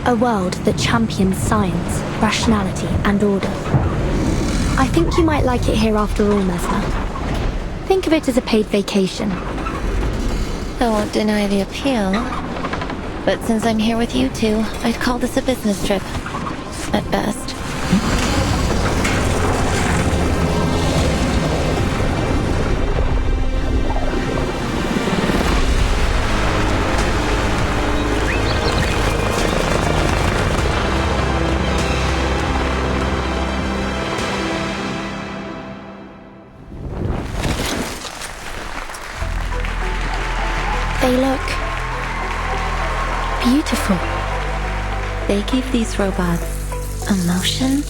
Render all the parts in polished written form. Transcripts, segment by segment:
A world that champions science, rationality, and order. I think you might like it here after all, Mesmer. Think of it as a paid vacation. I won't deny the appeal. But since I'm here with you two, I'd call this a business trip. At best. They look beautiful. They give these robots emotion?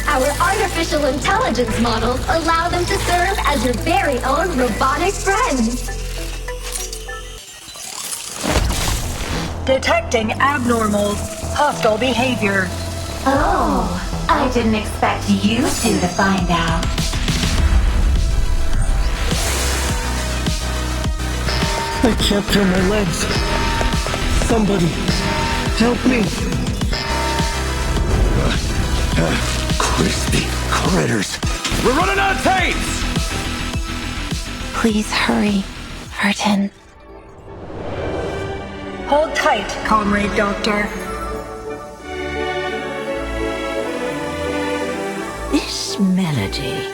Our artificial intelligence models allow them to serve as your very own robotic friends. Detecting abnormal, hostile behavior. Oh, I didn't expect you two to find out. I can't feel my legs. Somebody, help me. Crispy critters. We're running out of tapes! Please hurry, Vertin. Hold tight, Comrade Doctor. This melody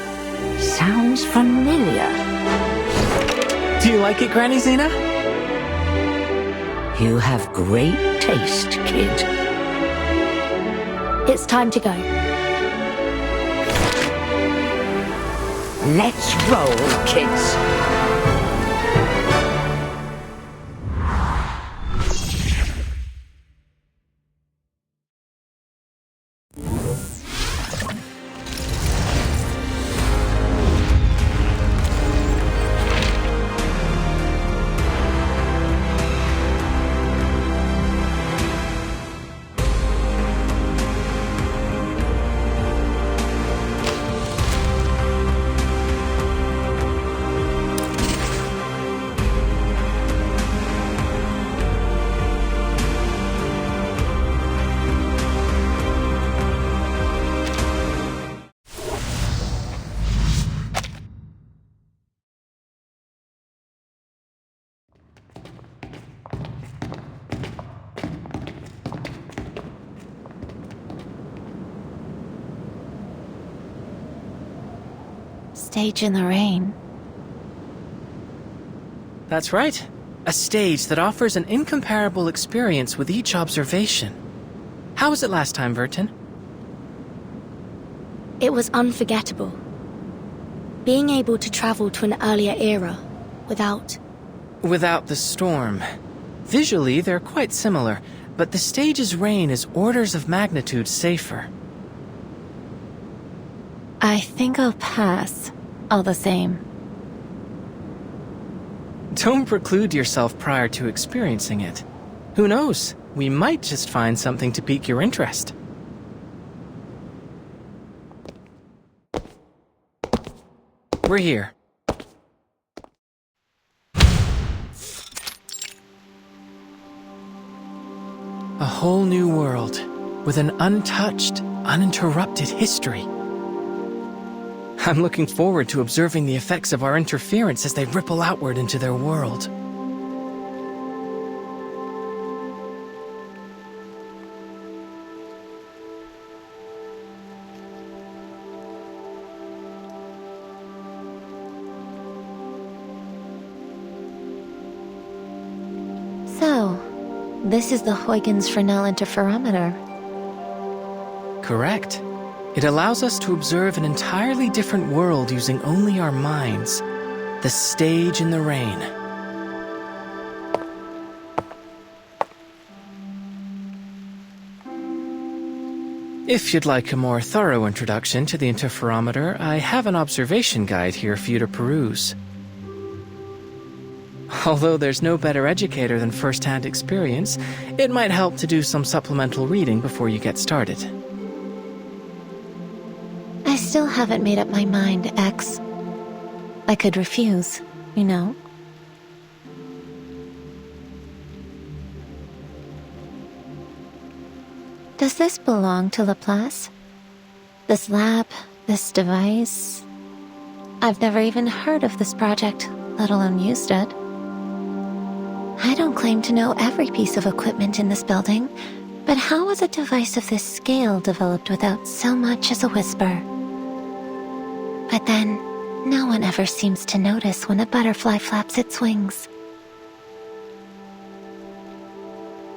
sounds familiar. Do you like it, Granny Xena? You have great taste, kid. It's time to go. Let's roll, kids. Stage in the rain. That's right. A stage that offers an incomparable experience with each observation. How was it last time, Vertin? It was unforgettable. Being able to travel to an earlier era without... Without the storm. Visually, they're quite similar, but the stage's rain is orders of magnitude safer. I think I'll pass, all the same. Don't preclude yourself prior to experiencing it. Who knows? We might just find something to pique your interest. We're here. A whole new world, with an untouched, uninterrupted history. I'm looking forward to observing the effects of our interference as they ripple outward into their world. So, this is the Huygens Fresnel interferometer. Correct. It allows us to observe an entirely different world using only our minds. The stage in the rain. If you'd like a more thorough introduction to the interferometer, I have an observation guide here for you to peruse. Although there's no better educator than first-hand experience, it might help to do some supplemental reading before you get started. I still haven't made up my mind, X. I could refuse, you know? Does this belong to Laplace? This lab, this device? I've never even heard of this project, let alone used it. I don't claim to know every piece of equipment in this building, but how was a device of this scale developed without so much as a whisper? But then, no one ever seems to notice when a butterfly flaps its wings.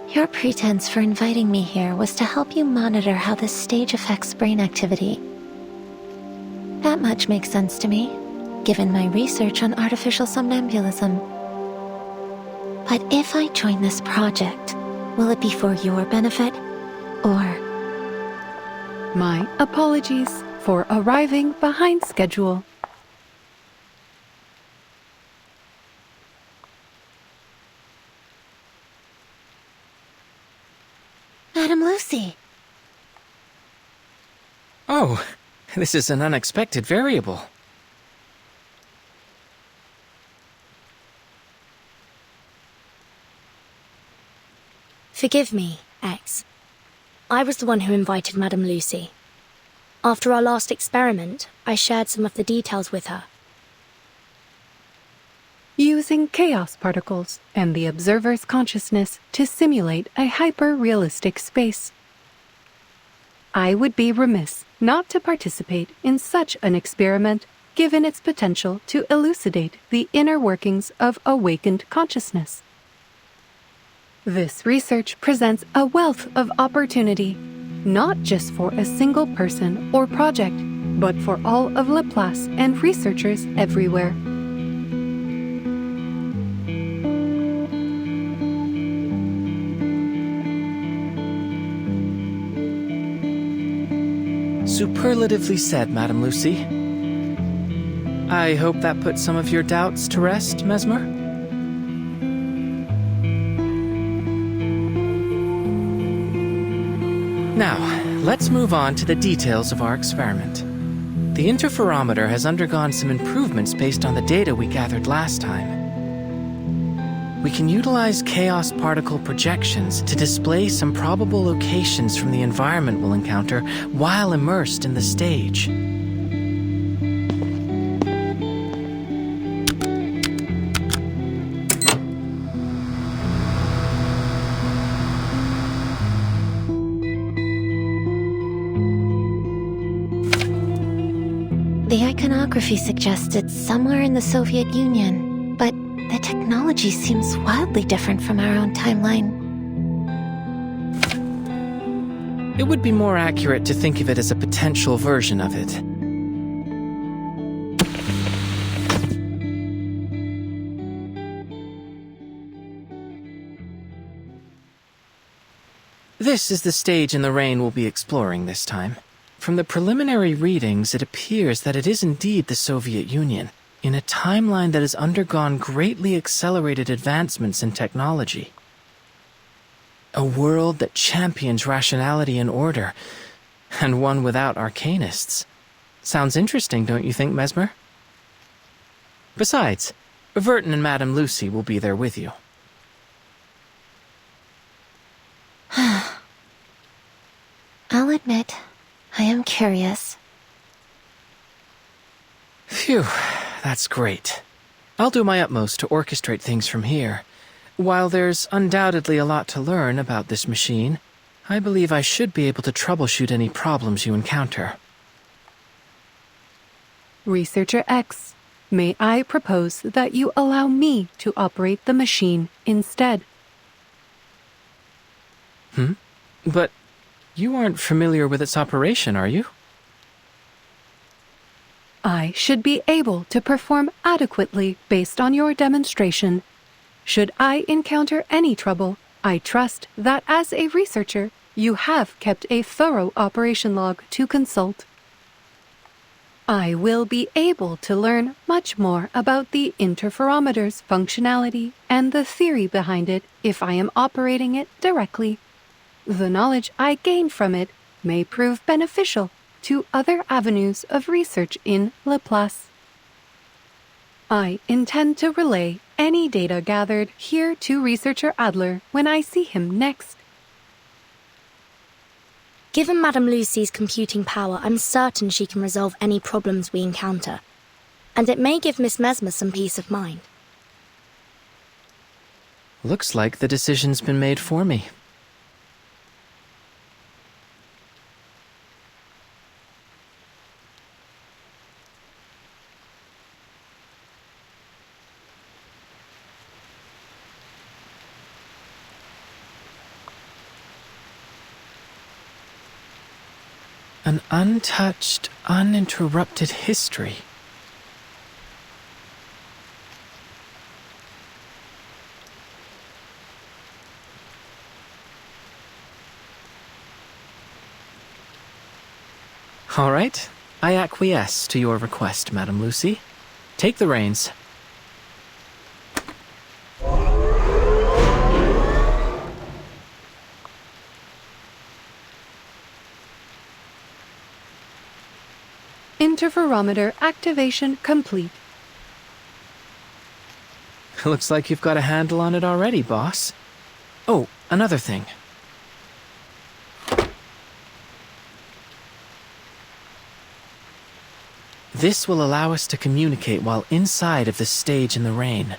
Your pretense for inviting me here was to help you monitor how this stage affects brain activity. That much makes sense to me, given my research on artificial somnambulism. But if I join this project, will it be for your benefit, or... My apologies for arriving behind schedule. Madame Lucy! Oh, this is an unexpected variable. Forgive me, X. I was the one who invited Madame Lucy. After our last experiment, I shared some of the details with her. Using chaos particles and the observer's consciousness to simulate a hyper-realistic space. I would be remiss not to participate in such an experiment, given its potential to elucidate the inner workings of awakened consciousness. This research presents a wealth of opportunity, not just for a single person or project, but for all of Laplace and researchers everywhere. Superlatively said, Madame Lucy. I hope that puts some of your doubts to rest, Mesmer? Now, let's move on to the details of our experiment. The interferometer has undergone some improvements based on the data we gathered last time. We can utilize chaos particle projections to display some probable locations from the environment we'll encounter while immersed in the stage. The iconography suggests it's somewhere in the Soviet Union, but the technology seems wildly different from our own timeline. It would be more accurate to think of it as a potential version of it. This is the stage in the rain we'll be exploring this time. From the preliminary readings, it appears that it is indeed the Soviet Union, in a timeline that has undergone greatly accelerated advancements in technology. A world that champions rationality and order, and one without arcanists. Sounds interesting, don't you think, Mesmer? Besides, Vertin and Madame Lucy will be there with you. I'll admit, I am curious. Phew, that's great. I'll do my utmost to orchestrate things from here. While there's undoubtedly a lot to learn about this machine, I believe I should be able to troubleshoot any problems you encounter. Researcher X, may I propose that you allow me to operate the machine instead? But you aren't familiar with its operation, are you? I should be able to perform adequately based on your demonstration. Should I encounter any trouble, I trust that as a researcher, you have kept a thorough operation log to consult. I will be able to learn much more about the interferometer's functionality and the theory behind it if I am operating it directly. The knowledge I gain from it may prove beneficial to other avenues of research in Laplace. I intend to relay any data gathered here to Researcher Adler when I see him next. Given Madame Lucy's computing power, I'm certain she can resolve any problems we encounter. And it may give Miss Mesmer some peace of mind. Looks like the decision's been made for me. An untouched, uninterrupted history. All right, I acquiesce to your request, Madame Lucy. Take the reins. Interferometer activation complete. Looks like you've got a handle on it already, boss. Oh, another thing. This will allow us to communicate while inside of the stage in the rain.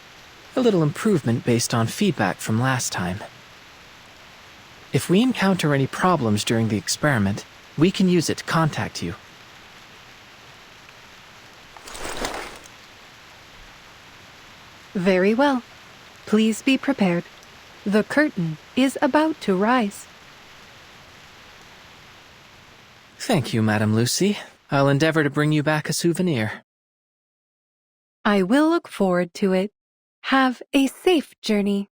A little improvement based on feedback from last time. If we encounter any problems during the experiment, we can use it to contact you. Very well. Please be prepared. The curtain is about to rise. Thank you, Madame Lucy. I'll endeavor to bring you back a souvenir. I will look forward to it. Have a safe journey.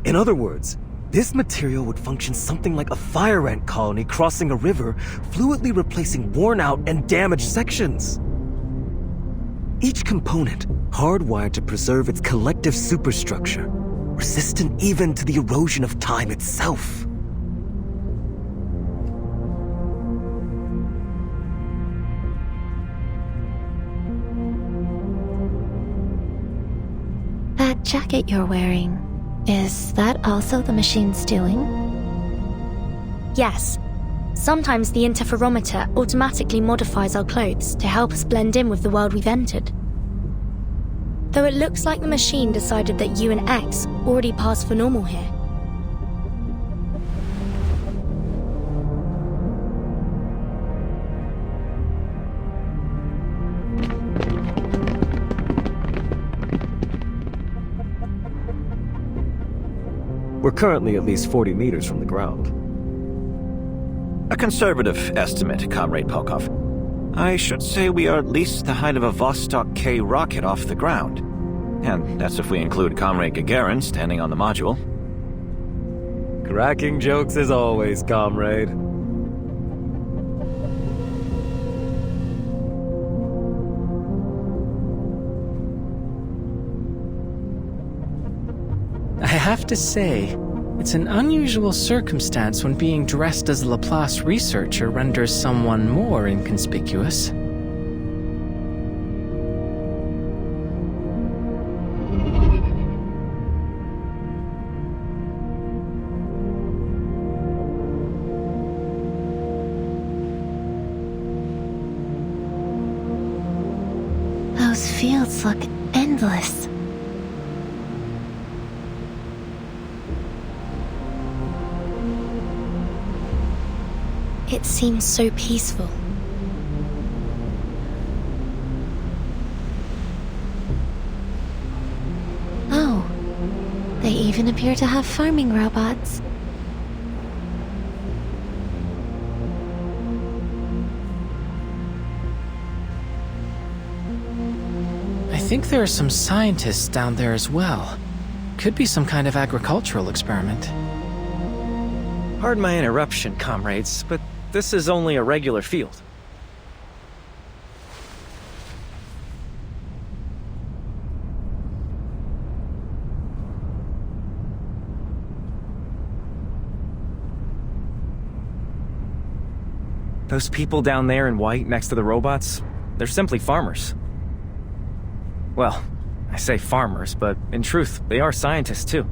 In other words, this material would function something like a fire ant colony crossing a river, fluidly replacing worn-out and damaged sections. Each component hardwired to preserve its collective superstructure, resistant even to the erosion of time itself. That jacket you're wearing, is that also the machine's doing? Yes. Sometimes the interferometer automatically modifies our clothes to help us blend in with the world we've entered. Though it looks like the machine decided that you and X already passed for normal here. We're currently at least 40 meters from the ground. A conservative estimate, Comrade Polkov. I should say we are at least the height of a Vostok K rocket off the ground. And that's if we include Comrade Gagarin standing on the module. Cracking jokes as always, comrade. I have to say, it's an unusual circumstance when being dressed as a Laplace researcher renders someone more inconspicuous. Those fields look endless. It seems so peaceful. Oh, they even appear to have farming robots. I think there are some scientists down there as well. Could be some kind of agricultural experiment. Pardon my interruption, comrades, but this is only a regular field. Those people down there in white next to the robots, they're simply farmers. Well, I say farmers, but in truth, they are scientists too.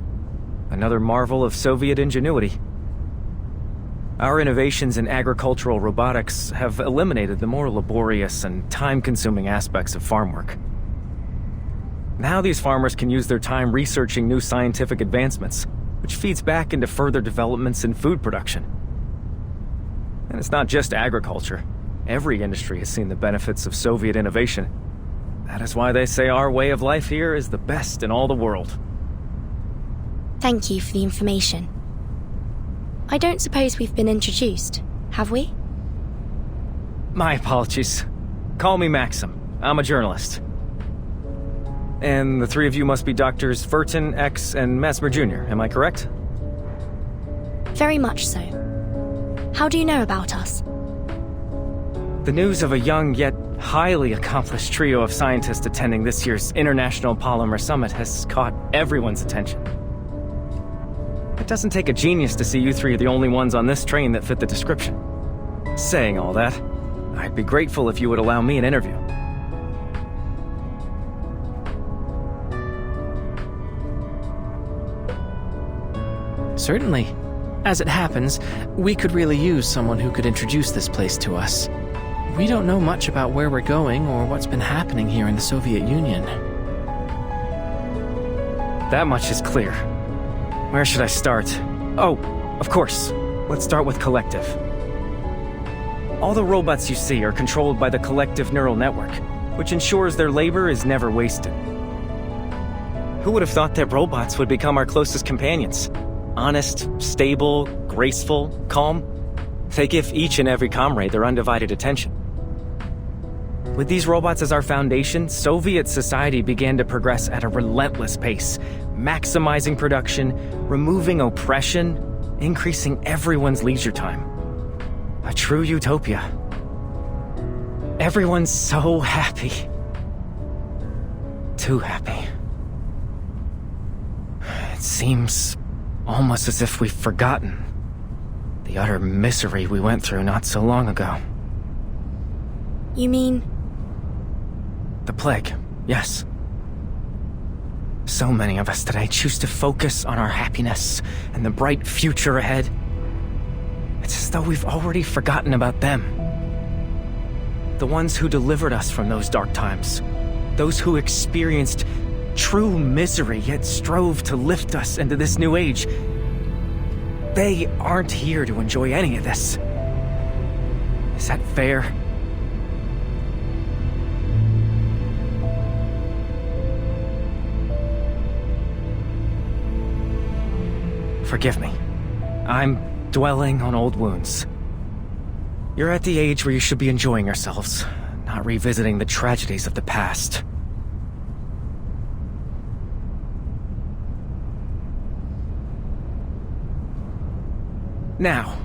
Another marvel of Soviet ingenuity. Our innovations in agricultural robotics have eliminated the more laborious and time-consuming aspects of farm work. Now these farmers can use their time researching new scientific advancements, which feeds back into further developments in food production. And it's not just agriculture. Every industry has seen the benefits of Soviet innovation. That is why they say our way of life here is the best in all the world. Thank you for the information. I don't suppose we've been introduced, have we? My apologies. Call me Maxim. I'm a journalist. And the three of you must be Doctors Furton, X, and Mesmer Jr., am I correct? Very much so. How do you know about us? The news of a young yet highly accomplished trio of scientists attending this year's International Polymer Summit has caught everyone's attention. It doesn't take a genius to see you three are the only ones on this train that fit the description. Saying all that, I'd be grateful if you would allow me an interview. Certainly. As it happens, we could really use someone who could introduce this place to us. We don't know much about where we're going or what's been happening here in the Soviet Union. That much is clear. Where should I start? Oh, of course. Let's start with Collective. All the robots you see are controlled by the Collective Neural Network, which ensures their labor is never wasted. Who would have thought that robots would become our closest companions? Honest, stable, graceful, calm. They give each and every comrade their undivided attention. With these robots as our foundation, Soviet society began to progress at a relentless pace, maximizing production, removing oppression, increasing everyone's leisure time. A true utopia. Everyone's so happy. Too happy. It seems almost as if we've forgotten the utter misery we went through not so long ago. You mean? The plague, yes. So many of us today choose to focus on our happiness and the bright future ahead. It's as though we've already forgotten about them. The ones who delivered us from those dark times. Those who experienced true misery yet strove to lift us into this new age. They aren't here to enjoy any of this. Is that fair? Forgive me. I'm dwelling on old wounds. You're at the age where you should be enjoying yourselves, not revisiting the tragedies of the past. Now,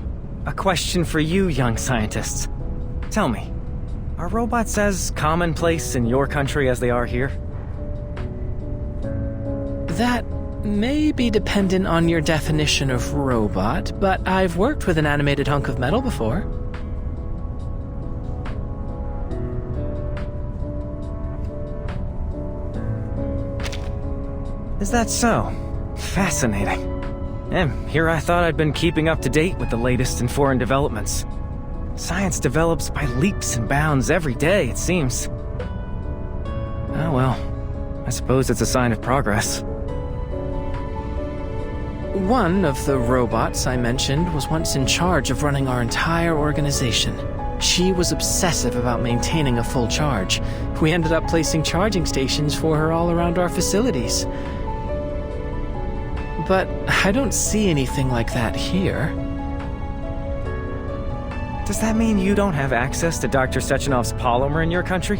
a question for you young scientists. Tell me, are robots as commonplace in your country as they are here? That may be dependent on your definition of robot, but I've worked with an animated hunk of metal before. Is that so? Fascinating. And here I thought I'd been keeping up to date with the latest in foreign developments. Science develops by leaps and bounds every day, it seems. Oh well, I suppose it's a sign of progress. One of the robots I mentioned was once in charge of running our entire organization. She was obsessive about maintaining a full charge. We ended up placing charging stations for her all around our facilities. But I don't see anything like that here. Does that mean you don't have access to Dr. Sechenov's polymer in your country?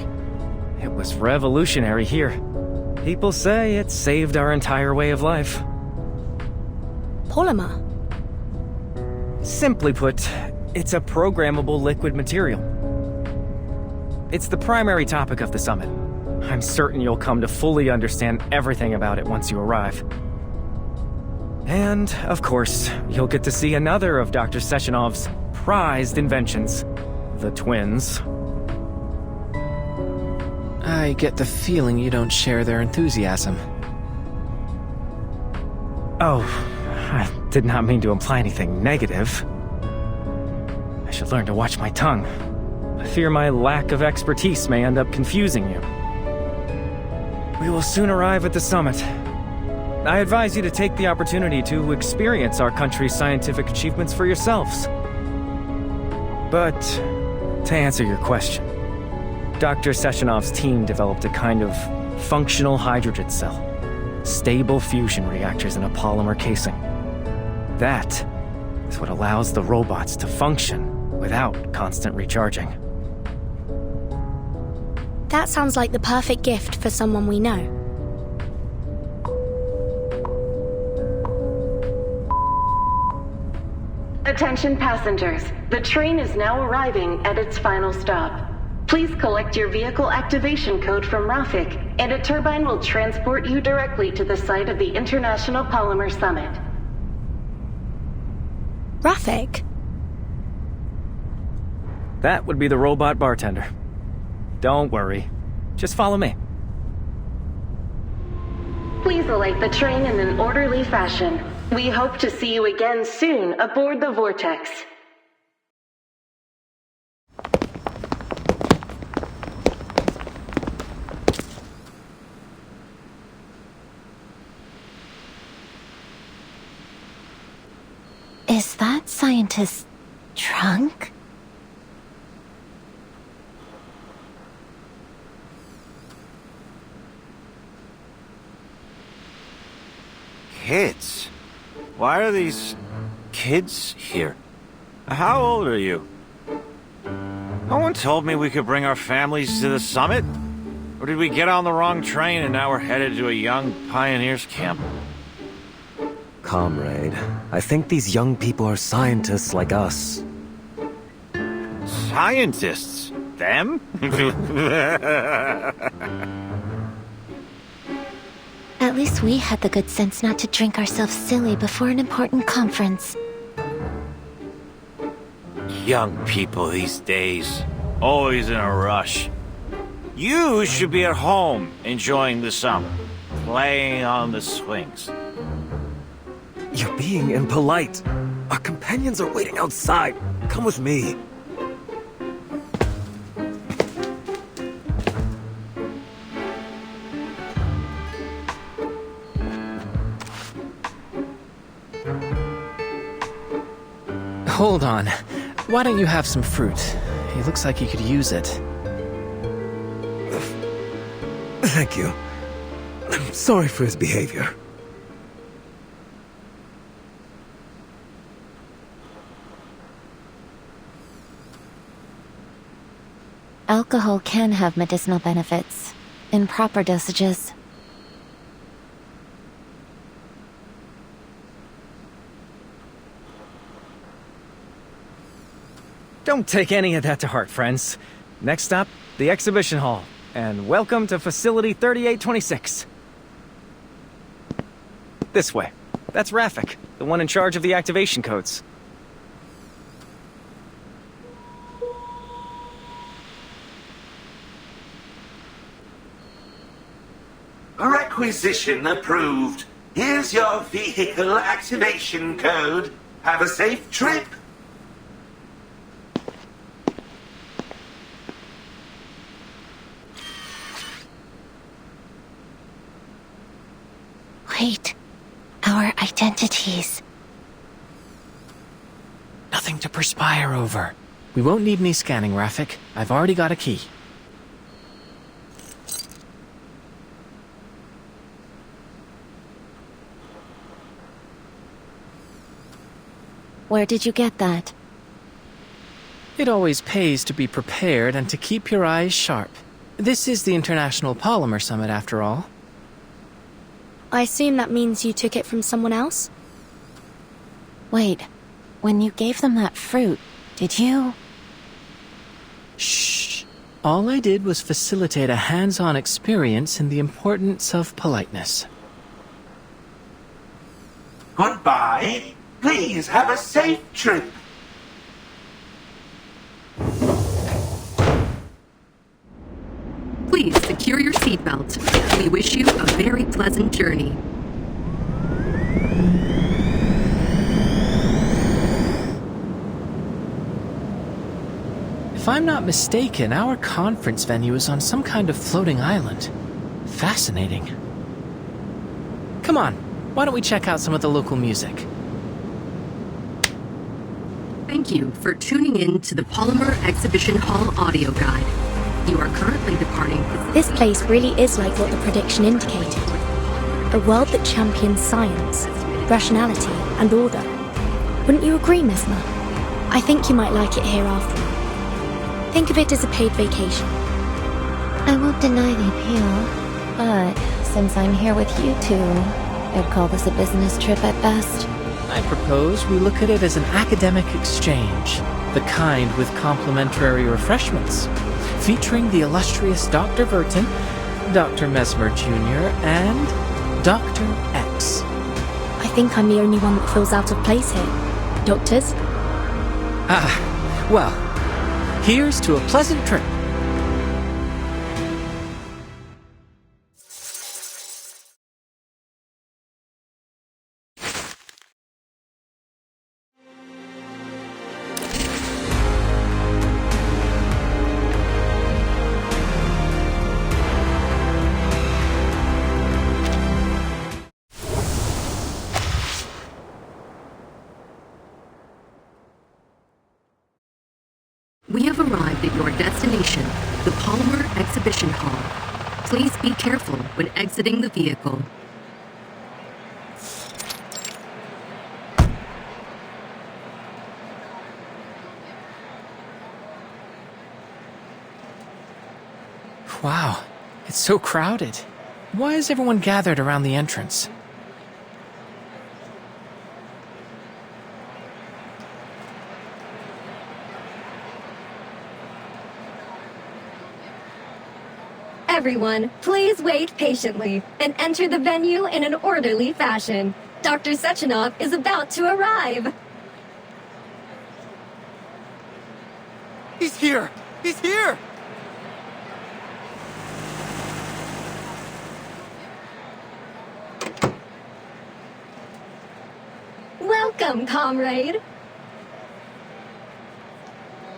It was revolutionary here. People say it saved our entire way of life. Polymer? Simply put, it's a programmable liquid material. It's the primary topic of the summit. I'm certain you'll come to fully understand everything about it once you arrive. And, of course, you'll get to see another of Dr. Sechenov's prized inventions, the twins. I get the feeling you don't share their enthusiasm. Oh, I did not mean to imply anything negative. I should learn to watch my tongue. I fear my lack of expertise may end up confusing you. We will soon arrive at the summit. I advise you to take the opportunity to experience our country's scientific achievements for yourselves. But, to answer your question, Dr. Sechenov's team developed a kind of functional hydrogen cell. Stable fusion reactors in a polymer casing. That is what allows the robots to function without constant recharging. That sounds like the perfect gift for someone we know. Attention passengers, the train is now arriving at its final stop. Please collect your vehicle activation code from Rafik, and a turbine will transport you directly to the site of the International Polymer Summit. Rafik? That would be the robot bartender. Don't worry. Just follow me. Please alight the train in an orderly fashion. We hope to see you again soon aboard the Vortex. Is that scientist's trunk? Kids? Why are these kids here? How old are you? No one told me we could bring our families to the summit. Or did we get on the wrong train and now we're headed to a young pioneers camp? Comrade, I think these young people are scientists like us. Scientists? Them? At least we had the good sense not to drink ourselves silly before an important conference. Young people these days, always in a rush. You should be at home enjoying the summer, playing on the swings. You're being impolite. Our companions are waiting outside. Come with me. Hold on. Why don't you have some fruit? He looks like he could use it. Thank you. I'm sorry for his behavior. Alcohol can have medicinal benefits, in proper dosages. Don't take any of that to heart, friends. Next stop, the exhibition hall. And welcome to Facility 3826. This way. That's Rafik, the one in charge of the activation codes. Requisition approved. Here's your vehicle activation code. Have a safe trip. Wait. Our our identities. Nothing to perspire over. We won't need any scanning, Rafik. I've already got a key. Where did you get that? It always pays to be prepared and to keep your eyes sharp. This is the International Polymer Summit, after all. I assume that means you took it from someone else? Wait, when you gave them that fruit, did you... Shh. All I did was facilitate a hands-on experience in the importance of politeness. Goodbye. Please have a safe trip. Please secure your seatbelt. We wish you a very pleasant journey. If I'm not mistaken, our conference venue is on some kind of floating island. Fascinating. Come on, why don't we check out some of the local music? Thank you for tuning in to the Polymer Exhibition Hall audio guide. You are currently departing. This place really is like what the prediction indicated. A world that champions science, rationality, and order. Wouldn't you agree, Mesmer? I think you might like it here after all. Think of it as a paid vacation. I won't deny the appeal, but since I'm here with you two, I'd call this a business trip at best. I propose we look at it as an academic exchange, the kind with complimentary refreshments, featuring the illustrious Dr. Vertin, Dr. Mesmer Jr., and Dr. X. I think I'm the only one that feels out of place here. Doctors? Well, here's to a pleasant trip. We have arrived at your destination, the Polymer Exhibition Hall. Please be careful when exiting the vehicle. Wow, it's so crowded. Why is everyone gathered around the entrance? Everyone, please wait patiently and enter the venue in an orderly fashion. Dr. Sechenov is about to arrive. He's here! He's here! Welcome, comrade.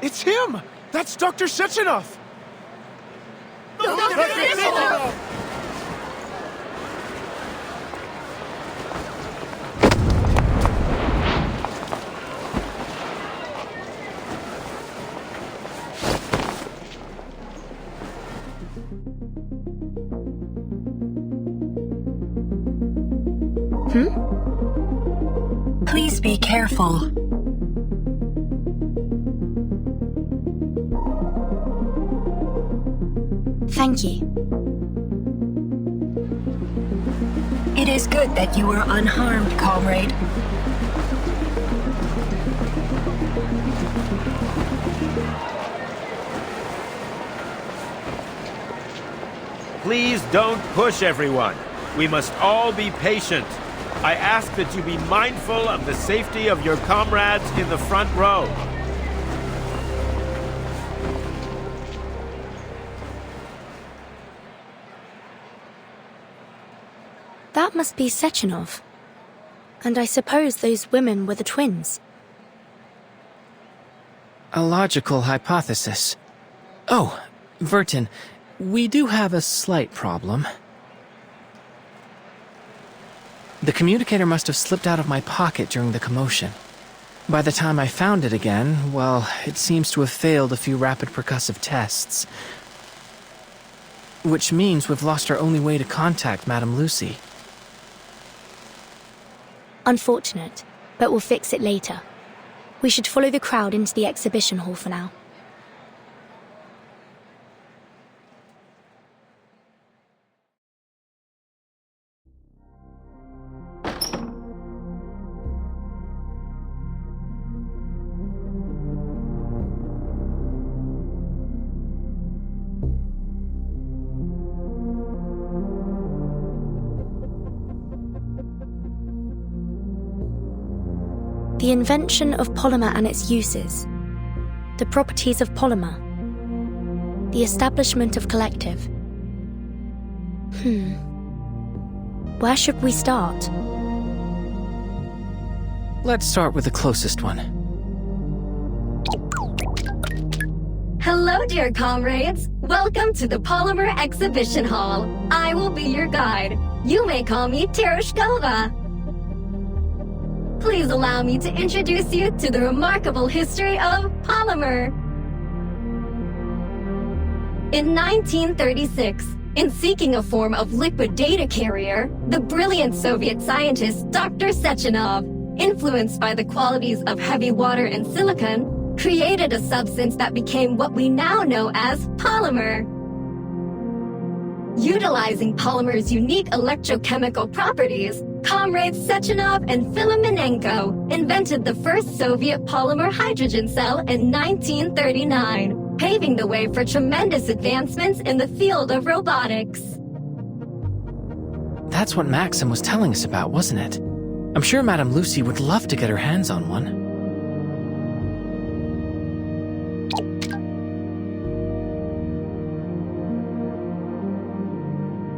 It's him! That's Dr. Sechenov! Please be careful. Thank you. It is good that you were unharmed, comrade. Please don't push everyone. We must all be patient. I ask that you be mindful of the safety of your comrades in the front row. That must be Sechenov. And I suppose those women were the twins. A logical hypothesis. Oh, Vertin, we do have a slight problem. The communicator must have slipped out of my pocket during the commotion. By the time I found it again, well, it seems to have failed a few rapid percussive tests. Which means we've lost our only way to contact Madame Lucy. Unfortunate, but we'll fix it later. We should follow the crowd into the exhibition hall for now. The invention of polymer and its uses, the properties of polymer, the establishment of collective. Where should we start? Let's start with the closest one. Hello, dear comrades. Welcome to the Polymer Exhibition Hall. I will be your guide. You may call me Terushkova. Please allow me to introduce you to the remarkable history of polymer. In 1936, in seeking a form of liquid data carrier, the brilliant Soviet scientist Dr. Sechenov, influenced by the qualities of heavy water and silicon, created a substance that became what we now know as polymer. Utilizing polymer's unique electrochemical properties, comrades Sechenov and Filamenenko invented the first Soviet polymer hydrogen cell in 1939, paving the way for tremendous advancements in the field of robotics. That's what Maxim was telling us about, wasn't it? I'm sure Madame Lucy would love to get her hands on one.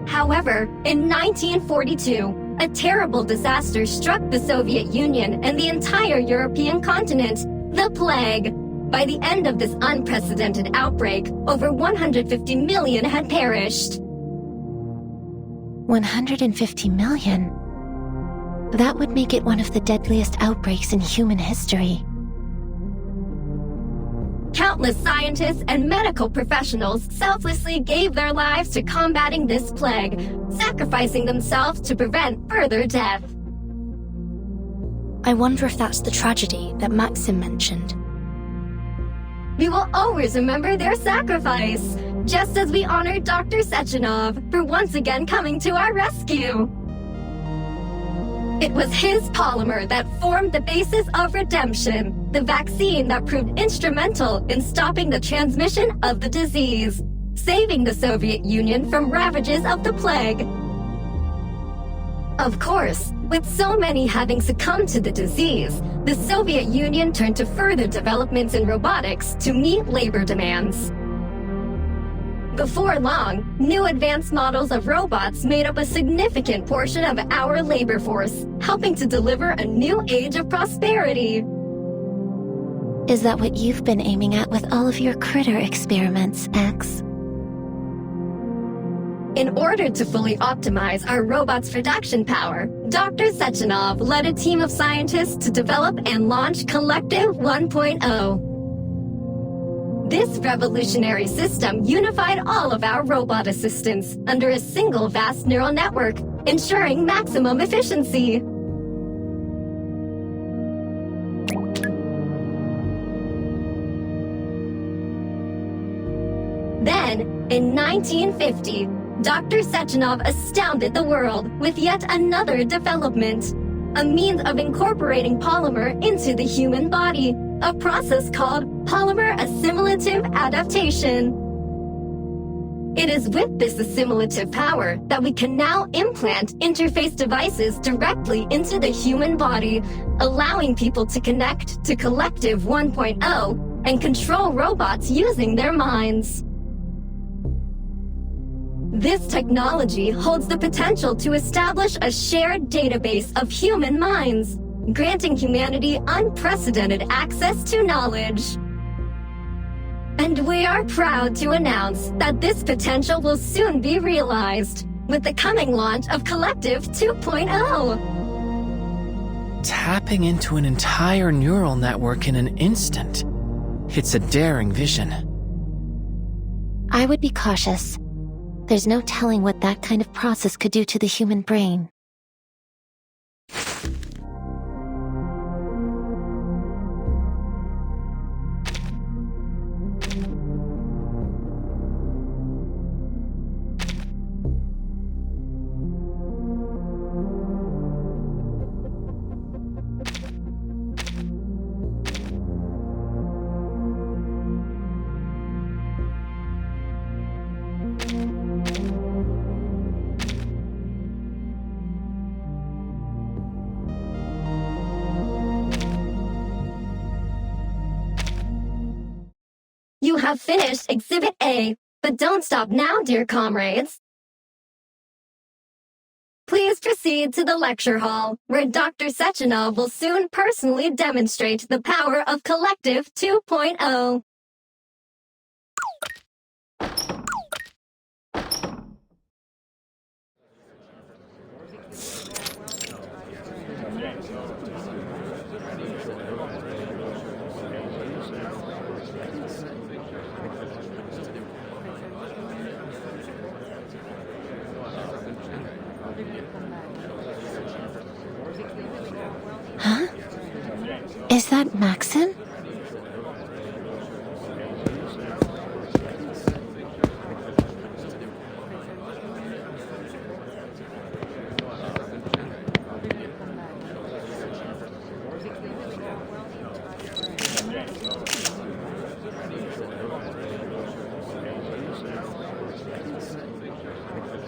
However, in 1942, a terrible disaster struck the Soviet Union and the entire European continent, the plague. By the end of this unprecedented outbreak, over 150 million had perished. 150 million? That would make it one of the deadliest outbreaks in human history. Countless scientists and medical professionals selflessly gave their lives to combating this plague, sacrificing themselves to prevent further death. I wonder if that's the tragedy that Maxim mentioned. We will always remember their sacrifice, just as we honor Dr. Sechenov for once again coming to our rescue. It was his polymer that formed the basis of redemption, the vaccine that proved instrumental in stopping the transmission of the disease, saving the Soviet Union from ravages of the plague. Of course, with so many having succumbed to the disease, the Soviet Union turned to further developments in robotics to meet labor demands. Before long, new advanced models of robots made up a significant portion of our labor force, helping to deliver a new age of prosperity. Is that what you've been aiming at with all of your critter experiments, X? In order to fully optimize our robot's production power, Dr. Sechenov led a team of scientists to develop and launch Collective 1.0. This revolutionary system unified all of our robot assistants under a single vast neural network, ensuring maximum efficiency. Then, in 1950, Dr. Sechenov astounded the world with yet another development, a means of incorporating polymer into the human body, a process called polymer assimilative adaptation. It is with this assimilative power that we can now implant interface devices directly into the human body, allowing people to connect to Collective 1.0 and control robots using their minds. This technology holds the potential to establish a shared database of human minds, granting humanity unprecedented access to knowledge. And we are proud to announce that this potential will soon be realized with the coming launch of Collective 2.0. Tapping into an entire neural network in an instant. It's a daring vision. I would be cautious. There's no telling what that kind of process could do to the human brain. You have finished Exhibit A, but don't stop now, dear comrades. Please proceed to the lecture hall, where Dr. Sechenov will soon personally demonstrate the power of Collective 2.0. Huh? Is that Maxon?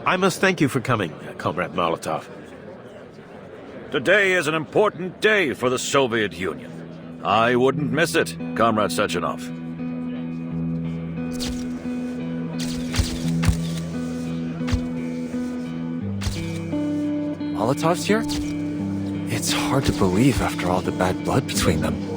I must thank you for coming, Comrade Molotov. Today is an important day for the Soviet Union. I wouldn't miss it, Comrade Sechenov. Molotov's here? It's hard to believe after all the bad blood between them.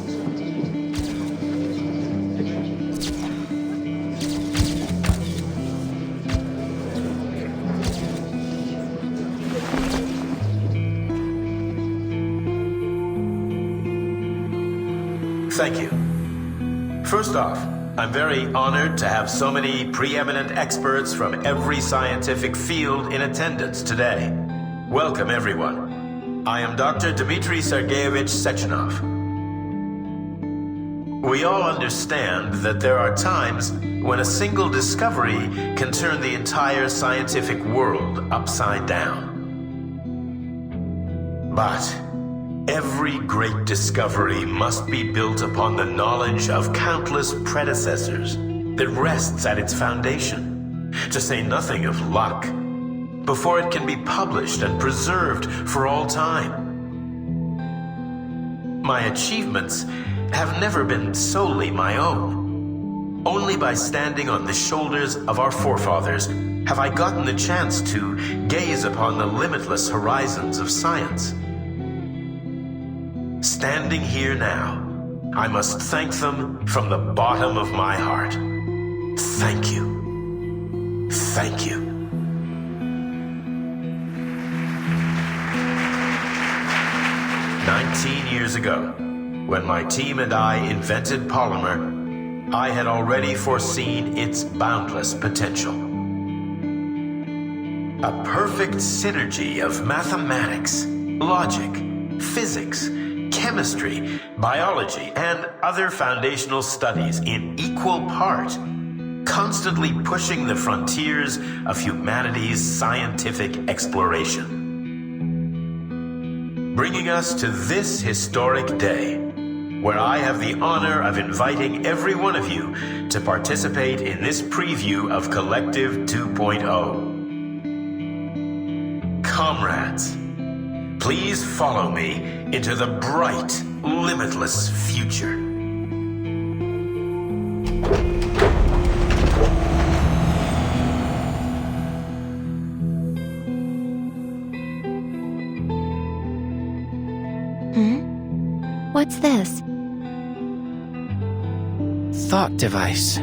Thank you. First off, I'm very honored to have so many preeminent experts from every scientific field in attendance today. Welcome, everyone. I am Dr. Dmitry Sergeyevich Sechenov. We all understand that there are times when a single discovery can turn the entire scientific world upside down. But every great discovery must be built upon the knowledge of countless predecessors that rests at its foundation, to say nothing of luck, before it can be published and preserved for all time. My achievements have never been solely my own. Only by standing on the shoulders of our forefathers have I gotten the chance to gaze upon the limitless horizons of science. Standing here now, I must thank them from the bottom of my heart. Thank you. Thank you. "19 years ago, when my team and I invented polymer, I had already foreseen its boundless potential. A perfect synergy of mathematics, logic, physics, chemistry, biology, and other foundational studies in equal part, constantly pushing the frontiers of humanity's scientific exploration. Bringing us to this historic day, where I have the honor of inviting every one of you to participate in this preview of Collective 2.0. Comrades, please follow me into the bright, limitless future. What's this? Thought device.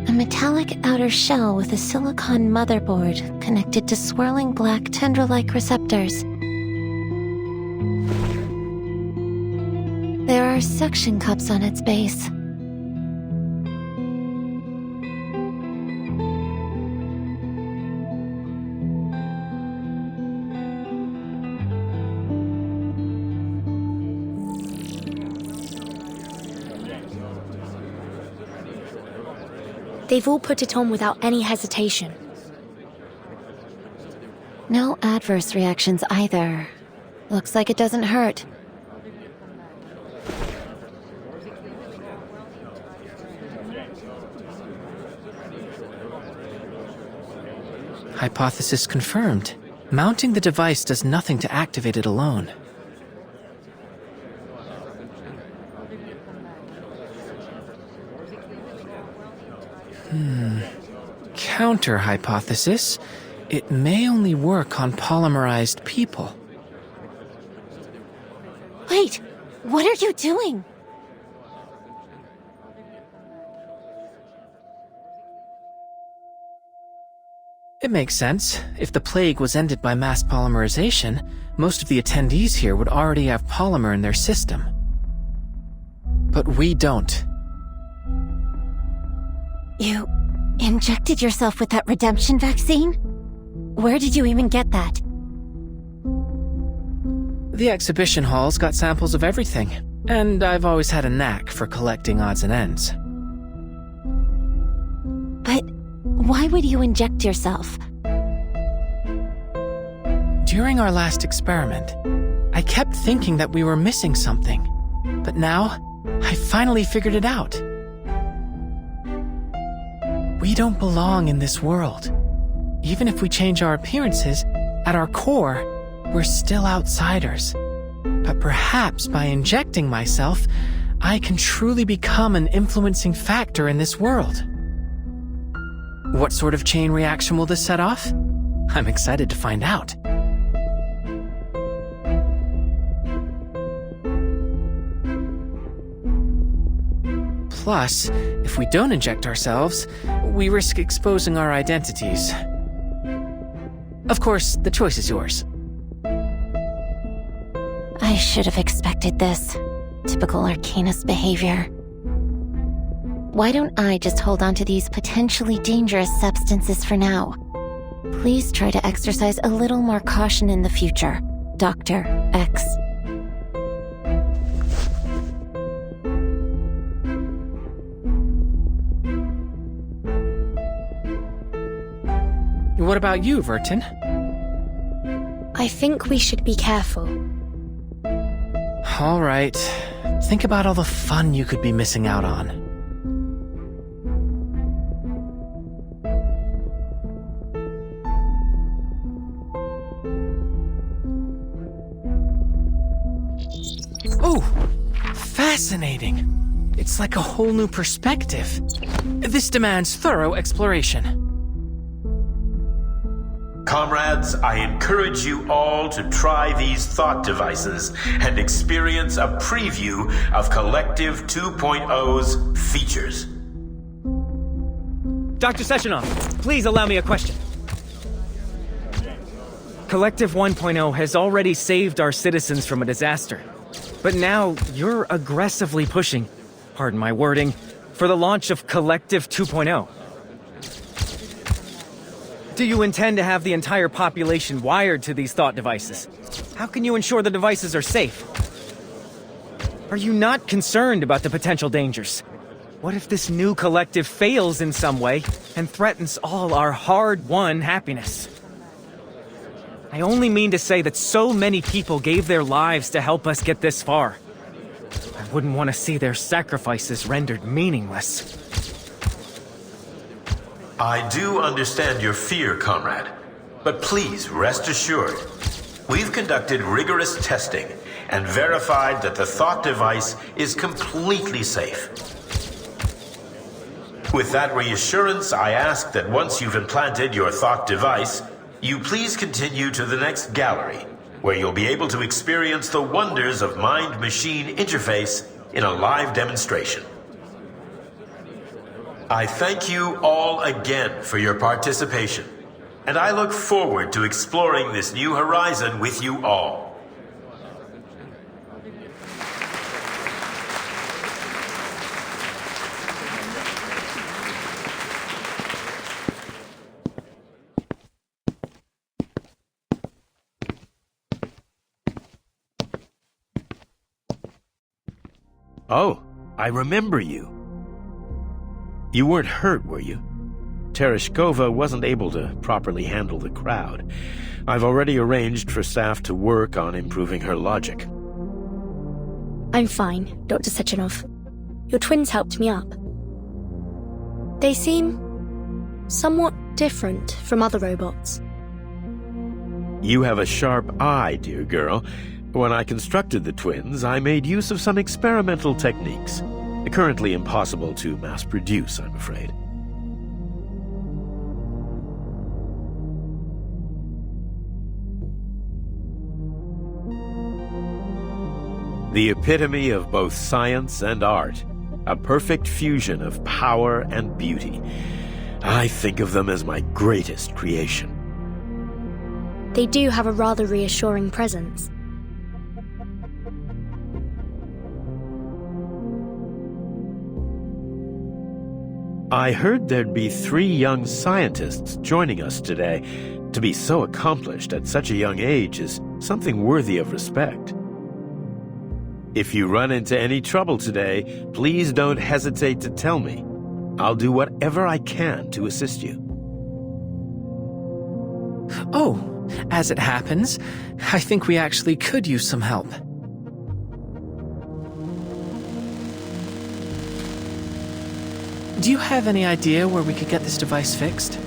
A metallic outer shell with a silicon motherboard connected to swirling black tendril-like receptors. There are suction cups on its base. They've all put it on without any hesitation. No adverse reactions either. Looks like it doesn't hurt. Hypothesis confirmed. Mounting the device does nothing to activate it alone. Counter hypothesis. It may only work on polymerized people. Wait! What are you doing? It makes sense. If the plague was ended by mass polymerization, most of the attendees here would already have polymer in their system. But we don't. You injected yourself with that redemption vaccine? Where did you even get that? The exhibition hall's got samples of everything, and I've always had a knack for collecting odds and ends. But why would you inject yourself? During our last experiment, I kept thinking that we were missing something, but now I finally figured it out. We don't belong in this world. Even if we change our appearances, at our core, we're still outsiders. But perhaps by injecting myself, I can truly become an influencing factor in this world. What sort of chain reaction will this set off? I'm excited to find out. Plus, if we don't inject ourselves, we risk exposing our identities. Of course, the choice is yours. I should have expected this. Typical Arcanist behavior. Why don't I just hold on to these potentially dangerous substances for now? Please try to exercise a little more caution in the future, Dr. X. What about you, Vertin? I think we should be careful. All right. Think about all the fun you could be missing out on. Oh, fascinating. It's like a whole new perspective. This demands thorough exploration. Comrades, I encourage you all to try these thought devices and experience a preview of Collective 2.0's features. Dr. Sechenov, please allow me a question. Collective 1.0 has already saved our citizens from a disaster. But now you're aggressively pushing, pardon my wording, for the launch of Collective 2.0. Do you intend to have the entire population wired to these thought devices? How can you ensure the devices are safe? Are you not concerned about the potential dangers? What if this new collective fails in some way and threatens all our hard-won happiness? I only mean to say that so many people gave their lives to help us get this far. I wouldn't want to see their sacrifices rendered meaningless. I do understand your fear, comrade, but please rest assured, we've conducted rigorous testing and verified that the thought device is completely safe. With that reassurance, I ask that once you've implanted your thought device, you please continue to the next gallery, where you'll be able to experience the wonders of mind-machine interface in a live demonstration. I thank you all again for your participation, and I look forward to exploring this new horizon with you all. Oh, I remember you. You weren't hurt, were you? Tereshkova wasn't able to properly handle the crowd. I've already arranged for staff to work on improving her logic. I'm fine, Dr. Sechenov. Your twins helped me up. They seem somewhat different from other robots. You have a sharp eye, dear girl. When I constructed the twins, I made use of some experimental techniques. Currently impossible to mass produce, I'm afraid. The epitome of both science and art, a perfect fusion of power and beauty. I think of them as my greatest creation. They do have a rather reassuring presence. I heard there'd be 3 young scientists joining us today. To be so accomplished at such a young age is something worthy of respect. If you run into any trouble today, please don't hesitate to tell me. I'll do whatever I can to assist you. Oh, as it happens, I think we actually could use some help. Do you have any idea where we could get this device fixed?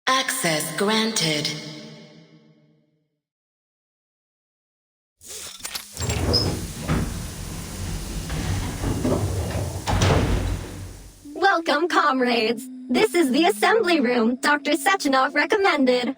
Access granted. Welcome, comrades. This is the assembly room Dr. Sechenov recommended.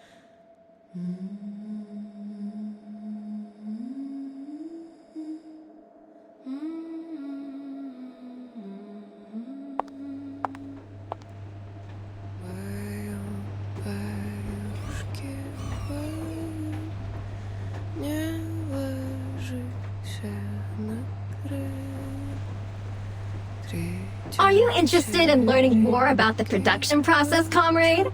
Are you interested in learning more about the production process, comrade?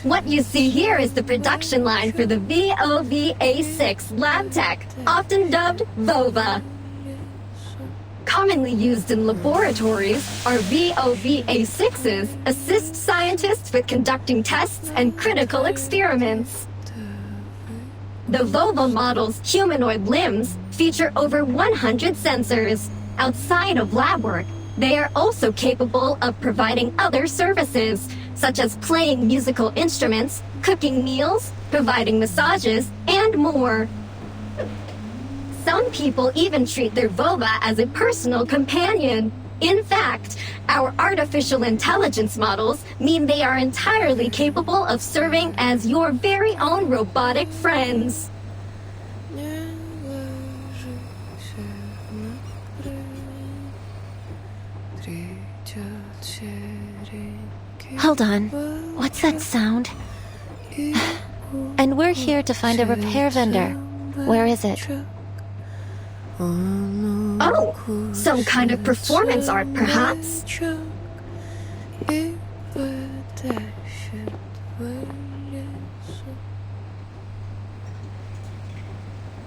What you see here is the production line for the VOV-A6 lab tech, often dubbed VOVA. Commonly used in laboratories, our VOV-A6s assist scientists with conducting tests and critical experiments. The VOVA model's humanoid limbs feature over 100 sensors. Outside of lab work, they are also capable of providing other services, such as playing musical instruments, cooking meals, providing massages, and more. Some people even treat their VOVA as a personal companion. In fact, our artificial intelligence models mean they are entirely capable of serving as your very own robotic friends. Hold on. What's that sound? And we're here to find a repair vendor. Where is it? Oh, some kind of performance art, perhaps?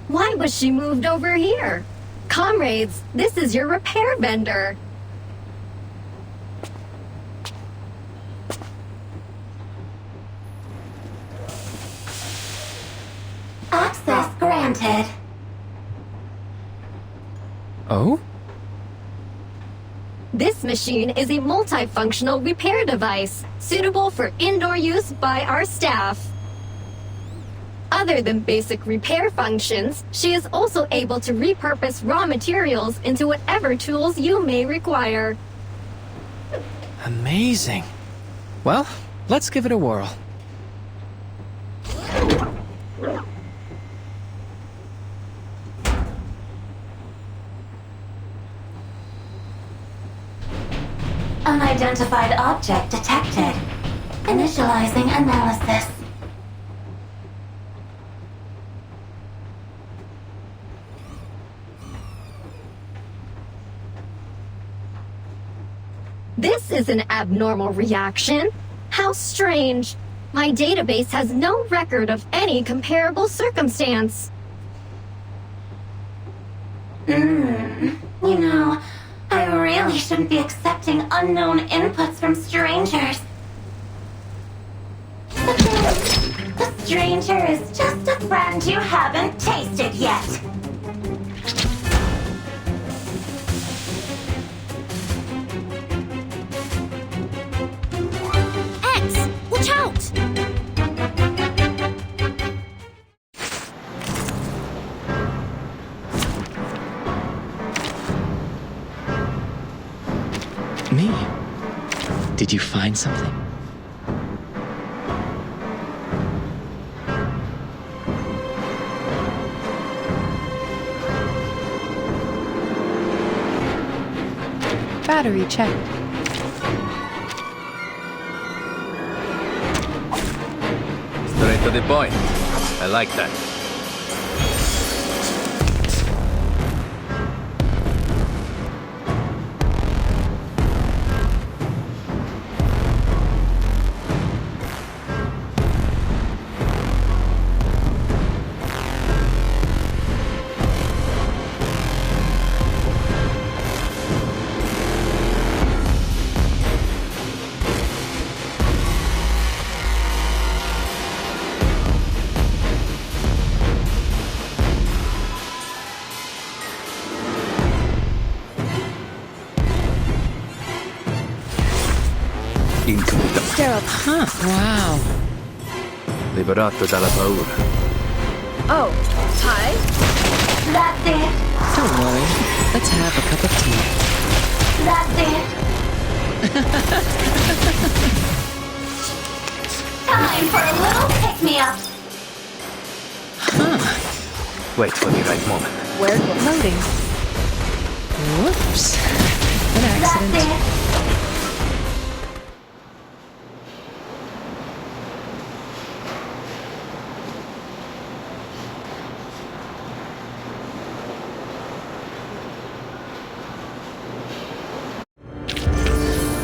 Why was she moved over here? Comrades, this is your repair vendor. Granted. Oh? This machine is a multifunctional repair device, suitable for indoor use by our staff. Other than basic repair functions, she is also able to repurpose raw materials into whatever tools you may require. Amazing. Well, let's give it a whirl. Unidentified object detected. Initializing analysis. This is an abnormal reaction. How strange. My database has no record of any comparable circumstance. You know, I really shouldn't be accepting unknown inputs from strangers. The stranger is just a friend you haven't tasted yet. X! Watch out! Me? Did you find something? Battery checked. Straight to the point. I like that. Huh, wow. Liberato dalla paura. Oh, hi. That's it. Don't worry. Let's have a cup of tea. That's it. Time for a little pick-me-up. Huh. Wait for the right moment. Where loading? Whoops. An accident. That's it.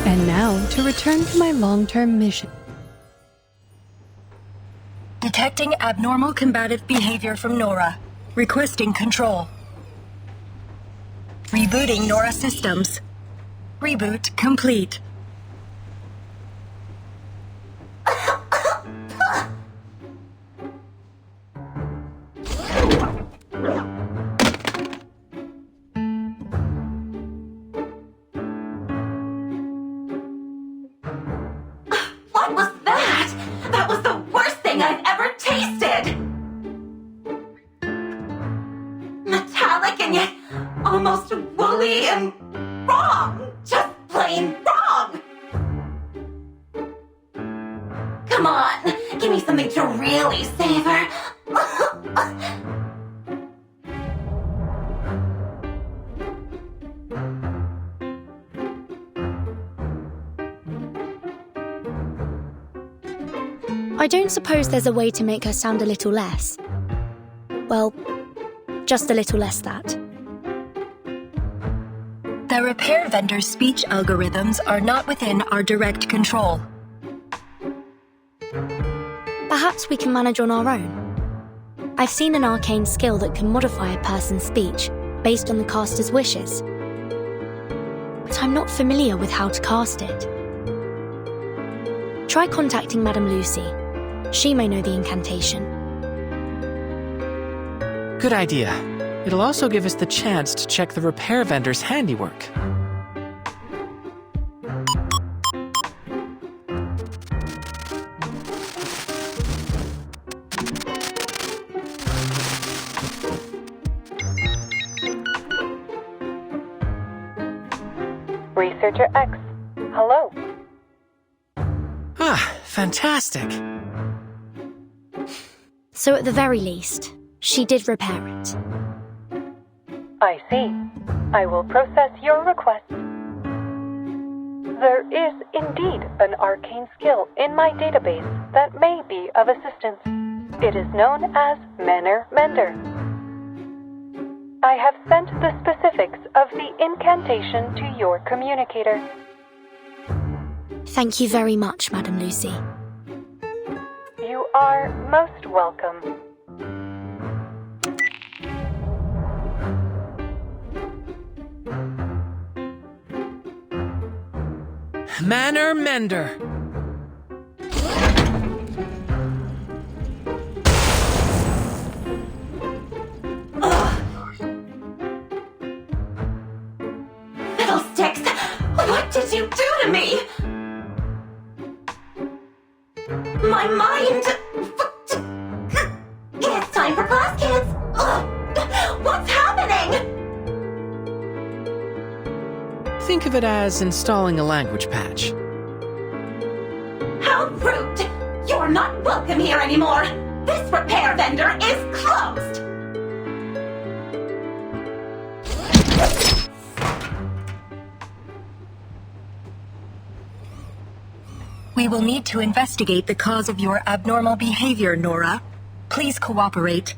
And now to return to my long-term mission. Detecting abnormal combative behavior from Nora. Requesting control. Rebooting Nora systems. Reboot complete. What was that? That was the worst thing I've ever tasted! Metallic and yet almost woolly and wrong! Just plain wrong! Come on, give me something to really savor. I don't suppose there's a way to make her sound a little less. Well, just a little less that. The repair vendor's speech algorithms are not within our direct control. Perhaps we can manage on our own. I've seen an arcane skill that can modify a person's speech based on the caster's wishes. But I'm not familiar with how to cast it. Try contacting Madame Lucy. She may know the incantation. Good idea. It'll also give us the chance to check the repair vendor's handiwork. Researcher X, hello. Ah, fantastic. So at the very least, she did repair it. I see. I will process your request. There is indeed an arcane skill in my database that may be of assistance. It is known as Manner Mender. I have sent the specifics of the incantation to your communicator. Thank you very much, Madam Lucy. You are most welcome. Manner Mender. Fiddlesticks! What did you do to me? My mind! It's time for class, kids! What's happening? Think of it as installing a language patch. How rude! You're not welcome here anymore! This repair vendor is closed! We will need to investigate the cause of your abnormal behavior, Nora. Please cooperate.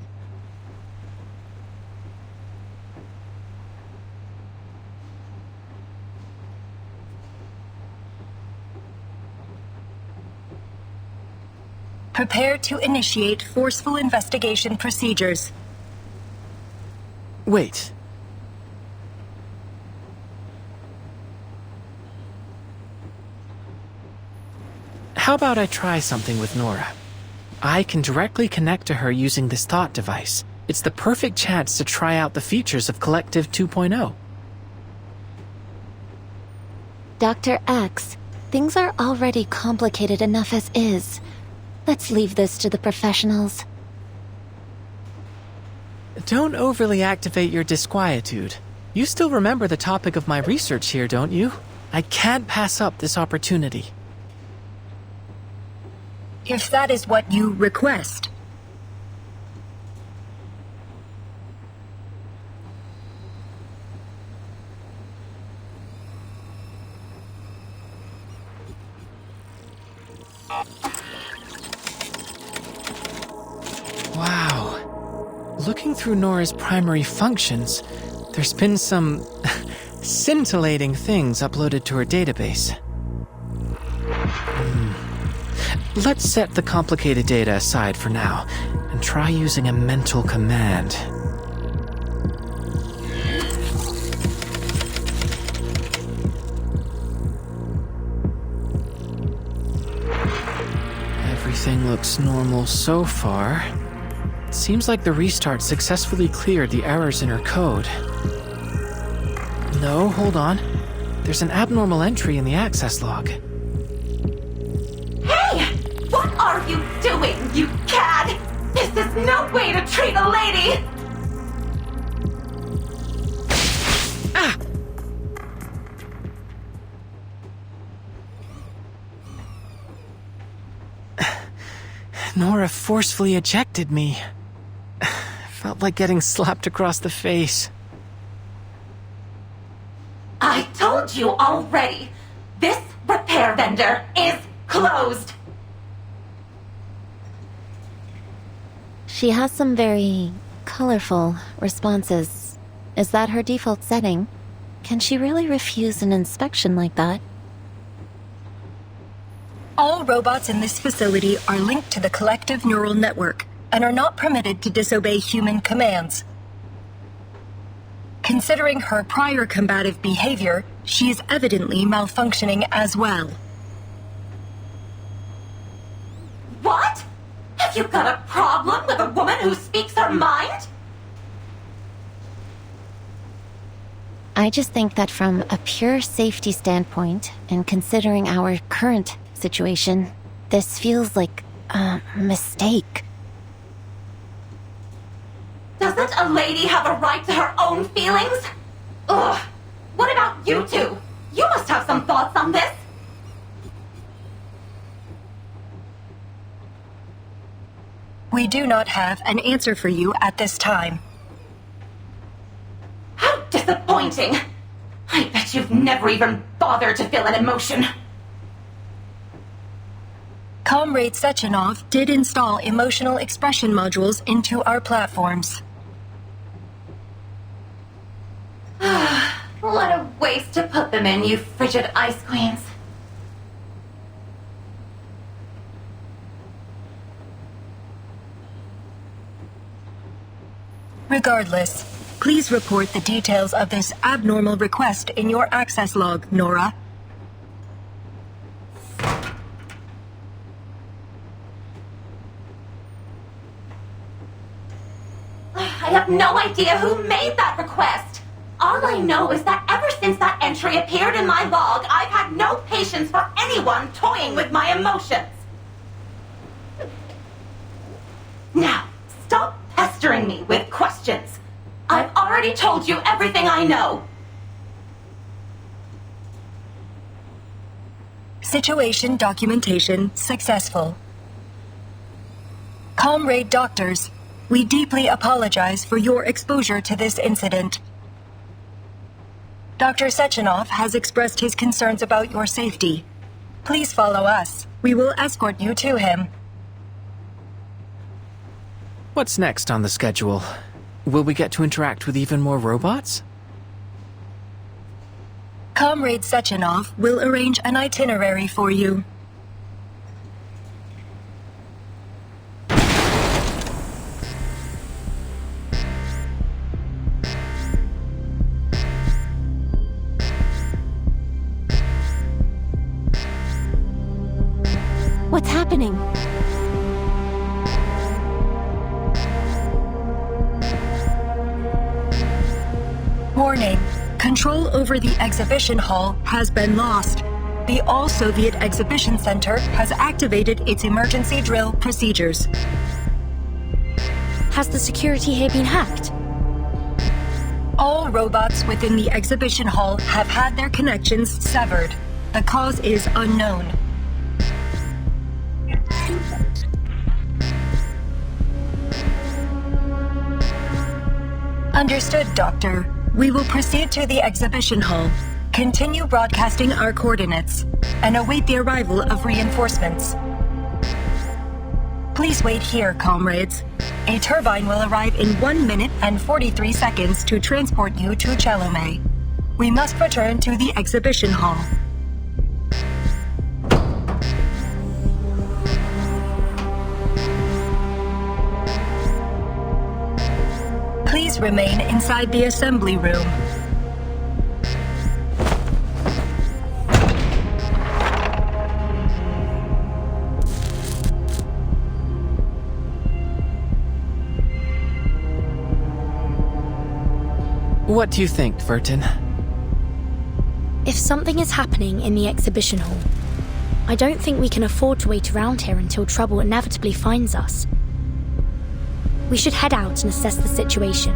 Prepare to initiate forceful investigation procedures. Wait. How about I try something with Nora? I can directly connect to her using this thought device. It's the perfect chance to try out the features of Collective 2.0. Dr. X, things are already complicated enough as is. Let's leave this to the professionals. Don't overly activate your disquietude. You still remember the topic of my research here, don't you? I can't pass up this opportunity. If that is what you request. Wow. Looking through Nora's primary functions, there's been some scintillating things uploaded to her database. Let's set the complicated data aside for now, and try using a mental command. Everything looks normal so far. It seems like the restart successfully cleared the errors in her code. No, hold on. There's an abnormal entry in the access log. What are you doing, you cad? This is no way to treat a lady! Ah! Nora forcefully ejected me. Felt like getting slapped across the face. I told you already! This repair vendor is closed! She has some very colorful responses. Is that her default setting? Can she really refuse an inspection like that? All robots in this facility are linked to the collective neural network and are not permitted to disobey human commands. Considering her prior combative behavior, she is evidently malfunctioning as well. What? Have you got a problem with a woman who speaks her mind? I just think that from a pure safety standpoint, and considering our current situation, this feels like a mistake. Doesn't a lady have a right to her own feelings? Ugh. What about you two? You must have some thoughts on this. We do not have an answer for you at this time. How disappointing! I bet you've never even bothered to feel an emotion. Comrade Sechenov did install emotional expression modules into our platforms. What a waste to put them in, you frigid ice queens. Regardless, please report the details of this abnormal request in your access log, Nora. I have no idea who made that request. All I know is that ever since that entry appeared in my log, I've had no patience for anyone toying with my emotions. Now, stop pestering me with questions. I've already told you everything I know. Situation documentation successful. Comrade Doctors, we deeply apologize for your exposure to this incident. Dr. Sechenov has expressed his concerns about your safety. Please follow us. We will escort you to him. What's next on the schedule? Will we get to interact with even more robots? Comrade Sechenov will arrange an itinerary for you. What's happening? Warning. Control over the exhibition hall has been lost. The All-Soviet Exhibition Center has activated its emergency drill procedures. Has the security here been hacked? All robots within the exhibition hall have had their connections severed. The cause is unknown. Understood, Doctor. We will proceed to the exhibition hall, continue broadcasting our coordinates, and await the arrival of reinforcements. Please wait here, comrades. A turbine will arrive in 1 minute and 43 seconds to transport you to Chelome. We must return to the exhibition hall. Please remain inside the assembly room. What do you think, Vertin? If something is happening in the exhibition hall, I don't think we can afford to wait around here until trouble inevitably finds us. We should head out and assess the situation.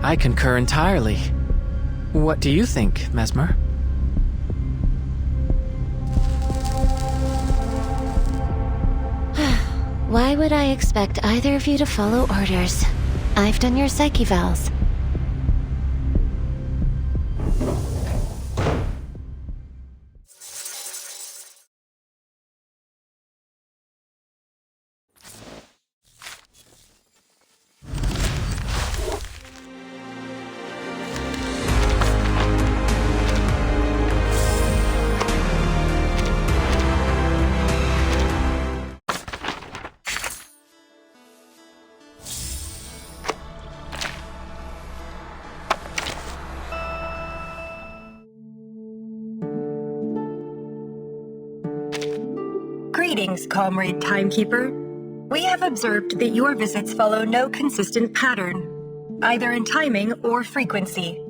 I concur entirely. What do you think, Mesmer? Why would I expect either of you to follow orders? I've done your psyche vals. Greetings, Comrade Timekeeper. We have observed that your visits follow no consistent pattern, either in timing or frequency.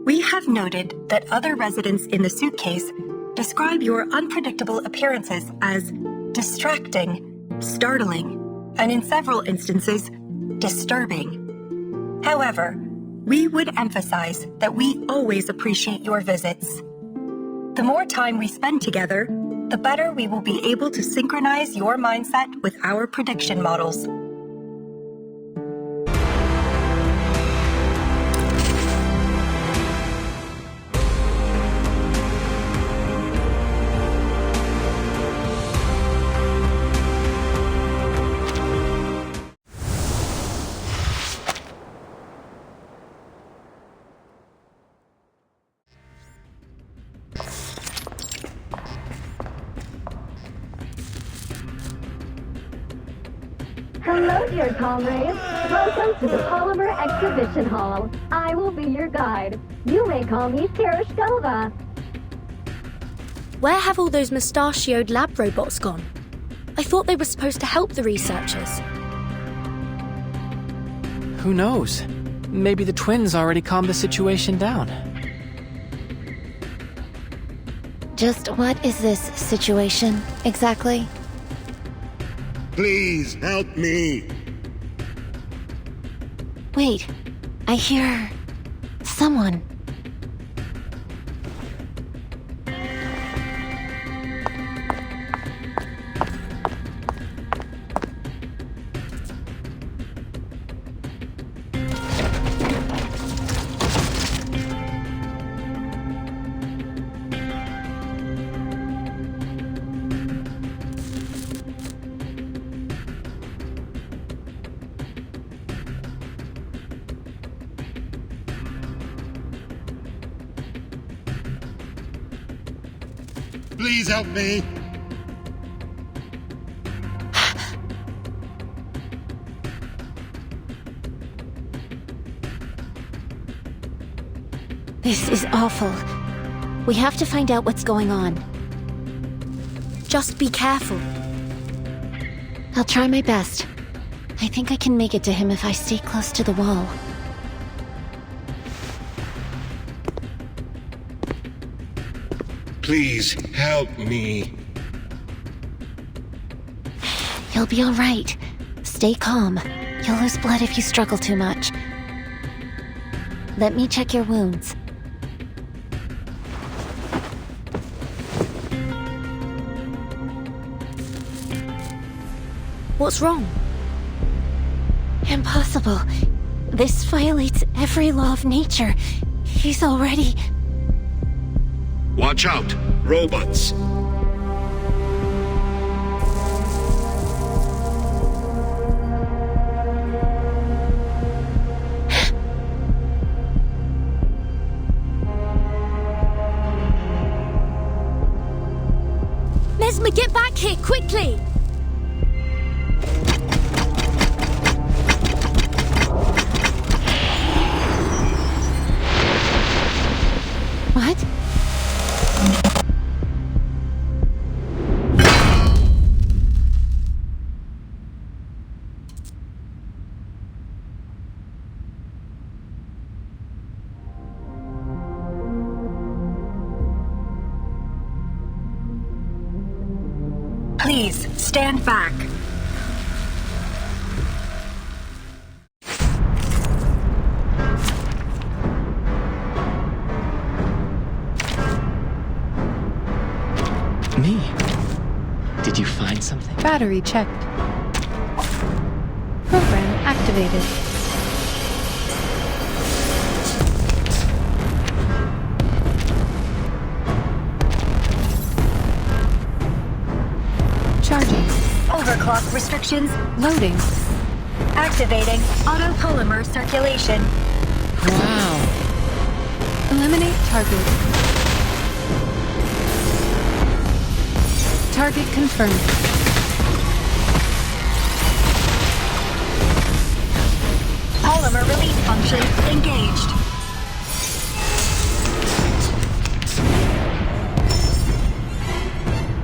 We have noted that other residents in the suitcase describe your unpredictable appearances as distracting, startling, and in several instances, disturbing. However, we would emphasize that we always appreciate your visits. The more time we spend together, the better we will be able to synchronize your mindset with our prediction models. Hello, dear comrades. Welcome to the Polymer Exhibition Hall. I will be your guide. You may call me Tereshkova. Where have all those mustachioed lab robots gone? I thought they were supposed to help the researchers. Who knows? Maybe the twins already calmed the situation down. Just what is this situation, exactly? Please help me. Wait, I hear someone. Please help me. This is awful. We have to find out what's going on. Just be careful. I'll try my best. I think I can make it to him if I stay close to the wall. Please help me. You'll be all right. Stay calm. You'll lose blood if you struggle too much. Let me check your wounds. What's wrong? Impossible. This violates every law of nature. He's already... Watch out, robots. Mesmer, get back here, quickly! What? Please, stand back. Me? Did you find something? Battery checked. Program activated. Charging. Overclock restrictions. Loading. Activating autopolymer circulation. Wow. Eliminate target. Target confirmed. Polymer release function engaged.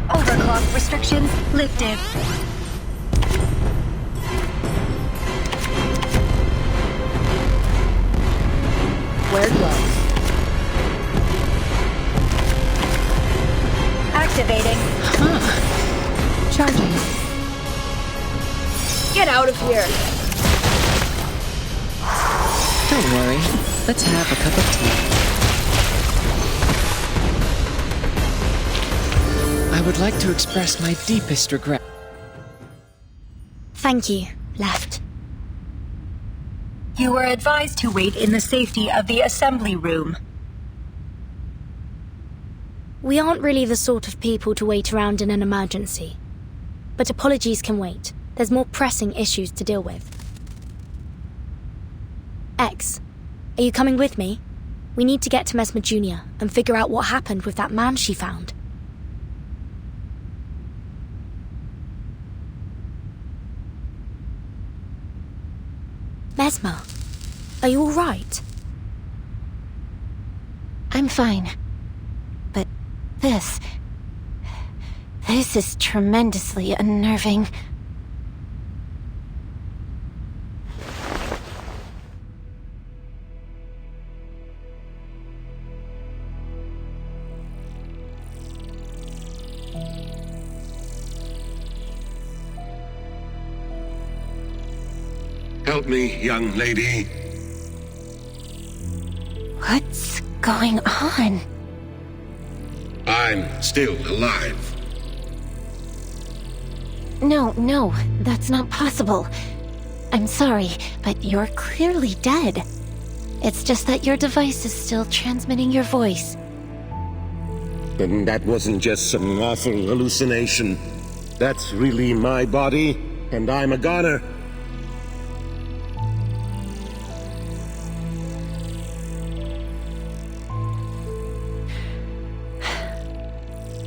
Overclock restrictions lifted. Wear gloves. Activating. Charging. Get out of here. Don't worry. Let's have a cup of tea. I would like to express my deepest regret. Thank you, Left. You are advised to wait in the safety of the assembly room. We aren't really the sort of people to wait around in an emergency. But apologies can wait. There's more pressing issues to deal with. X, are you coming with me? We need to get to Mesmer Jr. and figure out what happened with that man she found. Mesmer, are you alright? I'm fine. But this is tremendously unnerving. Help me, young lady. What's going on? I'm still alive. No, that's not possible. I'm sorry, but you're clearly dead. It's just that your device is still transmitting your voice. And that wasn't just some awful hallucination. That's really my body, and I'm a goner.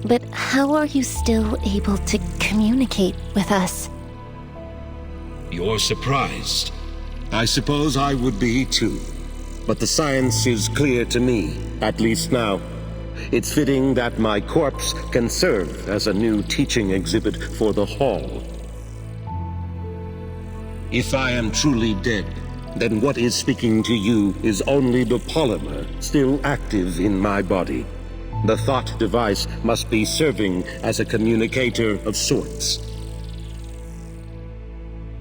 But how are you still able to communicate with us? You're surprised. I suppose I would be too. But the science is clear to me, at least now. It's fitting that my corpse can serve as a new teaching exhibit for the Hall. If I am truly dead, then what is speaking to you is only the polymer still active in my body. The thought device must be serving as a communicator of sorts.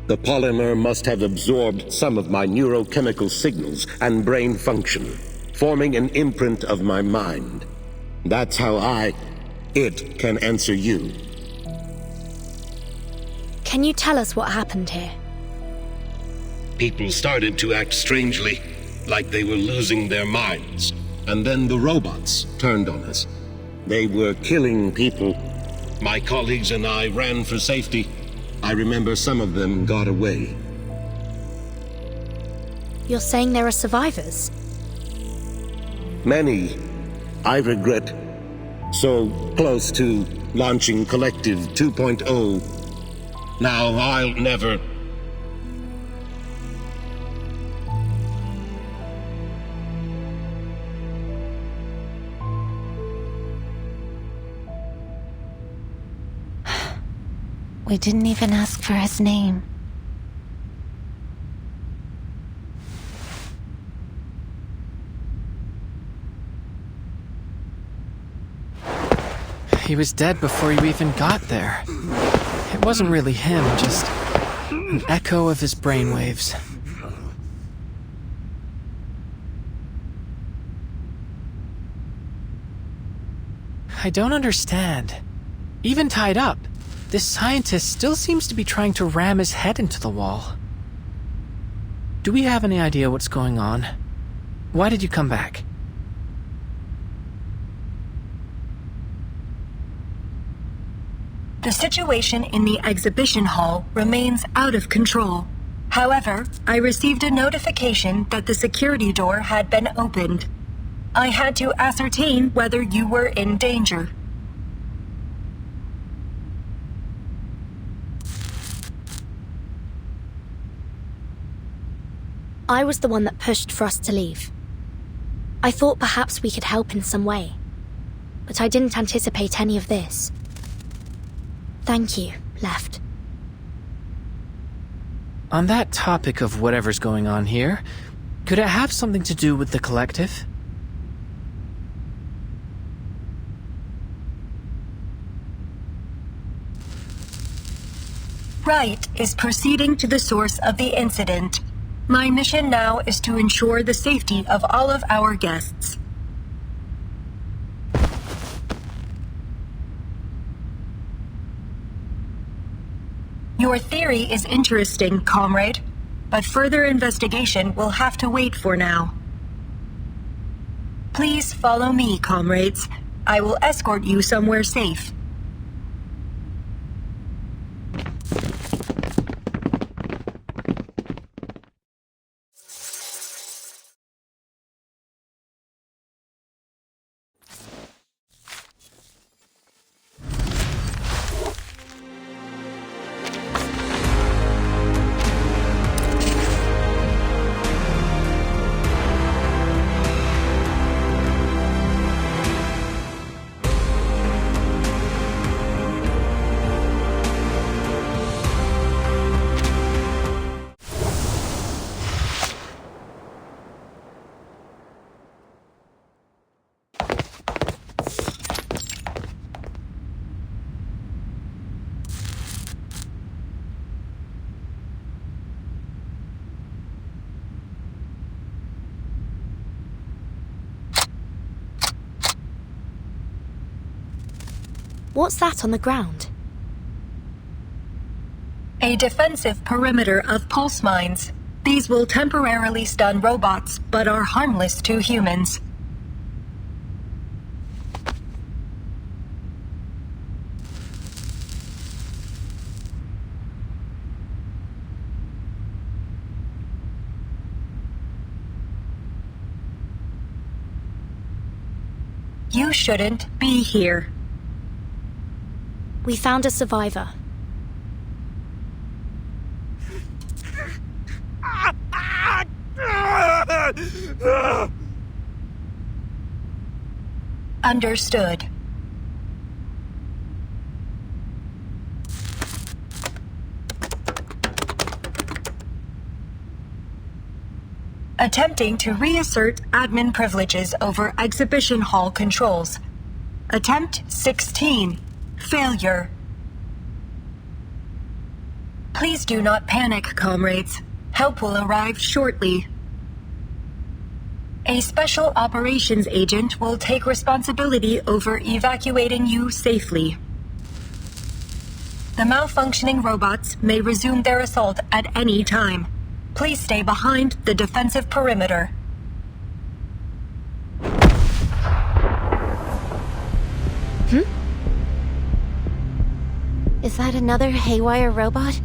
The polymer must have absorbed some of my neurochemical signals and brain function, forming an imprint of my mind. That's how it can answer you. Can you tell us what happened here? People started to act strangely, like they were losing their minds. And then the robots turned on us. They were killing people. My colleagues and I ran for safety. I remember some of them got away. You're saying there are survivors? Many. I regret. So close to launching Collective 2.0. Now I'll never... We didn't even ask for his name. He was dead before you even got there. It wasn't really him, just an echo of his brainwaves. I don't understand. Even tied up, this scientist still seems to be trying to ram his head into the wall. Do we have any idea what's going on? Why did you come back? The situation in the exhibition hall remains out of control. However, I received a notification that the security door had been opened. I had to ascertain whether you were in danger. I was the one that pushed for us to leave. I thought perhaps we could help in some way, but I didn't anticipate any of this. Thank you, Left. On that topic of whatever's going on here, could it have something to do with the Collective? Wright is proceeding to the source of the incident. My mission now is to ensure the safety of all of our guests. Your theory is interesting, comrade, but further investigation will have to wait for now. Please follow me, comrades. I will escort you somewhere safe. What's that on the ground? A defensive perimeter of pulse mines. These will temporarily stun robots, but are harmless to humans. You shouldn't be here. We found a survivor. Understood. Attempting to reassert admin privileges over exhibition hall controls. Attempt 16. Failure. Please do not panic, comrades. Help will arrive shortly. A special operations agent will take responsibility over evacuating you safely. The malfunctioning robots may resume their assault at any time. Please stay behind the defensive perimeter. Is that another haywire robot?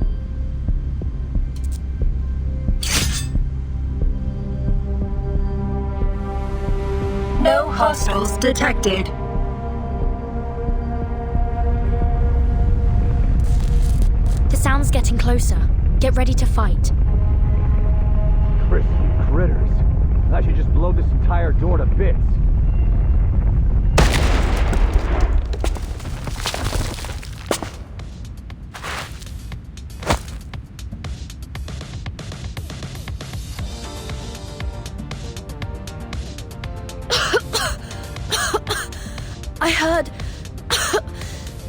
No hostiles detected. The sound's getting closer. Get ready to fight. Crispy critters. I should just blow this entire door to bits. I heard...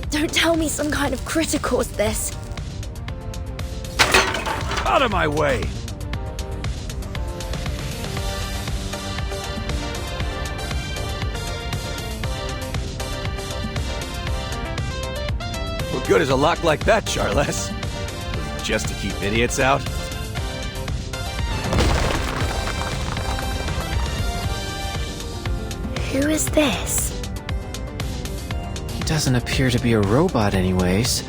Don't tell me some kind of critter caused this. Out of my way! What good is a lock like that, Charles? Just to keep idiots out? Who is this? He doesn't appear to be a robot anyways,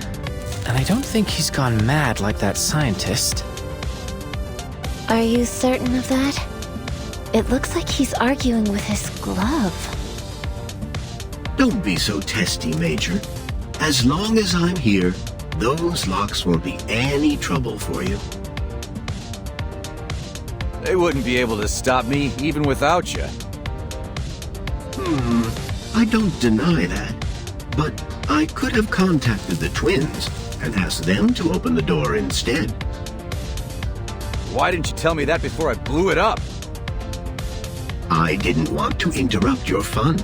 and I don't think he's gone mad like that scientist. Are you certain of that? It looks like he's arguing with his glove. Don't be so testy, Major. As long as I'm here, those locks won't be any trouble for you. They wouldn't be able to stop me, even without you. I don't deny that. But I could have contacted the twins and asked them to open the door instead. Why didn't you tell me that before I blew it up? I didn't want to interrupt your fun.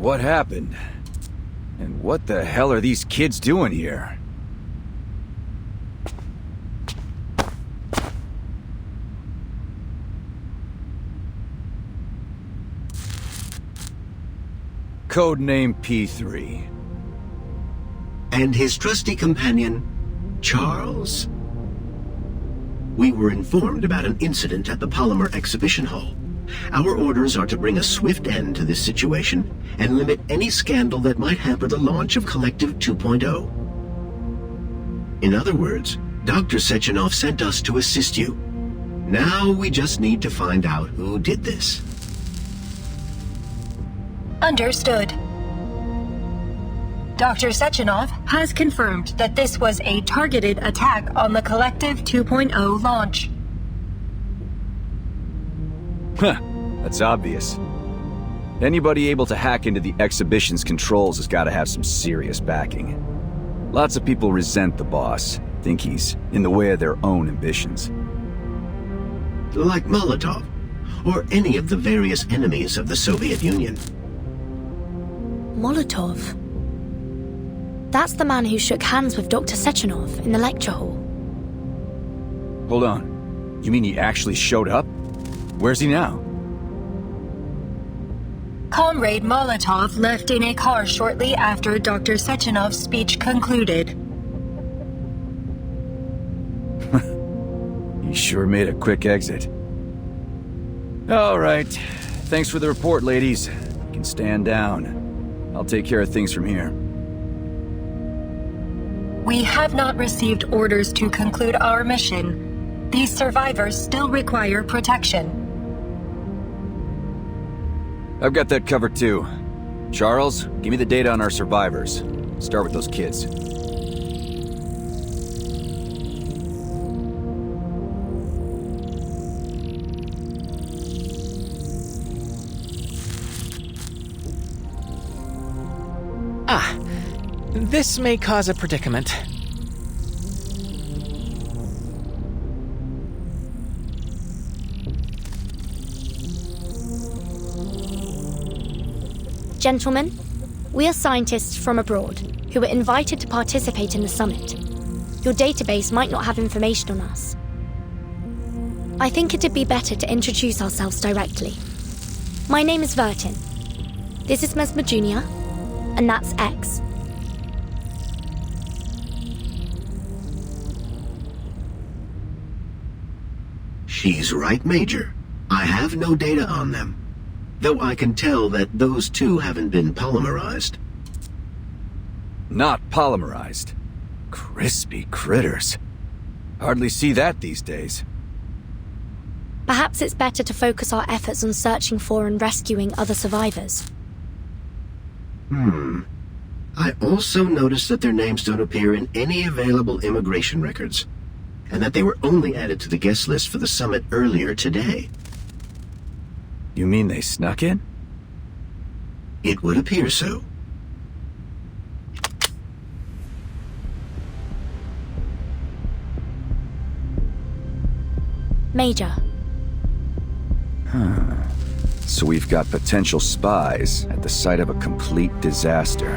What happened? And what the hell are these kids doing here? Codename P3. And his trusty companion, Charles. We were informed about an incident at the Polymer Exhibition Hall. Our orders are to bring a swift end to this situation and limit any scandal that might hamper the launch of Collective 2.0. In other words, Dr. Sechenov sent us to assist you. Now we just need to find out who did this. Understood. Dr. Sechenov has confirmed that this was a targeted attack on the Collective 2.0 launch. Huh, that's obvious. Anybody able to hack into the exhibition's controls has got to have some serious backing. Lots of people resent the boss, think he's in the way of their own ambitions. Like Molotov, or any of the various enemies of the Soviet Union. Molotov? That's the man who shook hands with Dr. Sechenov in the lecture hall. Hold on. You mean he actually showed up? Where's he now? Comrade Molotov left in a car shortly after Dr. Sechenov's speech concluded. He sure made a quick exit. All right. Thanks for the report, ladies. You can stand down. I'll take care of things from here. We have not received orders to conclude our mission. These survivors still require protection. I've got that covered too. Charles, give me the data on our survivors. Start with those kids. This may cause a predicament. Gentlemen, we are scientists from abroad who were invited to participate in the summit. Your database might not have information on us. I think it'd be better to introduce ourselves directly. My name is Vertin. This is Mesmer Jr., and that's X. She's right, Major. I have no data on them. Though I can tell that those two haven't been polymerized. Not polymerized. Crispy critters. Hardly see that these days. Perhaps it's better to focus our efforts on searching for and rescuing other survivors. I also noticed that their names don't appear in any available immigration records, and that they were only added to the guest list for the summit earlier today. You mean they snuck in? It would appear so. Major. So we've got potential spies at the site of a complete disaster.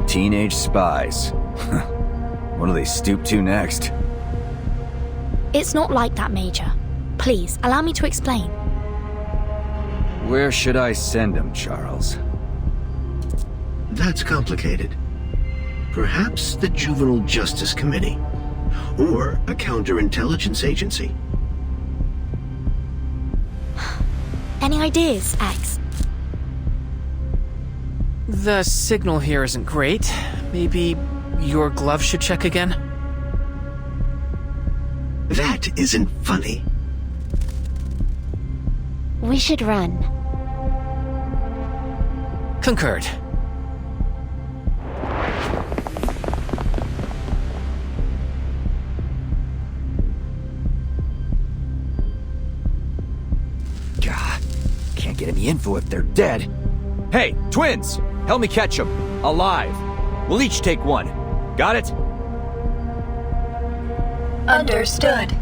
Teenage spies. What do they stoop to next? It's not like that, Major. Please, allow me to explain. Where should I send them, Charles? That's complicated. Perhaps the Juvenile Justice Committee, or a counterintelligence agency. Any ideas, X? The signal here isn't great. Maybe your glove should check again? That isn't funny. We should run. Concurred. God, can't get any info if they're dead. Hey, twins! Help me catch them. Alive. We'll each take one. Got it? Understood.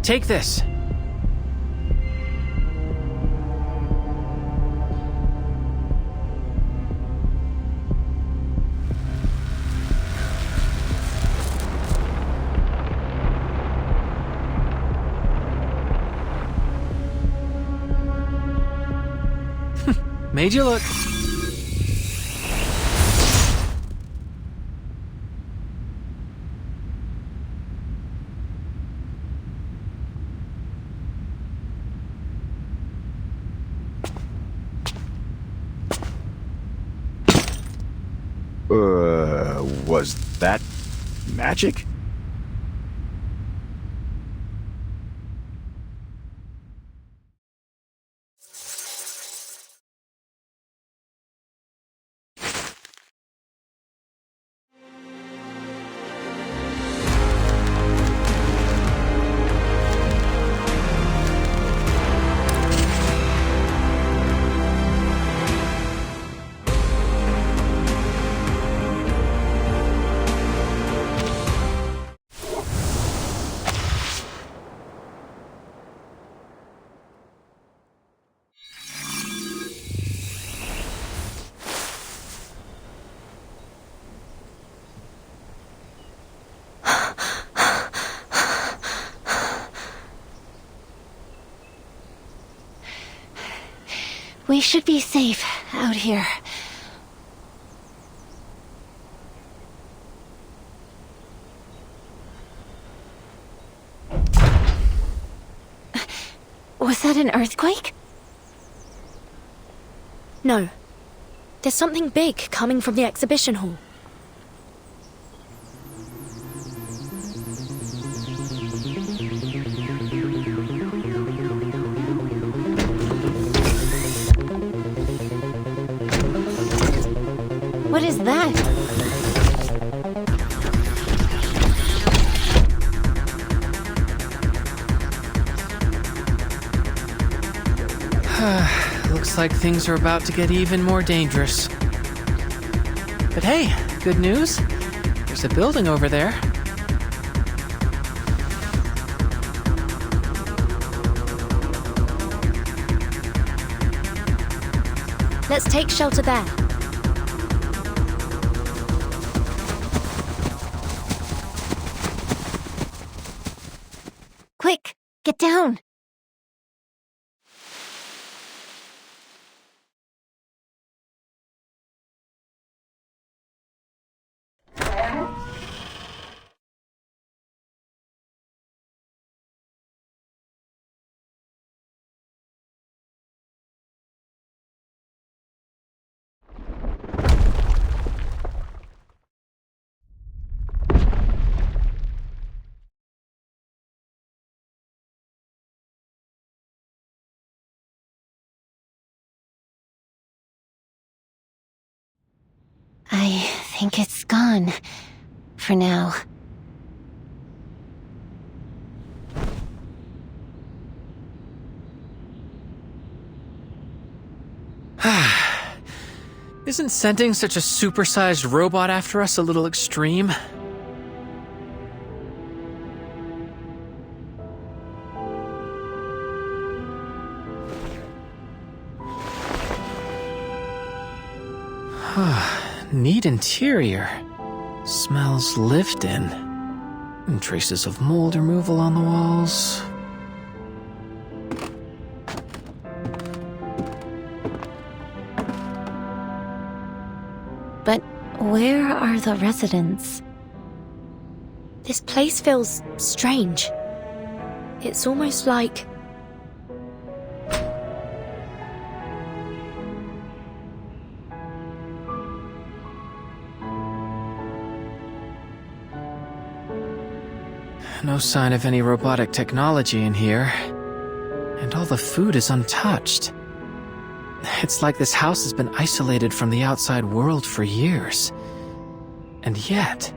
take this. Made you look. Was that magic? We should be safe out here. Was that an earthquake? No. There's something big coming from the exhibition hall. What is that? Looks like things are about to get even more dangerous. But hey, good news. There's a building over there. Let's take shelter there. Quick, get down. I think it's gone. For now. Isn't sending such a supersized robot after us a little extreme? Neat interior. Smells lived in. And traces of mold removal on the walls. But where are the residents? This place feels strange. It's almost like... No sign of any robotic technology in here. And all the food is untouched. It's like this house has been isolated from the outside world for years. And yet...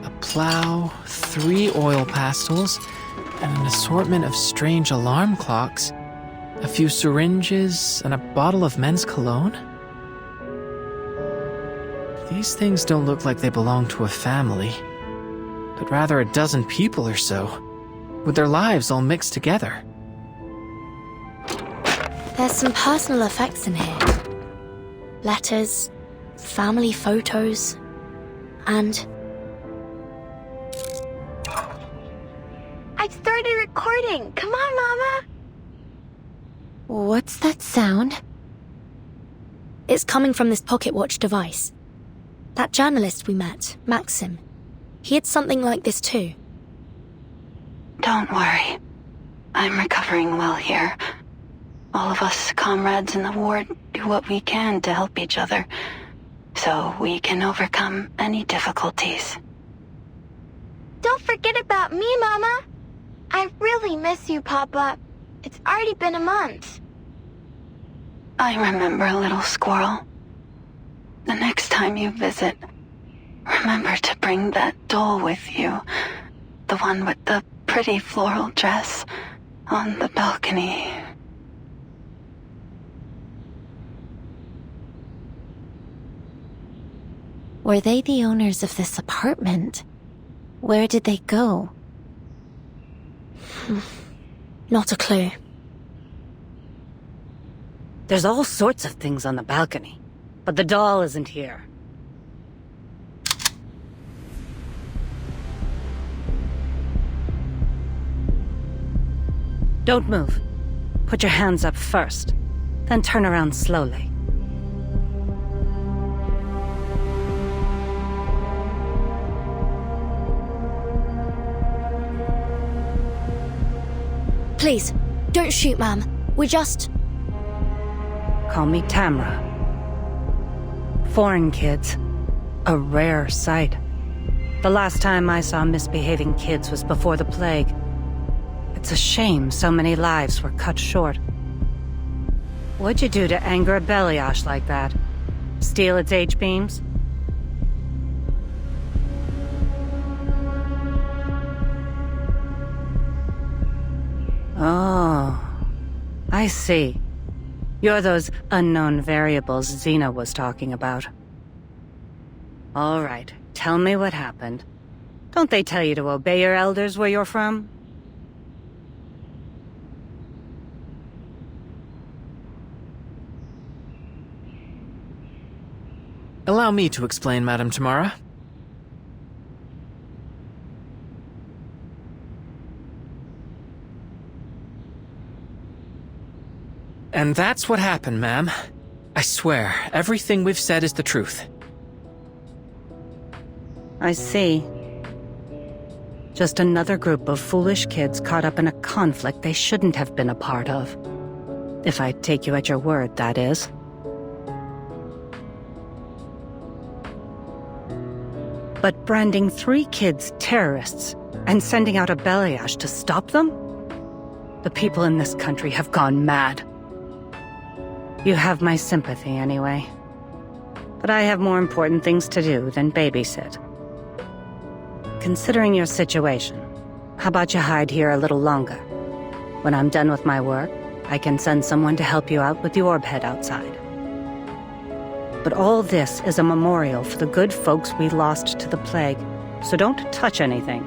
a plow, 3 oil pastels, and an assortment of strange alarm clocks. A few syringes, and a bottle of men's cologne? These things don't look like they belong to a family, but rather a dozen people or so, with their lives all mixed together. There's some personal effects in here. Letters, family photos, and... I've started recording. Come on, Mama. What's that sound? It's coming from this pocket watch device. That journalist we met, Maxim, he had something like this too. Don't worry. I'm recovering well here. All of us comrades in the ward do what we can to help each other, so we can overcome any difficulties. Don't forget about me, Mama. I really miss you, Papa. It's already been a month. I remember, little squirrel. The next time you visit, remember to bring that doll with you. The one with the pretty floral dress on the balcony. Were they the owners of this apartment? Where did they go? Not a clue. There's all sorts of things on the balcony, but the doll isn't here. Don't move. Put your hands up first, then turn around slowly. Please, don't shoot, ma'am. We just... Call me Tamra. Foreign kids. A rare sight. The last time I saw misbehaving kids was before the plague. It's a shame so many lives were cut short. What'd you do to anger a Beliash like that? Steal its H-beams? Oh, I see. You're those unknown variables Xena was talking about. All right, tell me what happened. Don't they tell you to obey your elders where you're from? Allow me to explain, Madame Tamara. And that's what happened, ma'am. I swear, everything we've said is the truth. I see. Just another group of foolish kids caught up in a conflict they shouldn't have been a part of. If I take you at your word, that is. But branding 3 kids terrorists and sending out a Beliash to stop them? The people in this country have gone mad. You have my sympathy anyway. But I have more important things to do than babysit. Considering your situation, how about you hide here a little longer? When I'm done with my work, I can send someone to help you out with the orb head outside. But all this is a memorial for the good folks we lost to the plague, so don't touch anything.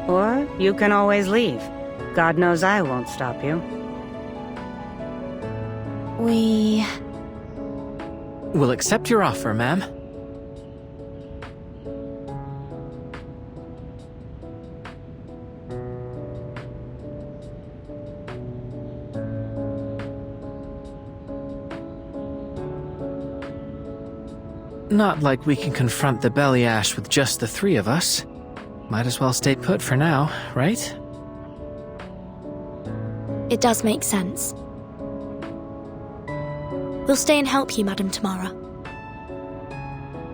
Or you can always leave. God knows I won't stop you. We'll accept your offer, ma'am. Not like we can confront the Beliash with just the 3 of us. Might as well stay put for now, right? It does make sense. We'll stay and help you, Madame Tamara.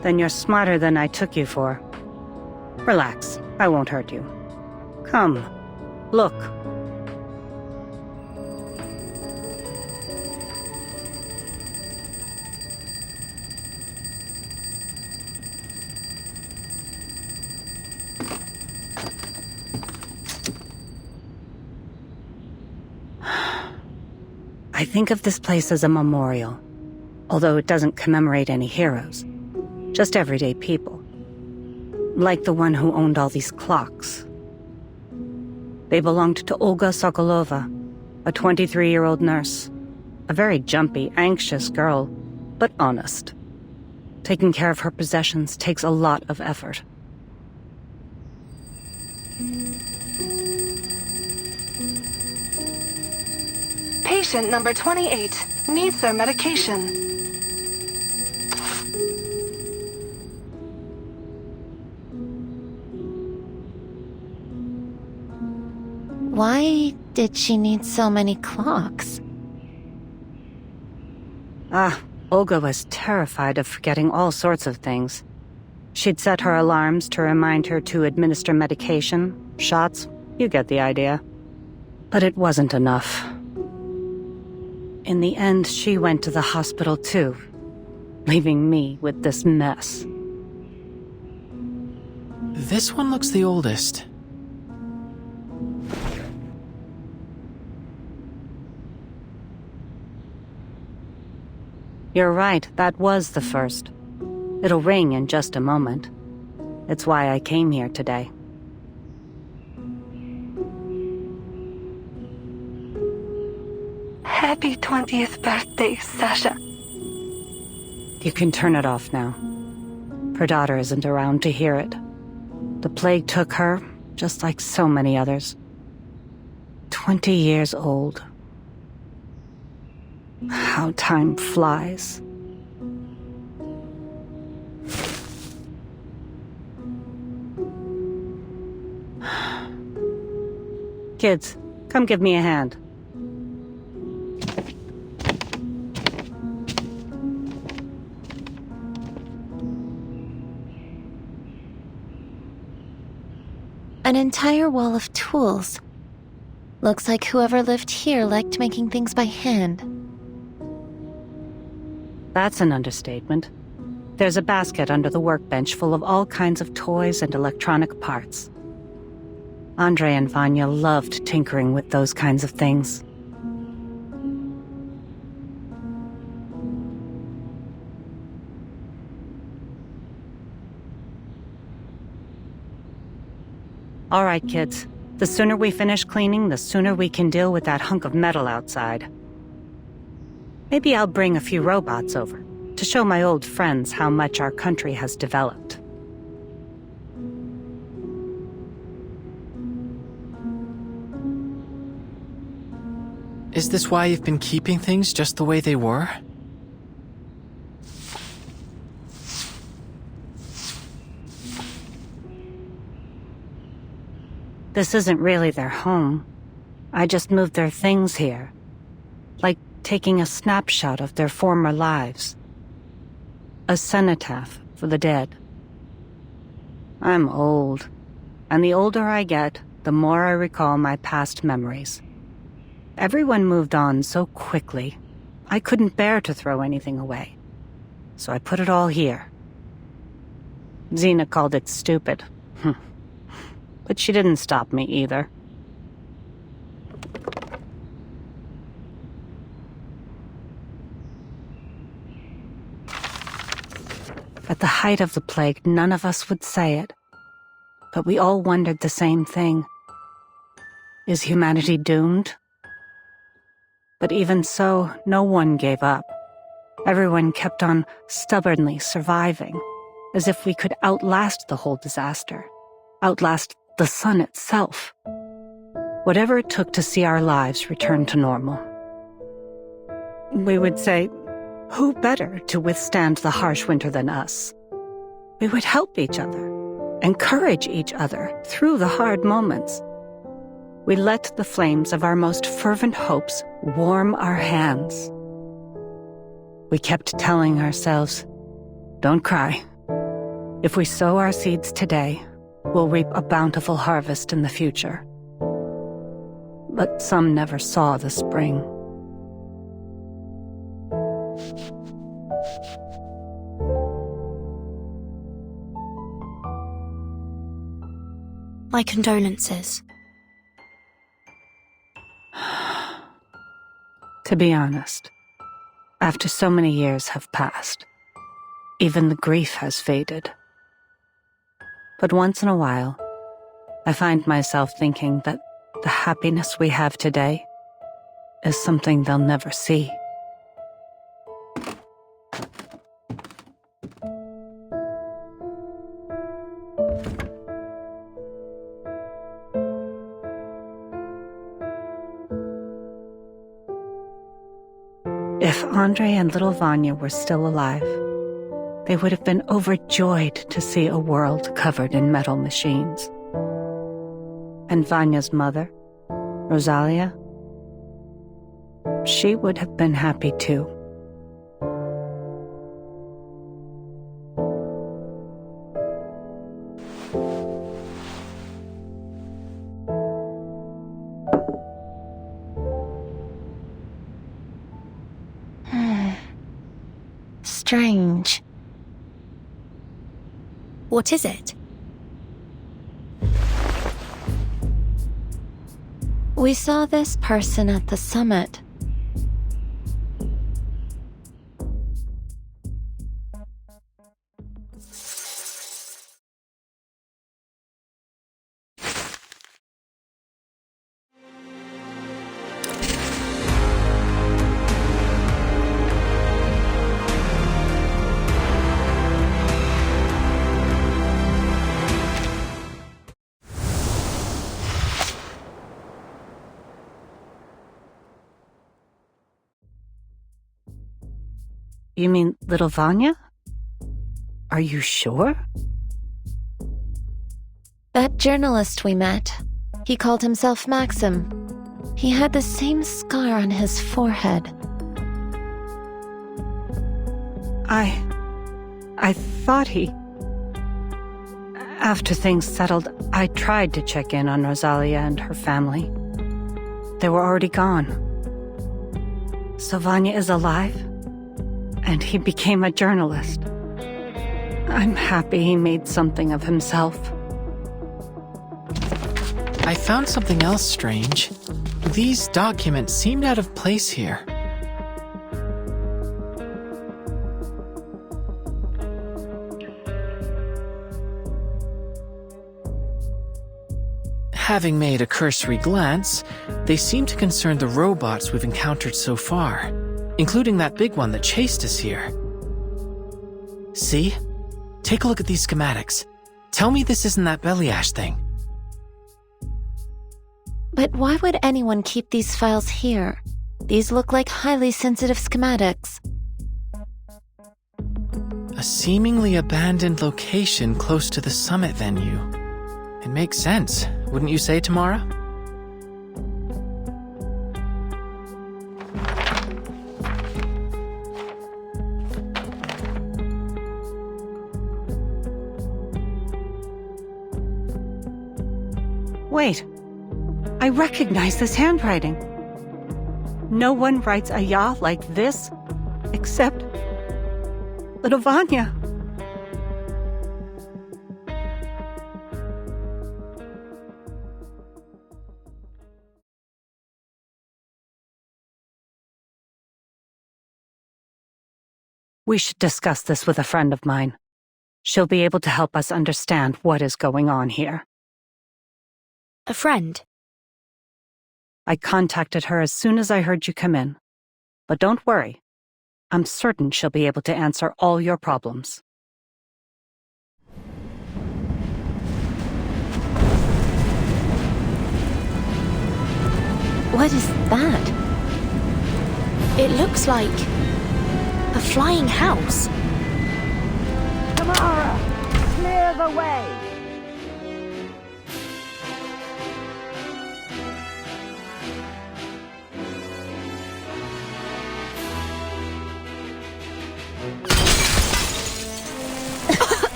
Then you're smarter than I took you for. Relax, I won't hurt you. Come, look. I think of this place as a memorial, although it doesn't commemorate any heroes, just everyday people. Like the one who owned all these clocks. They belonged to Olga Sokolova, a 23-year-old nurse. A very jumpy, anxious girl, but honest. Taking care of her possessions takes a lot of effort. Patient number 28 needs their medication. Why did she need so many clocks? Olga was terrified of forgetting all sorts of things. She'd set her alarms to remind her to administer medication, shots, you get the idea. But it wasn't enough. In the end, she went to the hospital too, leaving me with this mess. This one looks the oldest. You're right, that was the first. It'll ring in just a moment. It's why I came here today. Happy 20th birthday, Sasha. You can turn it off now. Her daughter isn't around to hear it. The plague took her, just like so many others. 20 years old. How time flies. Kids, come give me a hand. An entire wall of tools. Looks like whoever lived here liked making things by hand. That's an understatement. There's a basket under the workbench full of all kinds of toys and electronic parts. Andre and Vanya loved tinkering with those kinds of things. All right, kids. The sooner we finish cleaning, the sooner we can deal with that hunk of metal outside. Maybe I'll bring a few robots over, to show my old friends how much our country has developed. Is this why you've been keeping things just the way they were? This isn't really their home. I just moved their things here. Like taking a snapshot of their former lives. A cenotaph for the dead. I'm old, and the older I get, the more I recall my past memories. Everyone moved on so quickly, I couldn't bear to throw anything away. So I put it all here. Xena called it stupid. But she didn't stop me either. At the height of the plague, none of us would say it. But we all wondered the same thing. Is humanity doomed? But even so, no one gave up. Everyone kept on stubbornly surviving, as if we could outlast the whole disaster, outlast the sun itself. Whatever it took to see our lives return to normal. We would say, who better to withstand the harsh winter than us? We would help each other, encourage each other through the hard moments. We let the flames of our most fervent hopes warm our hands. We kept telling ourselves, don't cry. If we sow our seeds today, we'll reap a bountiful harvest in the future. But some never saw the spring. My condolences. To be honest, after so many years have passed, even the grief has faded. But once in a while, I find myself thinking that the happiness we have today is something they'll never see. If Andre and little Vanya were still alive, they would have been overjoyed to see a world covered in metal machines. And Vanya's mother, Rosalia, she would have been happy too. Strange. What is it? We saw this person at the summit. You mean little Vanya? Are you sure? That journalist we met, he called himself Maxim. He had the same scar on his forehead. I thought he... After things settled, I tried to check in on Rosalia and her family. They were already gone. So Vanya is alive? And he became a journalist. I'm happy he made something of himself. I found something else strange. These documents seemed out of place here. Having made a cursory glance, they seem to concern the robots we've encountered so far, including that big one that chased us here. See? Take a look at these schematics. Tell me this isn't that Beliash thing. But why would anyone keep these files here? These look like highly sensitive schematics. A seemingly abandoned location close to the summit venue. It makes sense, wouldn't you say, Tamara? Wait, I recognize this handwriting. No one writes a ya like this, except little Vanya. We should discuss this with a friend of mine. She'll be able to help us understand what is going on here. A friend? I contacted her as soon as I heard you come in. But don't worry. I'm certain she'll be able to answer all your problems. What is that? It looks like a flying house. Tamara, clear the way!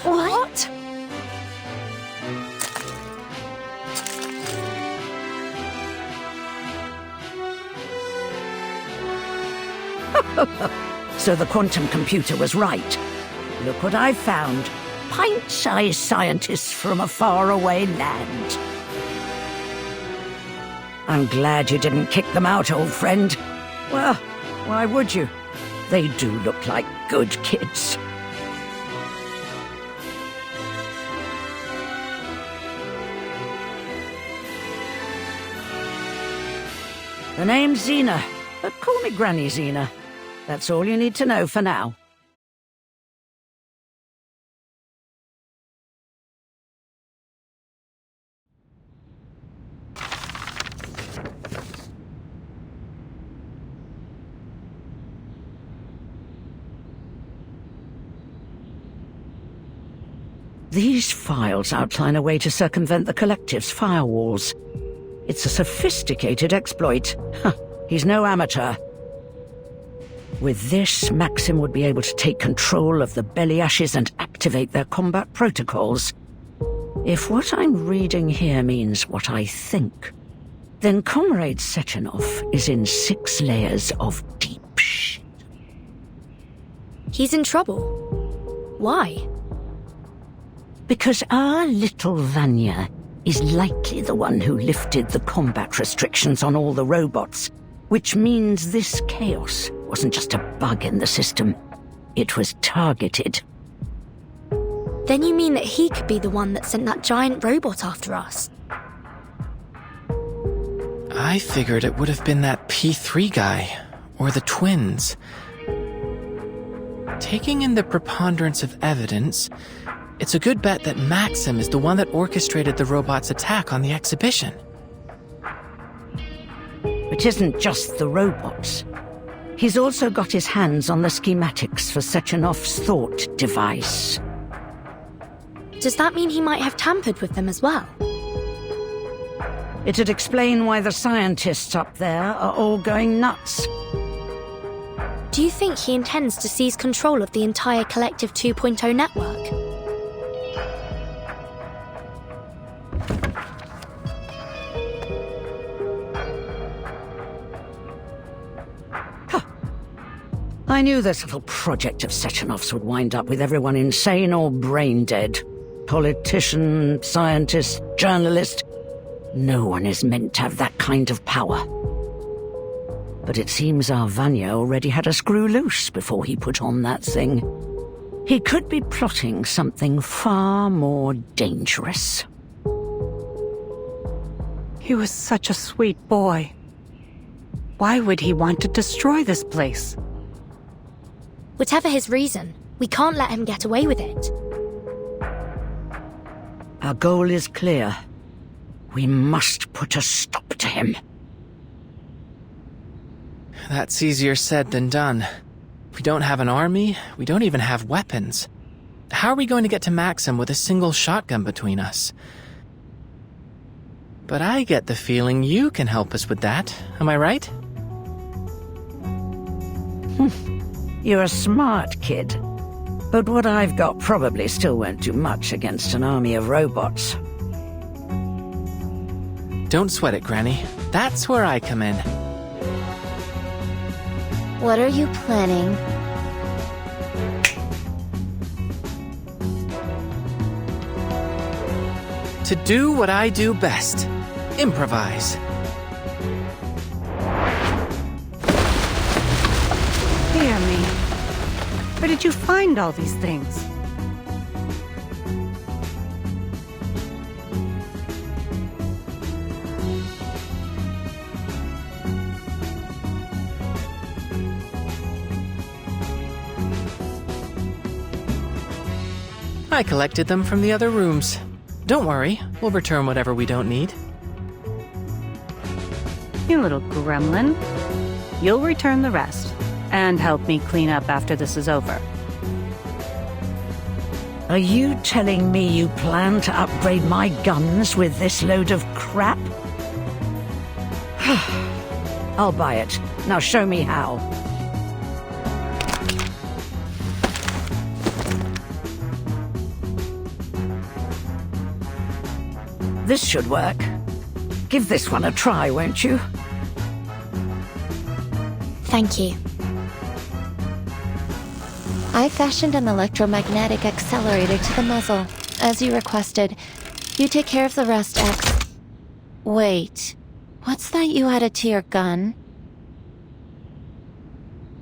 What? So the quantum computer was right. Look what I've found. Pint-sized scientists from a faraway land. I'm glad you didn't kick them out, old friend. Well, why would you? They do look like good kids. The name's Xena, but call me Granny Xena. That's all you need to know for now. These files outline a way to circumvent the Collective's firewalls. It's a sophisticated exploit. He's no amateur. With this, Maxim would be able to take control of the Beliashes and activate their combat protocols. If what I'm reading here means what I think, then Comrade Sechenov is in 6 layers of deep shit. He's in trouble. Why? Because our little Vanya is likely the one who lifted the combat restrictions on all the robots, which means this chaos wasn't just a bug in the system. It was targeted. Then you mean that he could be the one that sent that giant robot after us? I figured it would have been that P3 guy, or the twins. Taking in the preponderance of evidence, it's a good bet that Maxim is the one that orchestrated the robot's attack on the exhibition. It isn't just the robots. He's also got his hands on the schematics for Sechenov's thought device. Does that mean he might have tampered with them as well? It'd explain why the scientists up there are all going nuts. Do you think he intends to seize control of the entire Collective 2.0 network? I knew this little project of Sechenov's would wind up with everyone insane or brain dead. Politician, scientist, journalist. No one is meant to have that kind of power. But it seems our Vanya already had a screw loose before he put on that thing. He could be plotting something far more dangerous. He was such a sweet boy. Why would he want to destroy this place? Whatever his reason, we can't let him get away with it. Our goal is clear. We must put a stop to him. That's easier said than done. We don't have an army, we don't even have weapons. How are we going to get to Maxim with a single shotgun between us? But I get the feeling you can help us with that, am I right? You're a smart kid. But what I've got probably still won't do much against an army of robots. Don't sweat it, Granny. That's where I come in. What are you planning? To do what I do best. Improvise. Dear me. Where did you find all these things? I collected them from the other rooms. Don't worry, we'll return whatever we don't need. You little gremlin. You'll return the rest, and help me clean up after this is over. Are you telling me you plan to upgrade my guns with this load of crap? I'll buy it. Now show me how. This should work. Give this one a try, won't you? Thank you. I fashioned an electromagnetic accelerator to the muzzle, as you requested. You take care of the rest, X. Wait. What's that you added to your gun?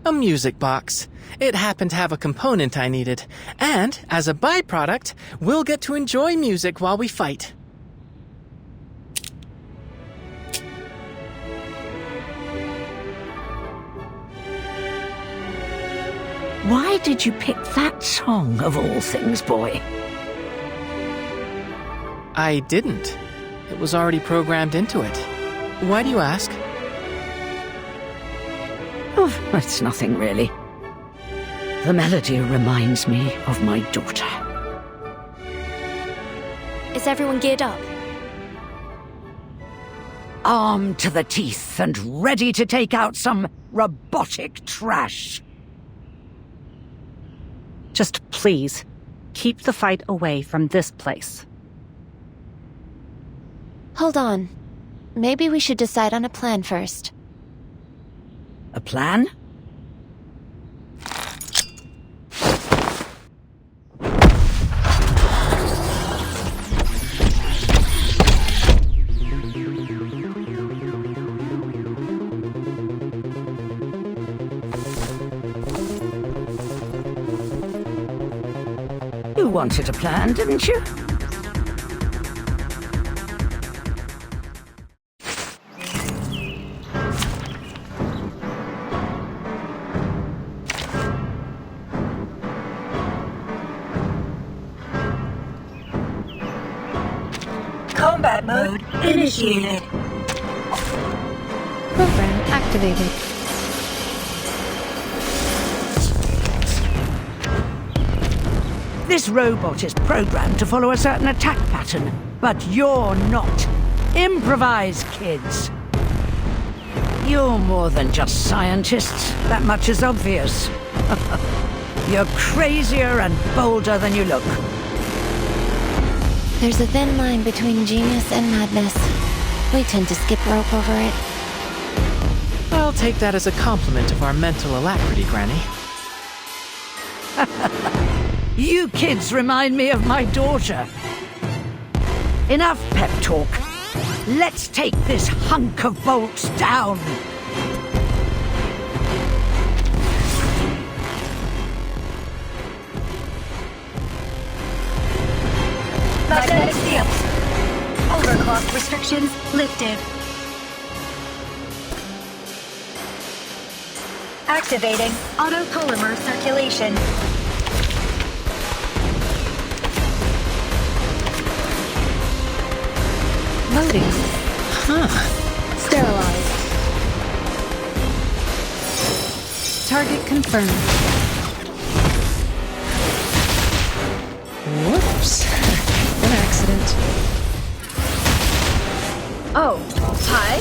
A music box. It happened to have a component I needed. And, as a byproduct, we'll get to enjoy music while we fight. Why did you pick that song, of all things, boy? I didn't. It was already programmed into it. Why do you ask? Oh, it's nothing really. The melody reminds me of my daughter. Is everyone geared up? Armed to the teeth and ready to take out some robotic trash. Just please, keep the fight away from this place. Hold on. Maybe we should decide on a plan first. A plan? You wanted a plan, didn't you? Combat mode initiated. Program activated. This robot is programmed to follow a certain attack pattern, but you're not. Improvise, kids. You're more than just scientists. That much is obvious. You're crazier and bolder than you look. There's a thin line between genius and madness. We tend to skip rope over it. I'll take that as a compliment of our mental alacrity, Granny. You kids remind me of my daughter. Enough pep talk. Let's take this hunk of bolts down. Magnetic field. Overclock restrictions lifted. Activating autopolymer circulation. Loading. Sterilized. Target confirmed. Whoops. An accident. Oh, hi.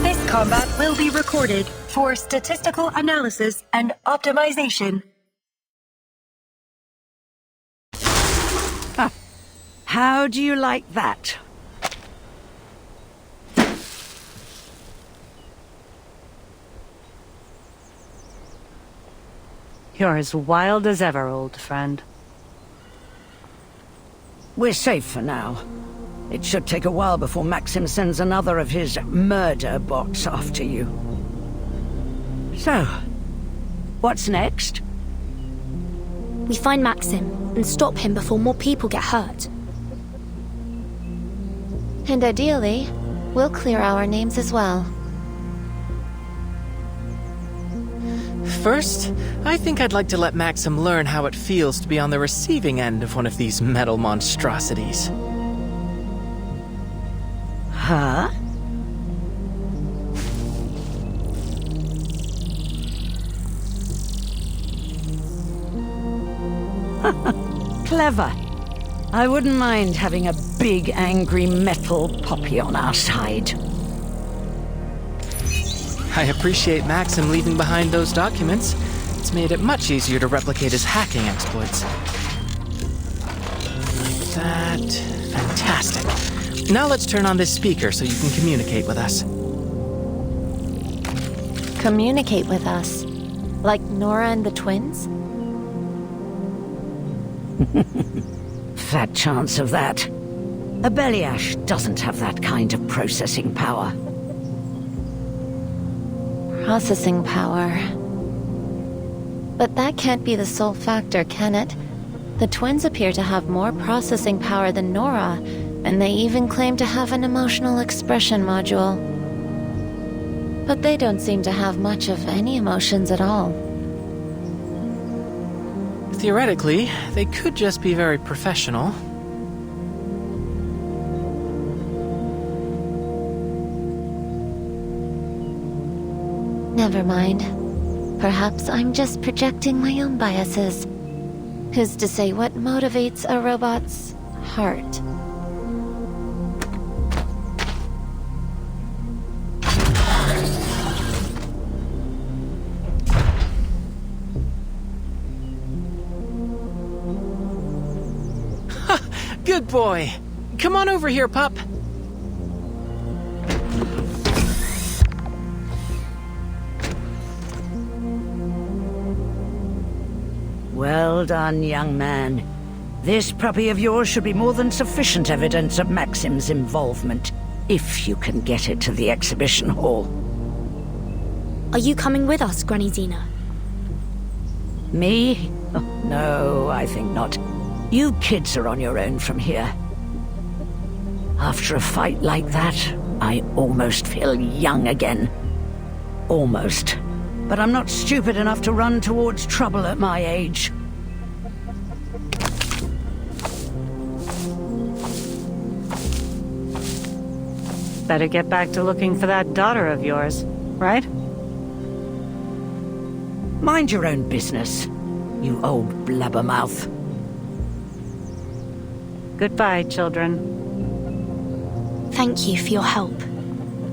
This combat will be recorded for statistical analysis and optimization. How do you like that? You're as wild as ever, old friend. We're safe for now. It should take a while before Maxim sends another of his murder bots after you. So, what's next? We find Maxim and stop him before more people get hurt. And ideally, we'll clear our names as well. First, I think I'd like to let Maxim learn how it feels to be on the receiving end of one of these metal monstrosities. Huh? Clever. I wouldn't mind having a big, angry metal poppy on our side. I appreciate Maxim leaving behind those documents. It's made it much easier to replicate his hacking exploits. Like that. Fantastic. Now let's turn on this speaker so you can communicate with us. Communicate with us? Like Nora and the twins? Fat chance of that. A Beliash doesn't have that kind of processing power. Processing power. But that can't be the sole factor, can it? The twins appear to have more processing power than Nora, and they even claim to have an emotional expression module. But they don't seem to have much of any emotions at all. Theoretically, they could just be very professional. Never mind. Perhaps I'm just projecting my own biases. Who's to say what motivates a robot's heart? Good boy. Come on over here, pup. Well done, young man. This puppy of yours should be more than sufficient evidence of Maxim's involvement, if you can get it to the exhibition hall. Are you coming with us, Granny Xena? Me? Oh, no, I think not. You kids are on your own from here. After a fight like that, I almost feel young again. Almost. But I'm not stupid enough to run towards trouble at my age. Better get back to looking for that daughter of yours, right? Mind your own business, you old blabbermouth. Goodbye, children. Thank you for your help,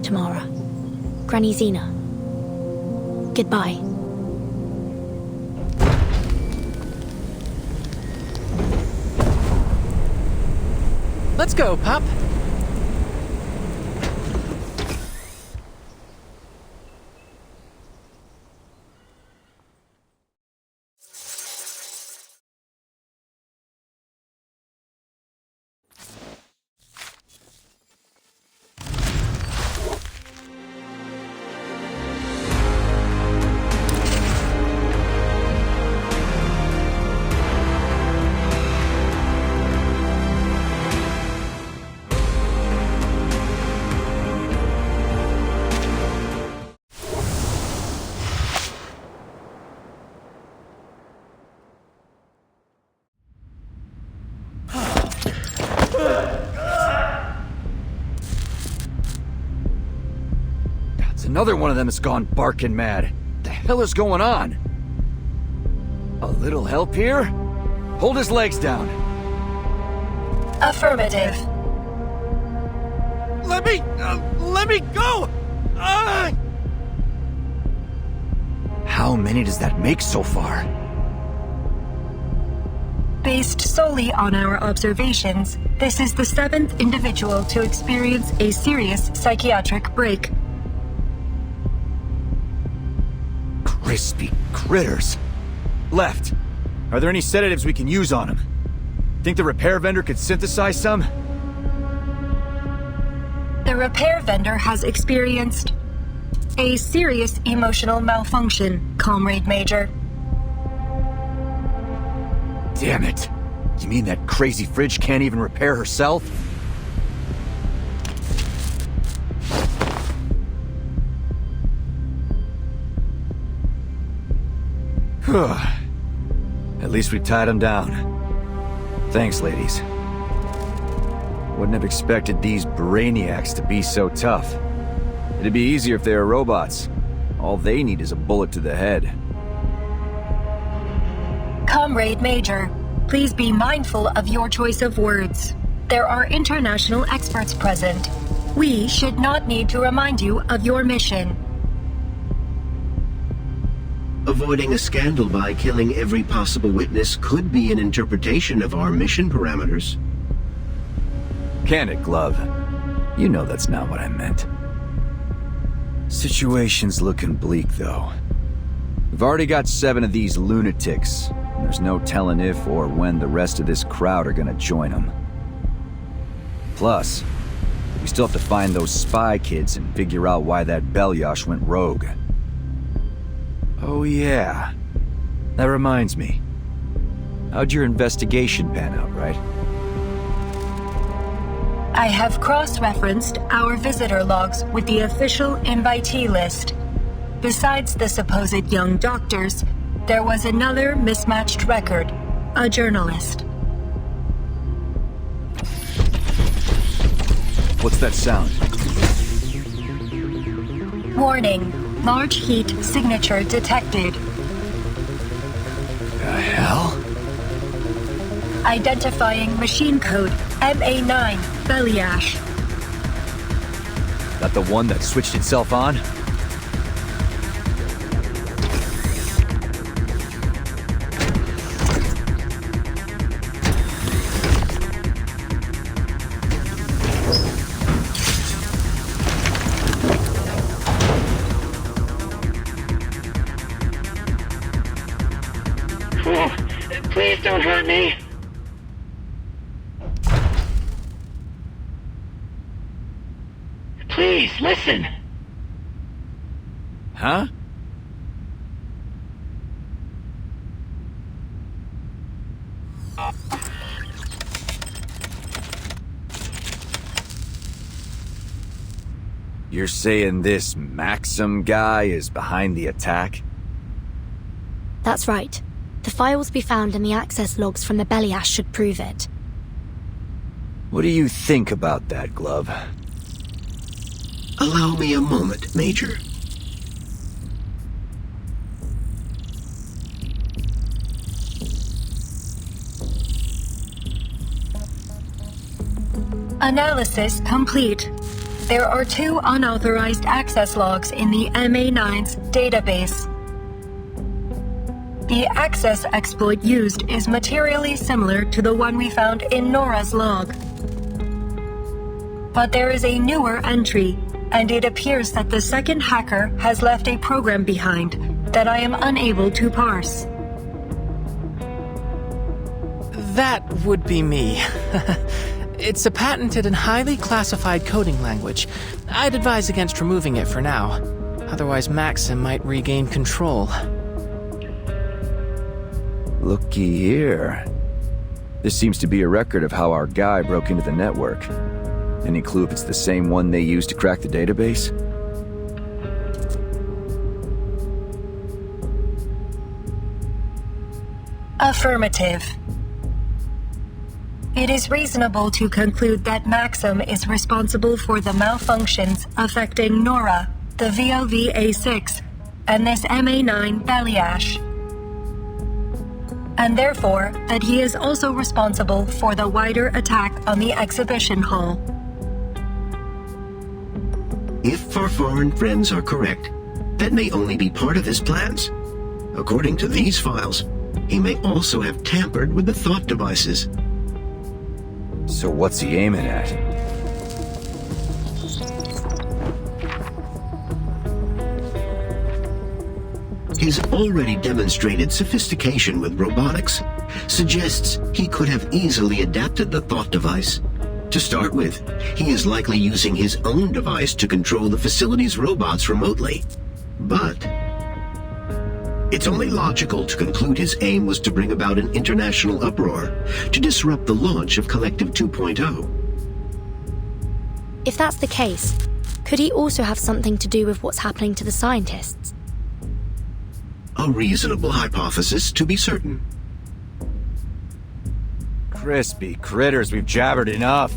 Tamara. Granny Xena. Goodbye. Let's go, pup. Another one of them has gone barking mad. The hell is going on? A little help here? Hold his legs down. Affirmative. Let me go! How many does that make so far? Based solely on our observations, this is the 7th individual to experience a serious psychiatric break. Crispy critters. Left. Are there any sedatives we can use on him? Think the repair vendor could synthesize some? The repair vendor has experienced a serious emotional malfunction, Comrade Major. Damn it. You mean that crazy fridge can't even repair herself? At least we tied him down. Thanks, ladies. Wouldn't have expected these brainiacs to be so tough. It'd be easier if they were robots. All they need is a bullet to the head. Comrade Major, please be mindful of your choice of words. There are international experts present. We should not need to remind you of your mission. Avoiding a scandal by killing every possible witness could be an interpretation of our mission parameters. Can it, Glove? You know that's not what I meant. Situation's looking bleak, though. We've already got 7 of these lunatics, and there's no telling if or when the rest of this crowd are gonna join them. Plus, we still have to find those spy kids and figure out why that Belyash went rogue. Oh yeah. That reminds me. How'd your investigation pan out, right? I have cross-referenced our visitor logs with the official invitee list. Besides the supposed young doctors, there was another mismatched record, a journalist. What's that sound? Warning, large heat signature detected. The hell? Identifying machine code MA9 Belyash. That the one that switched itself on? Please don't hurt me. Please, listen. Huh? You're saying this Maxim guy is behind the attack? That's right. The files we found in the access logs from the Belyash should prove it. What do you think about that, Glove? Allow me a moment, Major. Analysis complete. There are 2 unauthorized access logs in the MA9's database. The access exploit used is materially similar to the one we found in Nora's log. But there is a newer entry, and it appears that the second hacker has left a program behind that I am unable to parse. That would be me. It's a patented and highly classified coding language. I'd advise against removing it for now. Otherwise, Maxim might regain control. Looky here. This seems to be a record of how our guy broke into the network. Any clue if it's the same one they used to crack the database? Affirmative. It is reasonable to conclude that Maxim is responsible for the malfunctions affecting Nora, the VOV-A6, and this MA9 Belyash. And therefore, that he is also responsible for the wider attack on the exhibition hall. If our foreign friends are correct, that may only be part of his plans. According to these files, he may also have tampered with the thought devices. So what's he aiming at? His already demonstrated sophistication with robotics suggests he could have easily adapted the thought device. To start with, he is likely using his own device to control the facility's robots remotely. But it's only logical to conclude his aim was to bring about an international uproar, to disrupt the launch of Collective 2.0. If that's the case, could he also have something to do with what's happening to the scientists? A reasonable hypothesis, to be certain. Crispy critters, we've jabbered enough.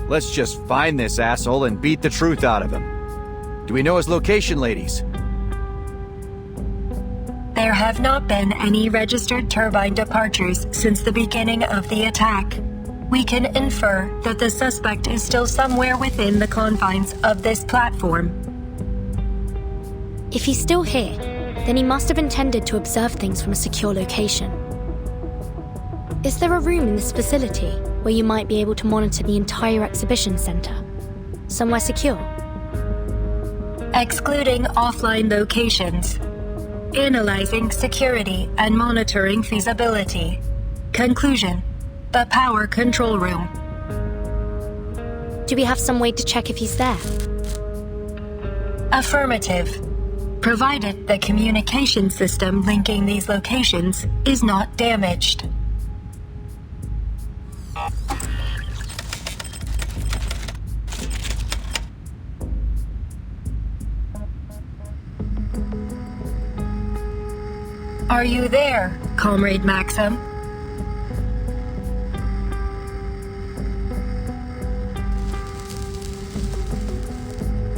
Let's just find this asshole and beat the truth out of him. Do we know his location, ladies? There have not been any registered turbine departures since the beginning of the attack. We can infer that the suspect is still somewhere within the confines of this platform. If he's still here, then he must have intended to observe things from a secure location. Is there a room in this facility where you might be able to monitor the entire exhibition center? Somewhere secure? Excluding offline locations. Analyzing security and monitoring feasibility. Conclusion: the power control room. Do we have some way to check if he's there? Affirmative. Provided the communication system linking these locations is not damaged. Are you there, Comrade Maxim?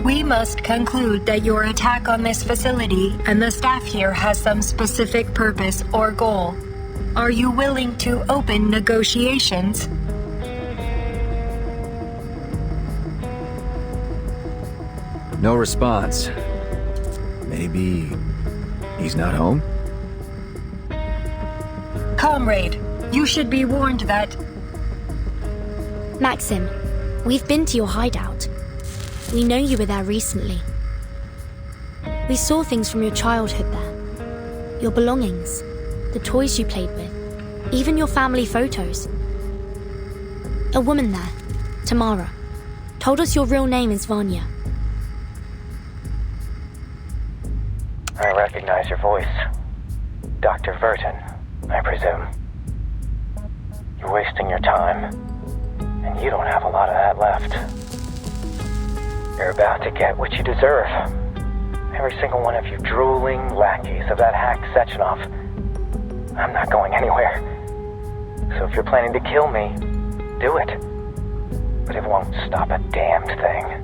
We must conclude that your attack on this facility and the staff here has some specific purpose or goal. Are you willing to open negotiations? No response. Maybe he's not home? Comrade, you should be warned that... Maxim, we've been to your hideout. We know you were there recently. We saw things from your childhood there. Your belongings, the toys you played with, even your family photos. A woman there, Tamara, told us your real name is Vanya. I recognize your voice. Dr. Verton, I presume. You're wasting your time, and you don't have a lot of that left. You're about to get what you deserve. Every single one of you drooling lackeys of that hack Sechenov. I'm not going anywhere. So if you're planning to kill me, do it. But it won't stop a damned thing.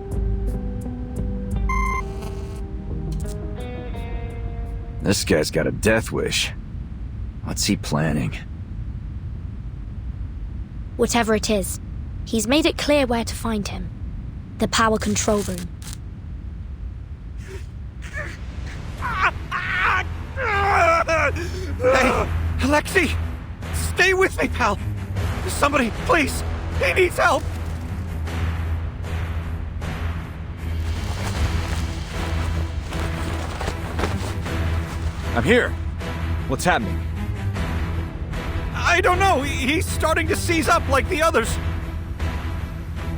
This guy's got a death wish. What's he planning? Whatever it is, he's made it clear where to find him. The power control room. Hey, Alexei! Stay with me, pal! Somebody, please! He needs help! I'm here. What's happening? I don't know. He's starting to seize up like the others.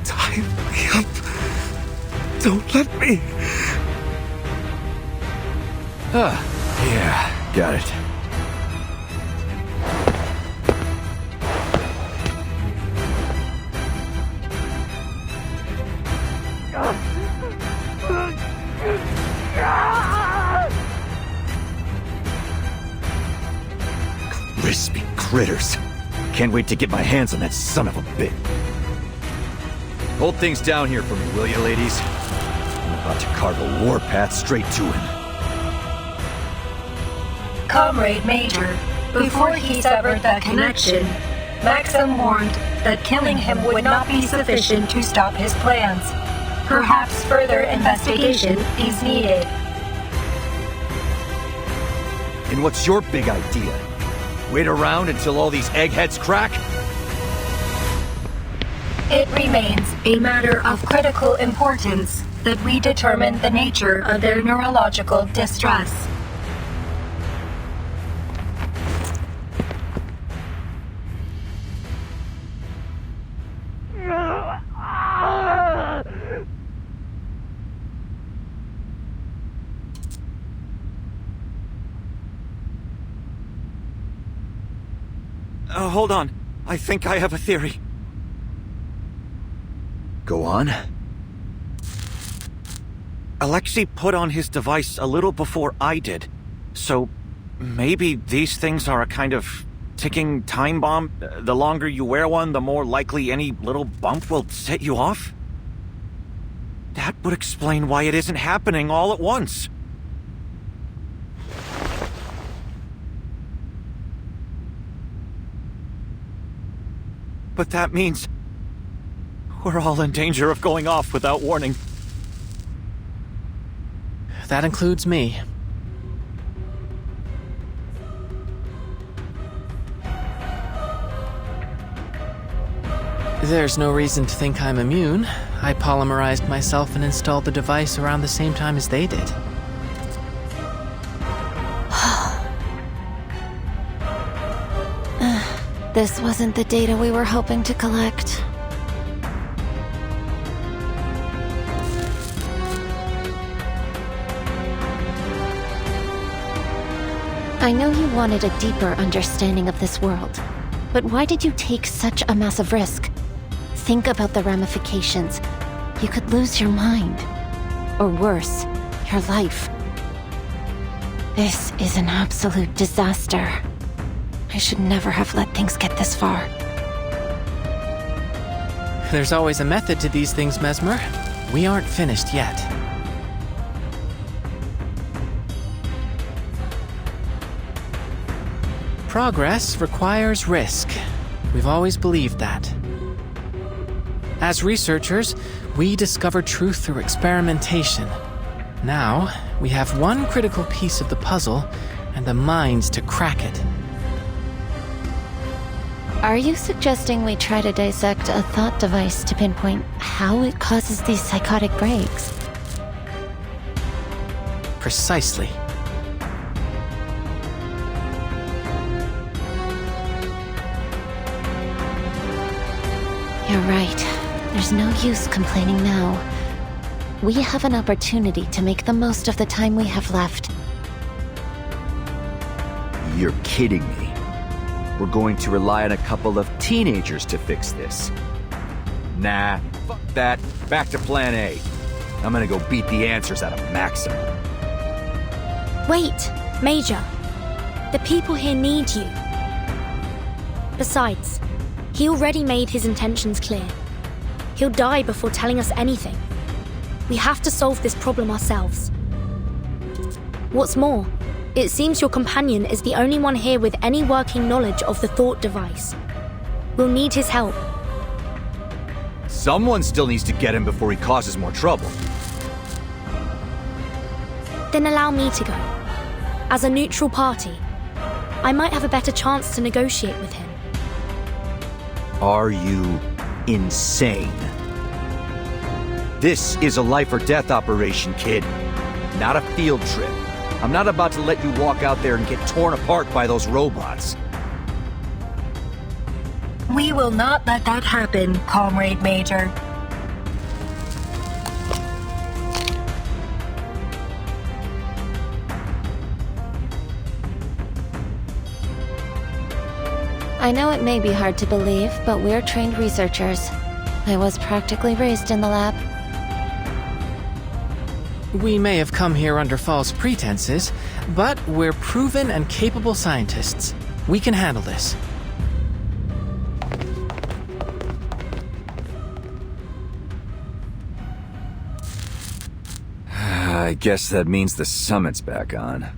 Tie me up. Don't let me. Yeah, got it. Crispy critters. Can't wait to get my hands on that son of a bitch. Hold things down here for me, will you, ladies? I'm about to carve a warpath straight to him. Comrade Major, before he severed the connection, Maxim warned that killing him would not be sufficient to stop his plans. Perhaps further investigation is needed. And what's your big idea? Wait around until all these eggheads crack? It remains a matter of critical importance that we determine the nature of their neurological distress. Hold on. I think I have a theory. Go on. Alexei put on his device a little before I did. So maybe these things are a kind of ticking time bomb? The longer you wear one, the more likely any little bump will set you off? That would explain why it isn't happening all at once. But that means we're all in danger of going off without warning. That includes me. There's no reason to think I'm immune. I polymerized myself and installed the device around the same time as they did. This wasn't the data we were hoping to collect. I know you wanted a deeper understanding of this world, but why did you take such a massive risk? Think about the ramifications. You could lose your mind. Or worse, your life. This is an absolute disaster. I should never have let things get this far. There's always a method to these things, Mesmer. We aren't finished yet. Progress requires risk. We've always believed that. As researchers, we discover truth through experimentation. Now, we have one critical piece of the puzzle and the minds to crack it. Are you suggesting we try to dissect a thought device to pinpoint how it causes these psychotic breaks? Precisely. You're right. There's no use complaining now. We have an opportunity to make the most of the time we have left. You're kidding me. We're going to rely on a couple of teenagers to fix this. Nah, fuck that. Back to plan A. I'm gonna go beat the answers out of Maxim. Wait, Major. The people here need you. Besides, he already made his intentions clear. He'll die before telling us anything. We have to solve this problem ourselves. What's more, it seems your companion is the only one here with any working knowledge of the thought device. We'll need his help. Someone still needs to get him before he causes more trouble. Then allow me to go. As a neutral party, I might have a better chance to negotiate with him. Are you insane? This is a life or death operation, kid. Not a field trip. I'm not about to let you walk out there and get torn apart by those robots. We will not let that happen, Comrade Major. I know it may be hard to believe, but we're trained researchers. I was practically raised in the lab. We may have come here under false pretenses, but we're proven and capable scientists. We can handle this. I guess that means the summit's back on.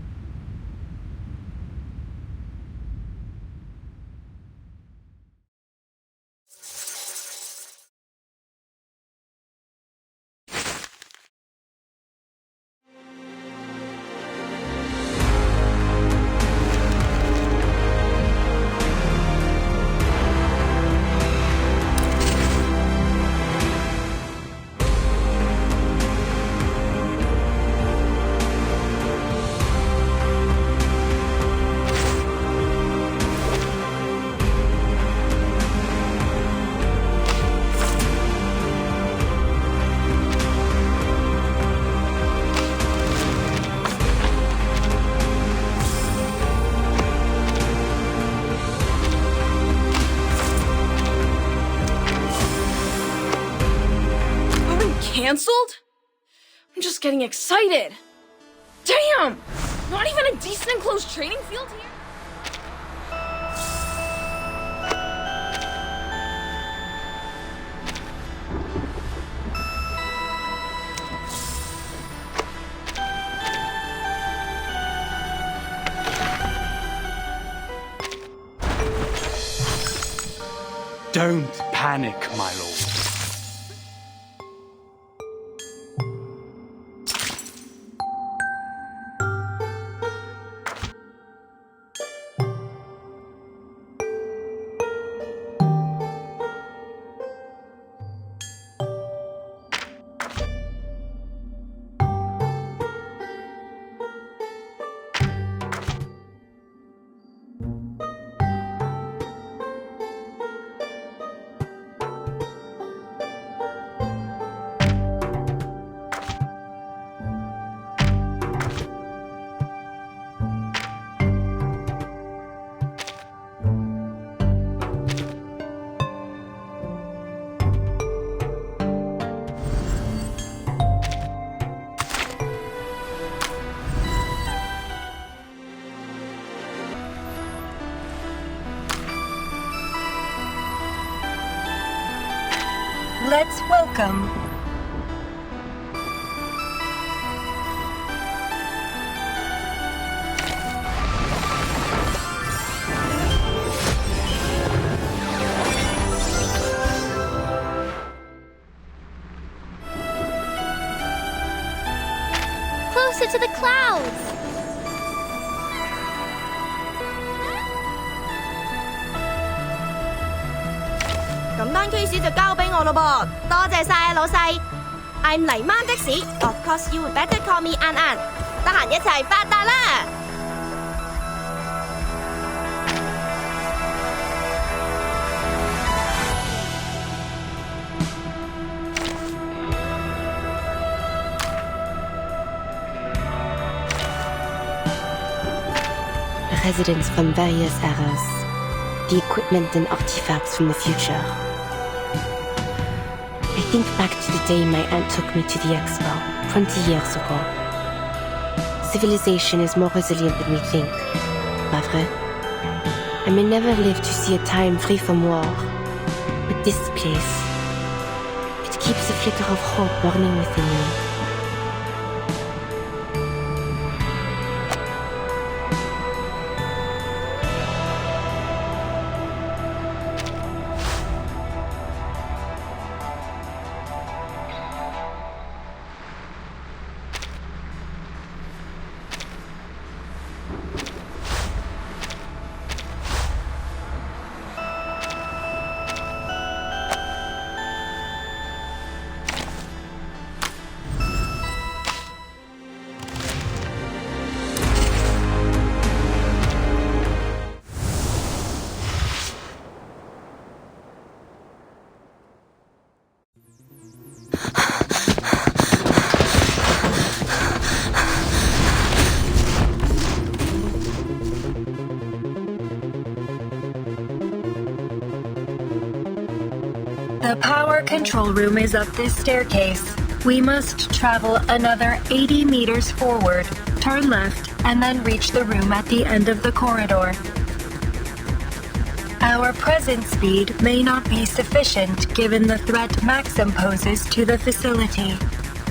Cancelled? I'm just getting excited. Damn! Not even a decent enclosed training field here? Don't panic, my lord. Let's welcome... Closer to the clouds! 咁單 case 就交俾我咯噃，多謝晒老細。I'm 黎媽的士 ，Of course you would better call me An An。得閒一齊發達啦！ Residents from various eras. The equipment and artifacts from the future. I think back to the day my aunt took me to the expo, 20 years ago. Civilization is more resilient than we think, pas vrai? I may never live to see a time free from war, but this place, it keeps a flicker of hope burning within me. The power control room is up this staircase. We must travel another 80 meters forward, turn left, and then reach the room at the end of the corridor. Our present speed may not be sufficient given the threat Maxim poses to the facility.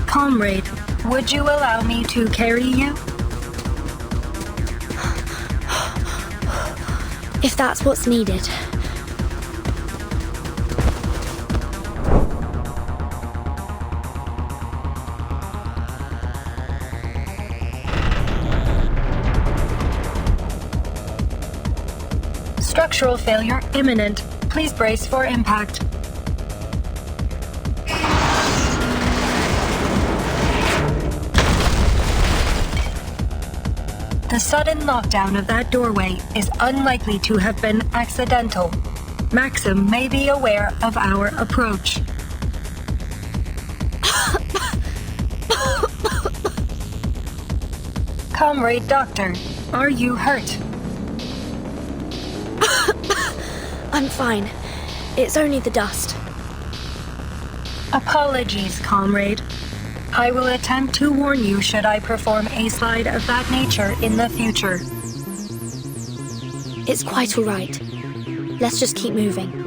Comrade, would you allow me to carry you? If that's what's needed. Structural failure imminent. Please brace for impact. The sudden lockdown of that doorway is unlikely to have been accidental. Maxim may be aware of our approach. Comrade Doctor, are you hurt? I'm fine. It's only the dust. Apologies, comrade. I will attempt to warn you should I perform a slide of that nature in the future. It's quite all right. Let's just keep moving.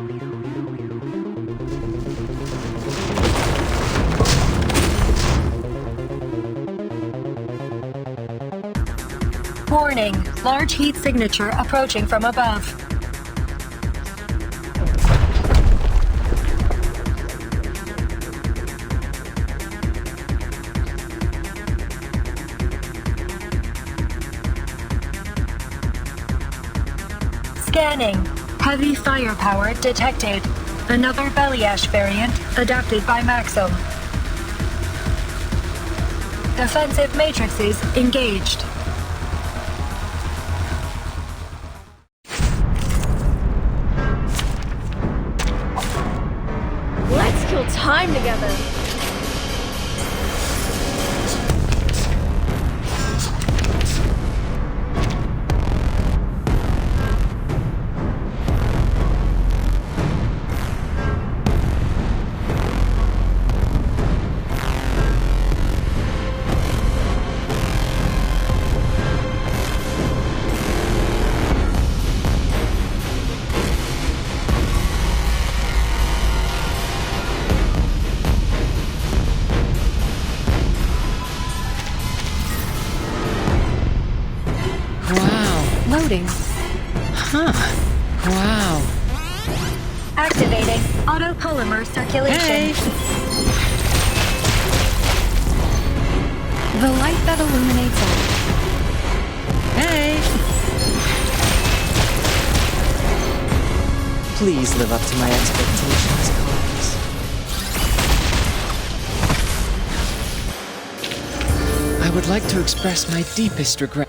Warning, large heat signature approaching from above. Scanning. Heavy firepower detected. Another Beliash variant adapted by Maxim. Defensive matrices engaged. Let's kill time together. Activating autopolymer circulation. The light that illuminates all. Hey! Please live up to my expectations, colleagues. I would like to express my deepest regret.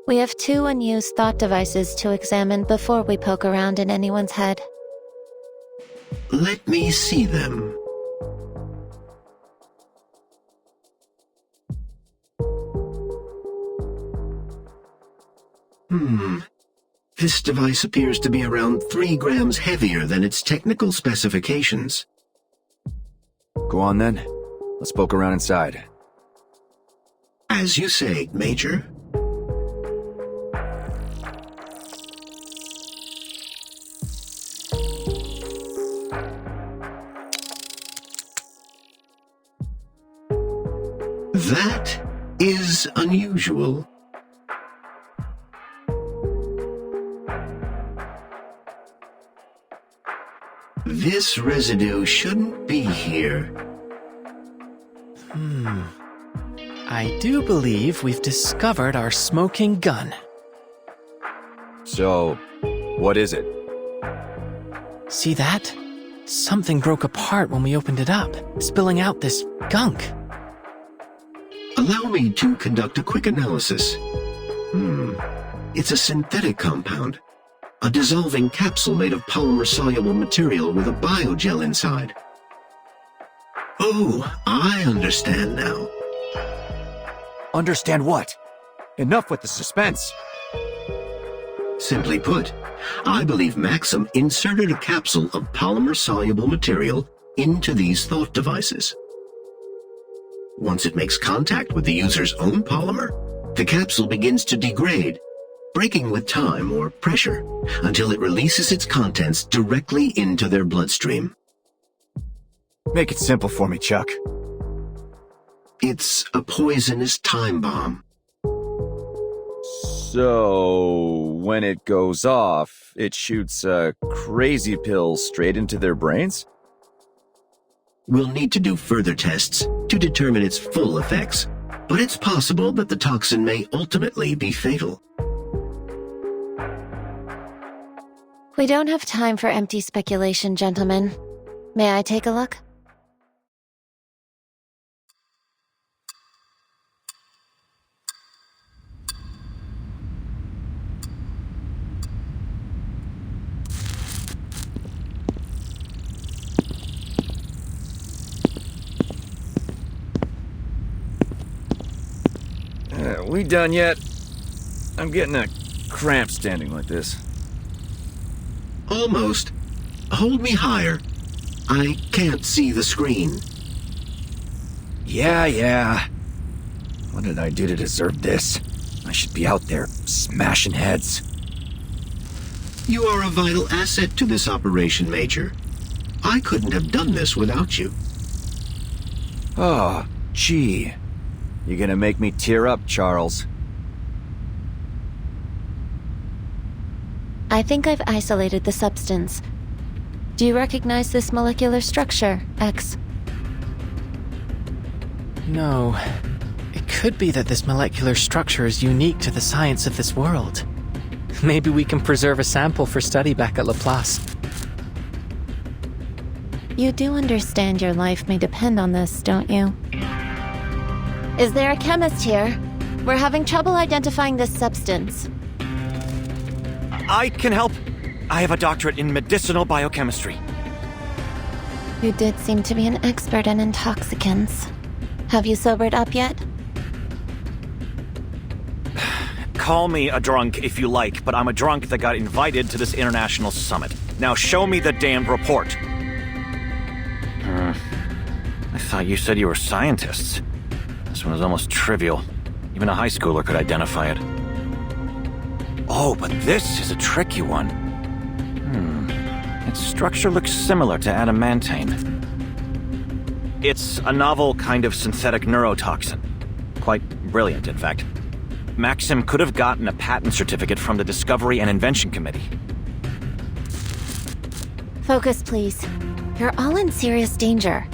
We have 2 unused thought devices to examine before we poke around in anyone's head. Let me see them. This device appears to be around 3 grams heavier than its technical specifications. Go on then. Let's poke around inside. As you say, Major. That is unusual. This residue shouldn't be here. I do believe we've discovered our smoking gun. So, what is it? See that? Something broke apart when we opened it up, spilling out this gunk. Allow me to conduct a quick analysis. It's a synthetic compound. A dissolving capsule made of polymer-soluble material with a biogel inside. Oh, I understand now. Understand what? Enough with the suspense. Simply put, I believe Maxim inserted a capsule of polymer-soluble material into these thought devices. Once it makes contact with the user's own polymer, the capsule begins to degrade, breaking with time or pressure until it releases its contents directly into their bloodstream. Make it simple for me, Chuck. It's a poisonous time bomb. So, when it goes off, it shoots a crazy pill straight into their brains? We'll need to do further tests to determine its full effects, but it's possible that the toxin may ultimately be fatal. We don't have time for empty speculation, gentlemen. May I take a look? We done yet? I'm getting a cramp standing like this. Almost. Hold me higher. I can't see the screen. Yeah. What did I do to deserve this? I should be out there smashing heads. You are a vital asset to this operation, Major. I couldn't have done this without you. Oh, gee. You gonna make me tear up, Charles? I think I've isolated the substance. Do you recognize this molecular structure, X? No. It could be that this molecular structure is unique to the science of this world. Maybe we can preserve a sample for study back at Laplace. You do understand your life may depend on this, don't you? Is there a chemist here? We're having trouble identifying this substance. I can help. I have a doctorate in medicinal biochemistry. You did seem to be an expert in intoxicants. Have you sobered up yet? Call me a drunk if you like, but I'm a drunk that got invited to this international summit. Now show me the damned report. I thought you said you were scientists. This one was almost trivial. Even a high schooler could identify it. Oh, but this is a tricky one. Its structure looks similar to adamantane. It's a novel kind of synthetic neurotoxin. Quite brilliant, in fact. Maxim could have gotten a patent certificate from the Discovery and Invention Committee. Focus, please. You're all in serious danger.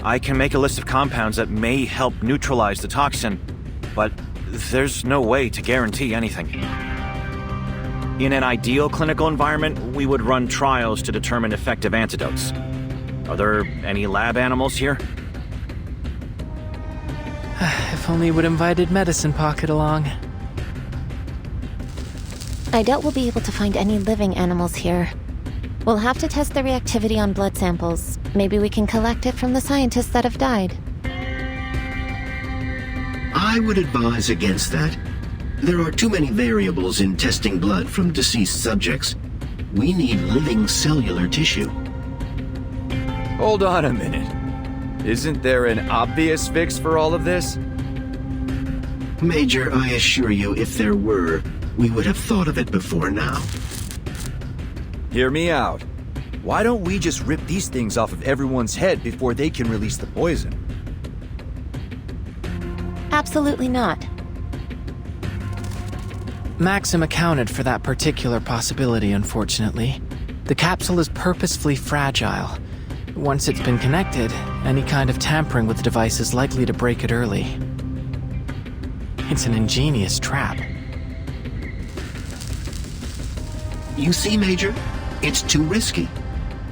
I can make a list of compounds that may help neutralize the toxin, but there's no way to guarantee anything. In an ideal clinical environment, we would run trials to determine effective antidotes. Are there any lab animals here? If only we'd invited Medicine Pocket along. I doubt we'll be able to find any living animals here. We'll have to test the reactivity on blood samples. Maybe we can collect it from the scientists that have died. I would advise against that. There are too many variables in testing blood from deceased subjects. We need living cellular tissue. Hold on a minute. Isn't there an obvious fix for all of this? Major, I assure you, if there were, we would have thought of it before now. Hear me out. Why don't we just rip these things off of everyone's head before they can release the poison? Absolutely not. Maxim accounted for that particular possibility, unfortunately. The capsule is purposefully fragile. Once it's been connected, any kind of tampering with the device is likely to break it early. It's an ingenious trap. You see, Major? It's too risky.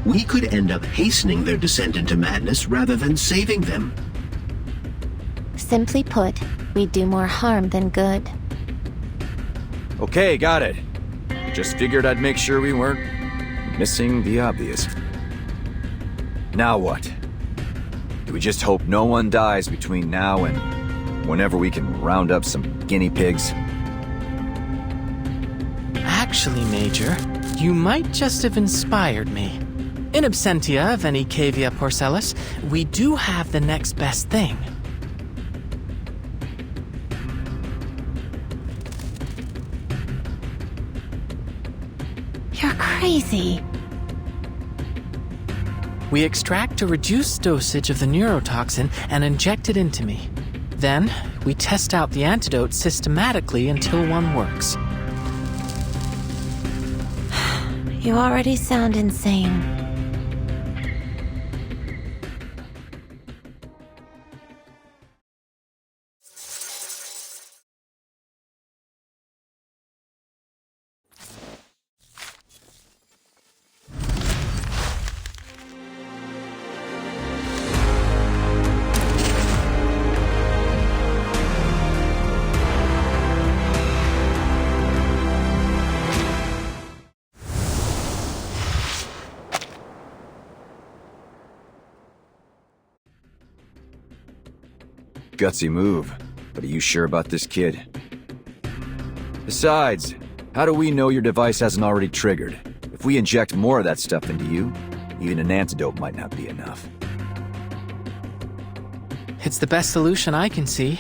We could end up hastening their descent into madness rather than saving them. Simply put, we'd do more harm than good. Okay, got it. Just figured I'd make sure we weren't missing the obvious. Now what? Do we just hope no one dies between now and whenever we can round up some guinea pigs? Actually, Major, you might just have inspired me. In absentia of any Cavia porcellus, we do have the next best thing. You're crazy. We extract a reduced dosage of the neurotoxin and inject it into me. Then, we test out the antidote systematically until one works. You already sound insane. Gutsy move, but are you sure about this kid? Besides, how do we know your device hasn't already triggered? If we inject more of that stuff into you, even an antidote might not be enough. It's the best solution I can see.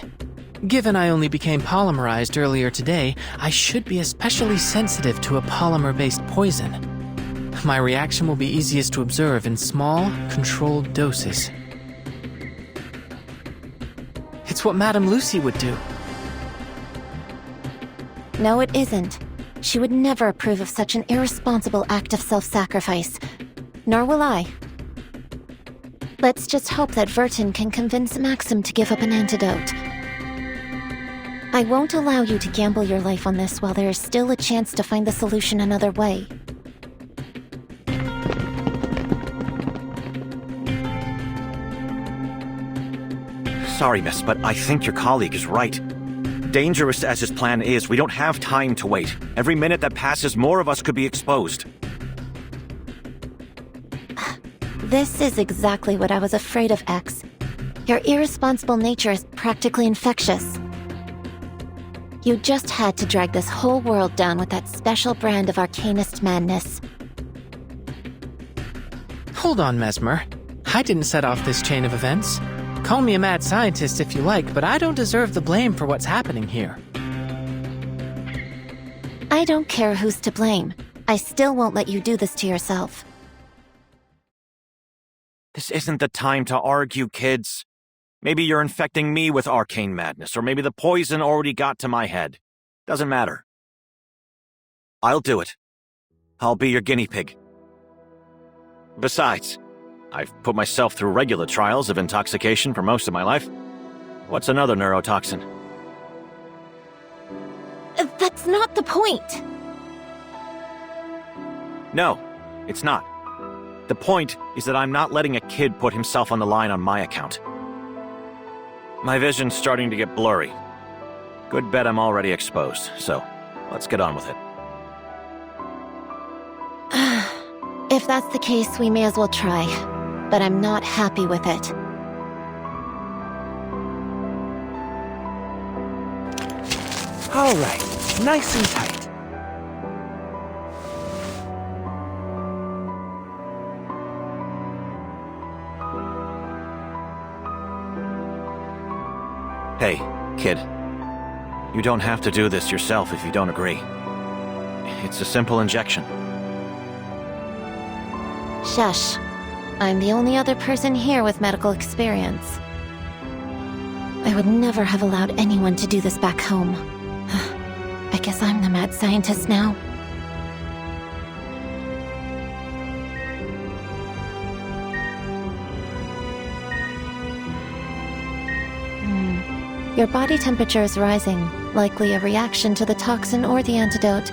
Given I only became polymerized earlier today, I should be especially sensitive to a polymer-based poison. My reaction will be easiest to observe in small, controlled doses. It's what Madame Lucy would do. No, it isn't. She would never approve of such an irresponsible act of self-sacrifice. Nor will I. Let's just hope that Vertin can convince Maxim to give up an antidote. I won't allow you to gamble your life on this while there is still a chance to find the solution another way. Sorry, miss, but I think your colleague is right. Dangerous as his plan is, we don't have time to wait. Every minute that passes, more of us could be exposed. This is exactly what I was afraid of, X. Your irresponsible nature is practically infectious. You just had to drag this whole world down with that special brand of arcanist madness. Hold on, Mesmer. I didn't set off this chain of events. Call me a mad scientist if you like, but I don't deserve the blame for what's happening here. I don't care who's to blame. I still won't let you do this to yourself. This isn't the time to argue, kids. Maybe you're infecting me with arcane madness, or maybe the poison already got to my head. Doesn't matter. I'll do it. I'll be your guinea pig. Besides, I've put myself through regular trials of intoxication for most of my life. What's another neurotoxin? That's not the point. No, it's not. The point is that I'm not letting a kid put himself on the line on my account. My vision's starting to get blurry. Good bet I'm already exposed, so let's get on with it. If that's the case, we may as well try. But I'm not happy with it. All right, nice and tight. Hey, kid. You don't have to do this yourself if you don't agree. It's a simple injection. Shush. I'm the only other person here with medical experience. I would never have allowed anyone to do this back home. I guess I'm the mad scientist now. Your body temperature is rising, likely a reaction to the toxin or the antidote.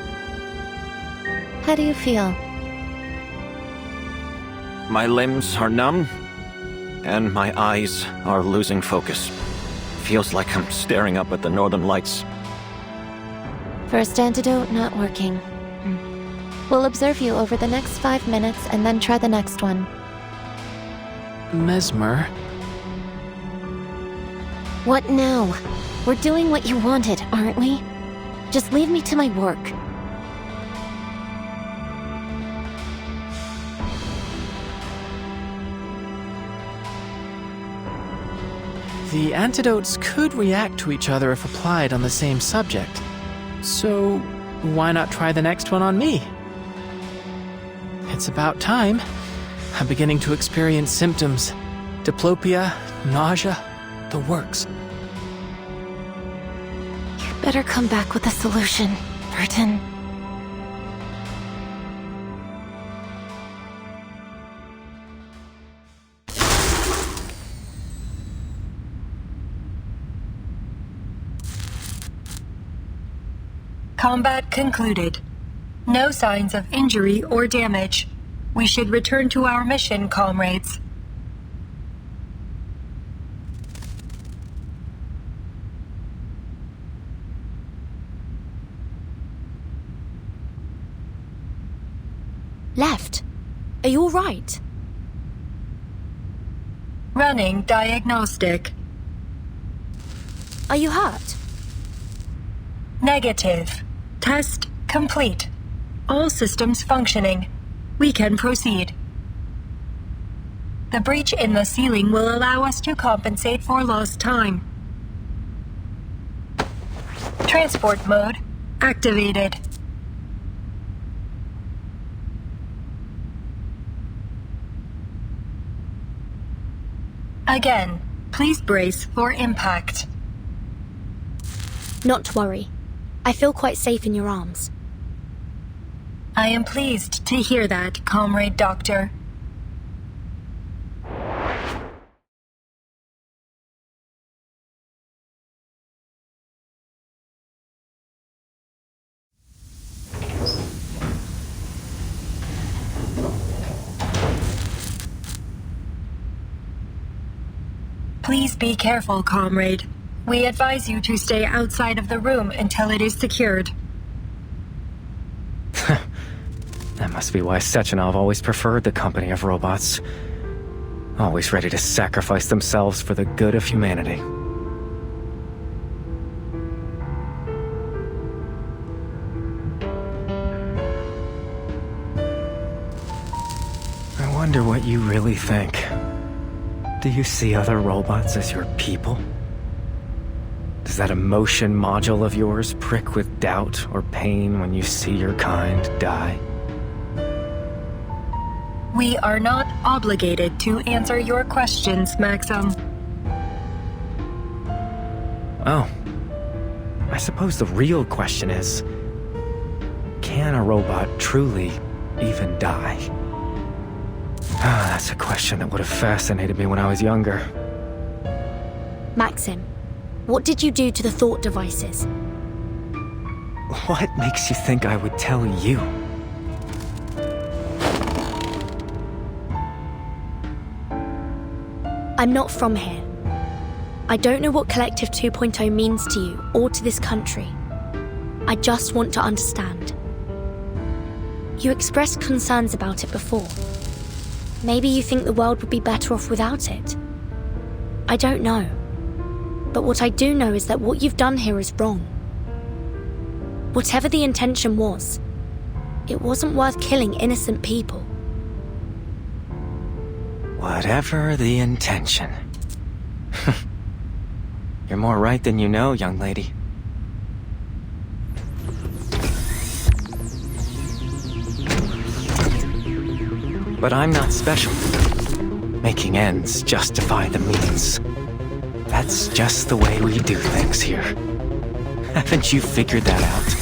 How do you feel? My limbs are numb, and my eyes are losing focus. Feels like I'm staring up at the northern lights. First antidote not working. We'll observe you over the next 5 minutes and then try the next one. Mesmer? What now? We're doing what you wanted, aren't we? Just leave me to my work. The antidotes could react to each other if applied on the same subject. So, why not try the next one on me? It's about time. I'm beginning to experience symptoms. Diplopia, nausea, the works. You better come back with a solution, Burton. Combat concluded. No signs of injury or damage. We should return to our mission, comrades. Left. Are you all right? Running diagnostic. Are you hurt? Negative. Test complete. All systems functioning. We can proceed. The breach in the ceiling will allow us to compensate for lost time. Transport mode activated. Again, please brace for impact. Not to worry. I feel quite safe in your arms. I am pleased to hear that, Comrade Doctor. Please be careful, comrade. We advise you to stay outside of the room until it is secured. That must be why Sechenov always preferred the company of robots. Always ready to sacrifice themselves for the good of humanity. I wonder what you really think. Do you see other robots as your people? Does that emotion module of yours prick with doubt or pain when you see your kind die? We are not obligated to answer your questions, Maxim. Oh. I suppose the real question is, can a robot truly even die? Ah, that's a question that would have fascinated me when I was younger. Maxim, what did you do to the thought devices? What makes you think I would tell you? I'm not from here. I don't know what Collective 2.0 means to you or to this country. I just want to understand. You expressed concerns about it before. Maybe you think the world would be better off without it. I don't know. But what I do know is that what you've done here is wrong. Whatever the intention was, it wasn't worth killing innocent people. Whatever the intention. You're more right than you know, young lady. But I'm not special. Making ends justify the means. That's just the way we do things here. Haven't you figured that out?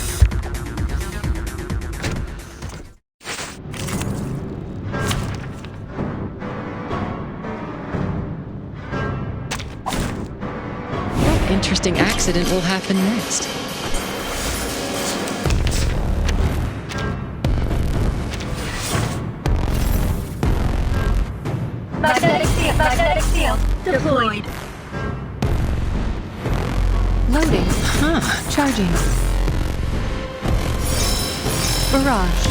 What interesting accident will happen next? Magnetic field deployed. Loading. Charging. Barrage.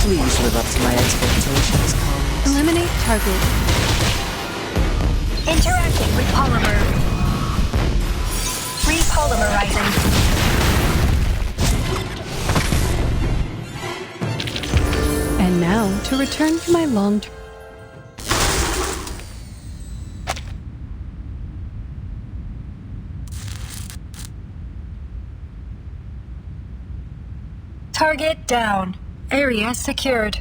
Please live up to my expectations, Collins. Eliminate target. Interacting with polymer. Repolymerizing. And now to return to my long-term. Target down. Area secured.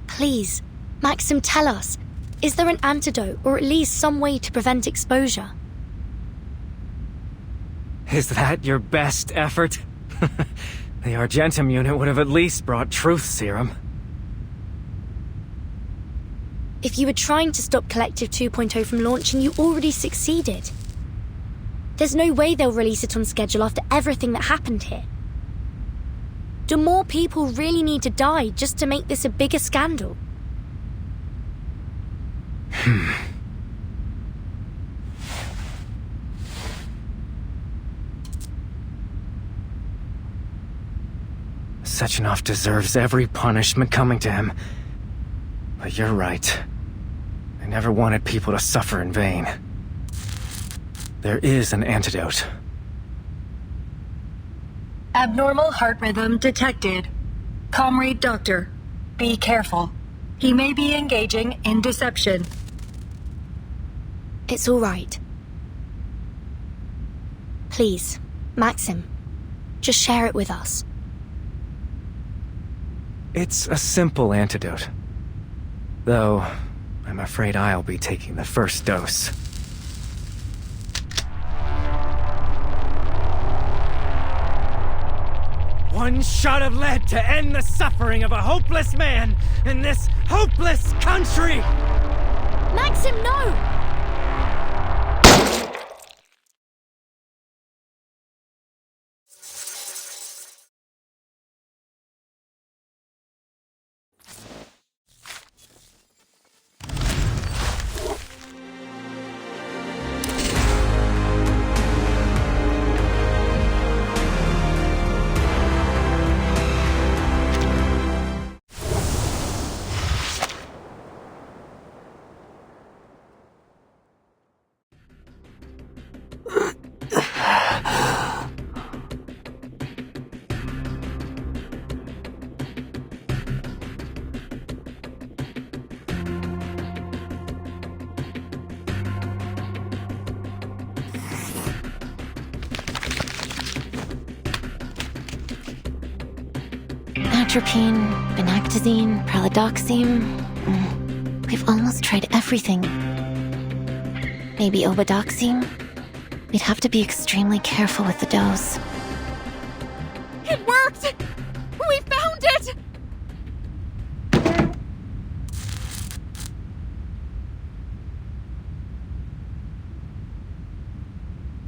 Please, Maxim, tell us. Is there an antidote or at least some way to prevent exposure? Is that your best effort? The Argentum unit would have at least brought truth serum. If you were trying to stop Collective 2.0 from launching, you already succeeded. There's no way they'll release it on schedule after everything that happened here. Do more people really need to die just to make this a bigger scandal? Sechenov deserves every punishment coming to him. But you're right. I never wanted people to suffer in vain. There is an antidote. Abnormal heart rhythm detected. Comrade Doctor, be careful. He may be engaging in deception. It's all right. Please, Maxim, just share it with us. It's a simple antidote. Though, I'm afraid I'll be taking the first dose. One shot of lead to end the suffering of a hopeless man in this hopeless country! Maxim, no! Atropine, vinactazine, pralidoxime. We've almost tried everything. Maybe obidoxine? We'd have to be extremely careful with the dose. It worked! We found it!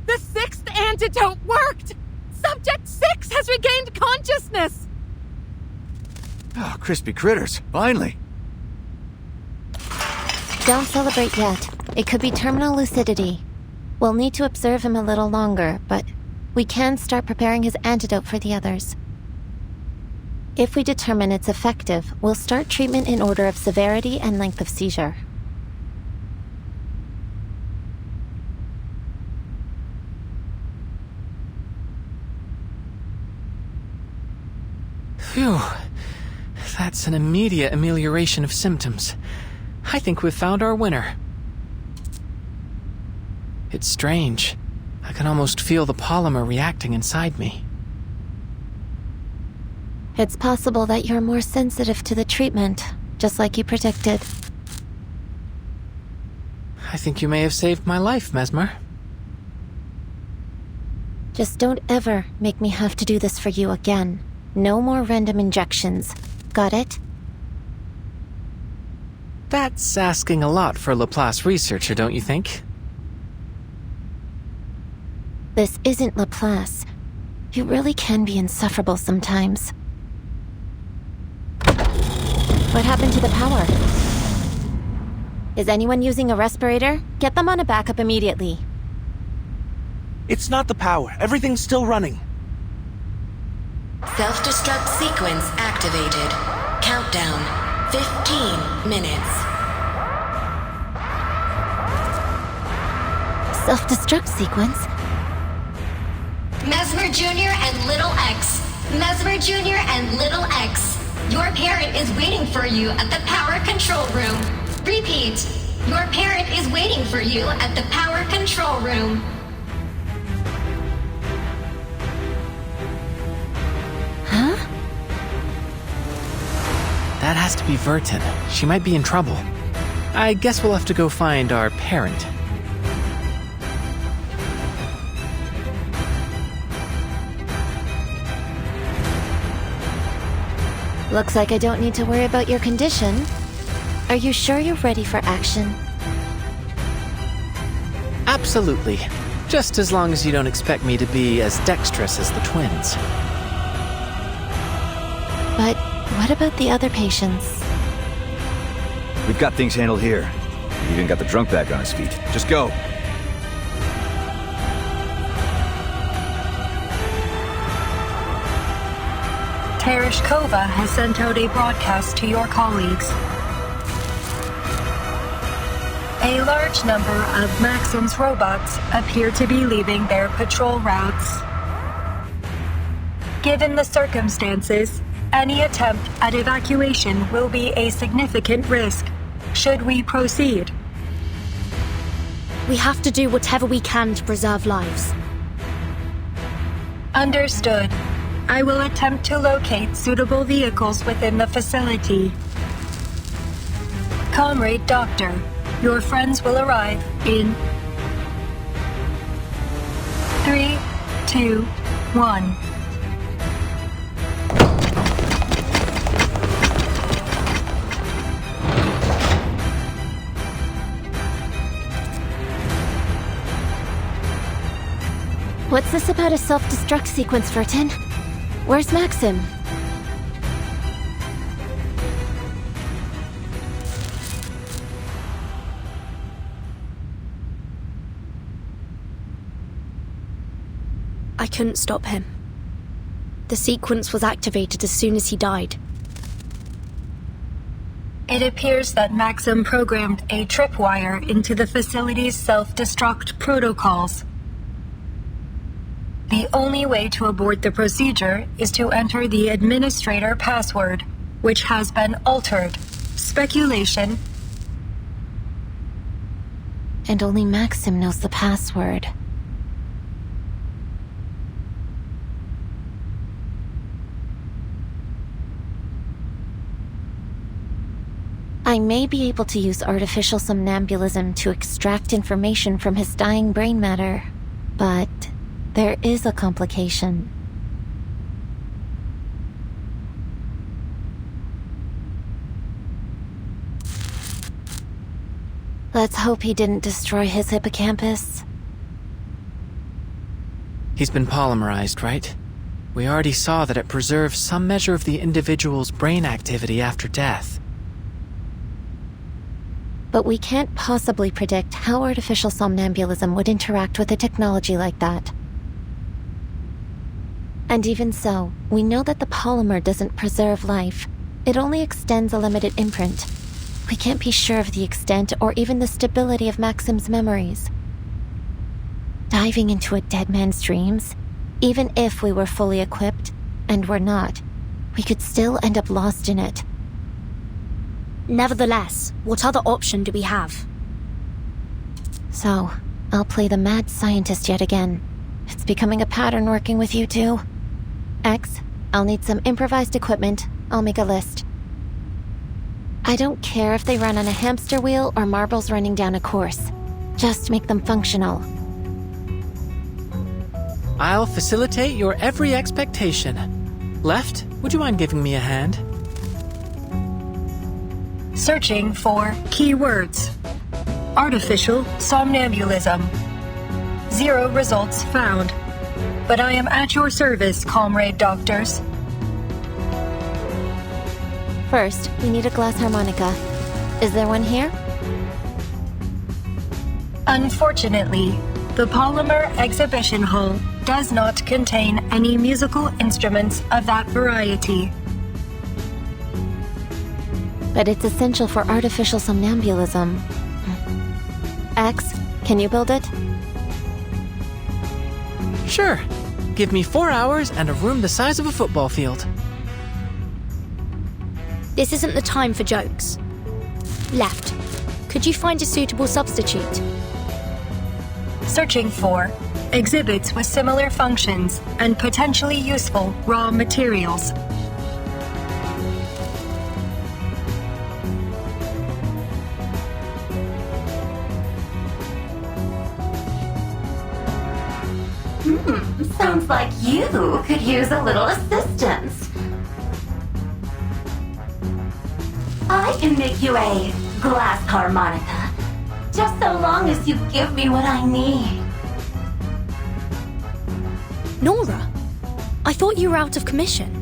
The sixth antidote worked! Subject 6 has regained consciousness! Oh, crispy critters. Finally. Don't celebrate yet. It could be terminal lucidity. We'll need to observe him a little longer, but we can start preparing his antidote for the others. If we determine it's effective, we'll start treatment in order of severity and length of seizure. Phew. That's an immediate amelioration of symptoms. I think we've found our winner. It's strange. I can almost feel the polymer reacting inside me. It's possible that you're more sensitive to the treatment, just like you predicted. I think you may have saved my life, Mesmer. Just don't ever make me have to do this for you again. No more random injections. Got it? That's asking a lot for a Laplace researcher, don't you think? This isn't Laplace. You really can be insufferable sometimes. What happened to the power? Is anyone using a respirator? Get them on a backup immediately. It's not the power. Everything's still running. Self-destruct sequence activated. Countdown. 15 minutes. Self-destruct sequence? Mesmer Jr. and Little X. Mesmer Jr. and Little X. Your parent is waiting for you at the power control room. Repeat. Your parent is waiting for you at the power control room. Huh? That has to be Vertin. She might be in trouble. I guess we'll have to go find our parent. Looks like I don't need to worry about your condition. Are you sure you're ready for action? Absolutely. Just as long as you don't expect me to be as dexterous as the twins. But what about the other patients? We've got things handled here. We even got the drunk back on his feet. Just go. Tereshkova has sent out a broadcast to your colleagues. A large number of Maxim's robots appear to be leaving their patrol routes. Given the circumstances, any attempt at evacuation will be a significant risk. Should we proceed? We have to do whatever we can to preserve lives. Understood. I will attempt to locate suitable vehicles within the facility. Comrade Doctor, your friends will arrive in 3, 2, 1. What's this about a self-destruct sequence, Vertin? Where's Maxim? I couldn't stop him. The sequence was activated as soon as he died. It appears that Maxim programmed a tripwire into the facility's self-destruct protocols. The only way to abort the procedure is to enter the administrator password, which has been altered. Speculation. And only Maxim knows the password. I I may be able to use artificial somnambulism to extract information from his dying brain matter, but there is a complication. Let's hope he didn't destroy his hippocampus. He's been polymerized, right? We already saw that it preserves some measure of the individual's brain activity after death. But we can't possibly predict how artificial somnambulism would interact with a technology like that. And even so, we know that the polymer doesn't preserve life. It only extends a limited imprint. We can't be sure of the extent or even the stability of Maxim's memories. Diving into a dead man's dreams, even if we were fully equipped, and we're not, we could still end up lost in it. Nevertheless, what other option do we have? So, I'll play the mad scientist yet again. It's becoming a pattern working with you two. X, I'll need some improvised equipment. I'll make a list. I don't care if they run on a hamster wheel or marbles running down a course. Just make them functional. I'll facilitate your every expectation. Left, would you mind giving me a hand? Searching for keywords. Artificial somnambulism. 0 results found. But I am at your service, comrade doctors. First, we need a glass harmonica. Is there one here? Unfortunately, the Polymer Exhibition Hall does not contain any musical instruments of that variety. But it's essential for artificial somnambulism. X, can you build it? Sure. Give me 4 hours and a room the size of a football field. This isn't the time for jokes. Left, could you find a suitable substitute? Searching for exhibits with similar functions and potentially useful raw materials. Sounds like you could use a little assistance. I can make you a glass harmonica, just so long as you give me what I need. Nora, I thought you were out of commission.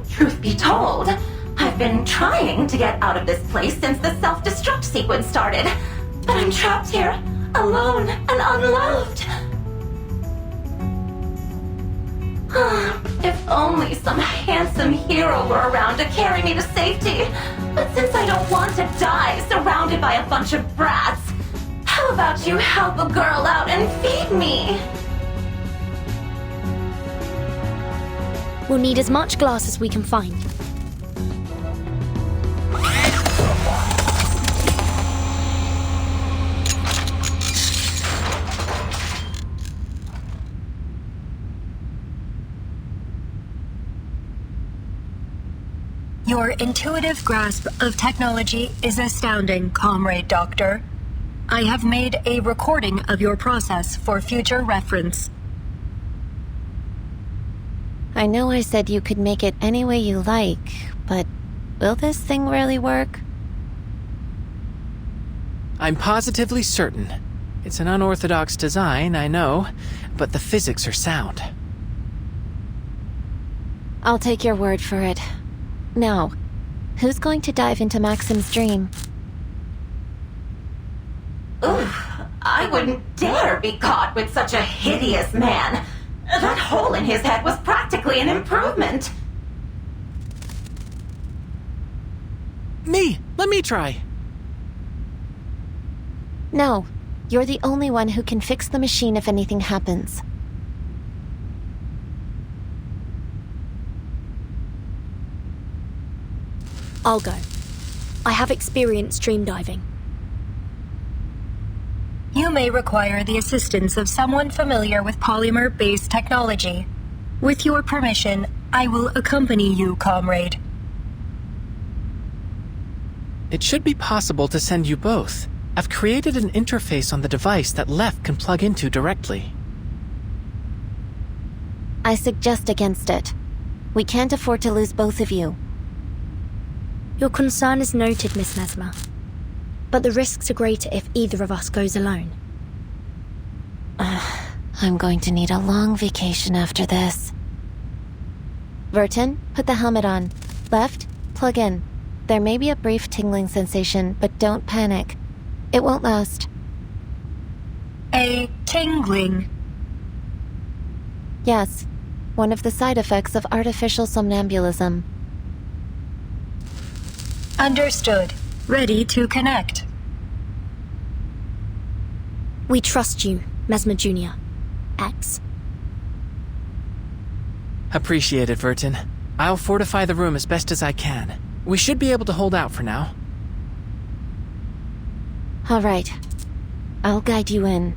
Truth be told, I've been trying to get out of this place since the self-destruct sequence started, but I'm trapped here, alone and unloved. If only some handsome hero were around to carry me to safety. But since I don't want to die surrounded by a bunch of brats, how about you help a girl out and feed me? We'll need as much glass as we can find. Your intuitive grasp of technology is astounding, Comrade Doctor. I have made a recording of your process for future reference. I know I said you could make it any way you like, but will this thing really work? I'm positively certain. It's an unorthodox design, I know, but the physics are sound. I'll take your word for it. Now, who's going to dive into Maxim's dream? I wouldn't dare be caught with such a hideous man. That hole in his head was practically an improvement. Me! Let me try! No, you're the only one who can fix the machine if anything happens. I'll go. I have experience dream diving. You may require the assistance of someone familiar with polymer-based technology. With your permission, I will accompany you, comrade. it should be possible to send you both. I've created an interface on the device that Left can plug into directly. I suggest against it. We can't afford to lose both of you. Your concern is noted, Miss Mesmer. But the risks are greater if either of us goes alone. I'm going to need a long vacation after this. Vertin, put the helmet on. Left, plug in. There may be a brief tingling sensation, but don't panic. It won't last. A tingling? Yes, one of the side effects of artificial somnambulism. Understood. Ready to connect. We trust you, Mesmer Jr. X. Appreciate it, Vertin. I'll fortify the room as best as I can. We should be able to hold out for now. All right. I'll guide you in.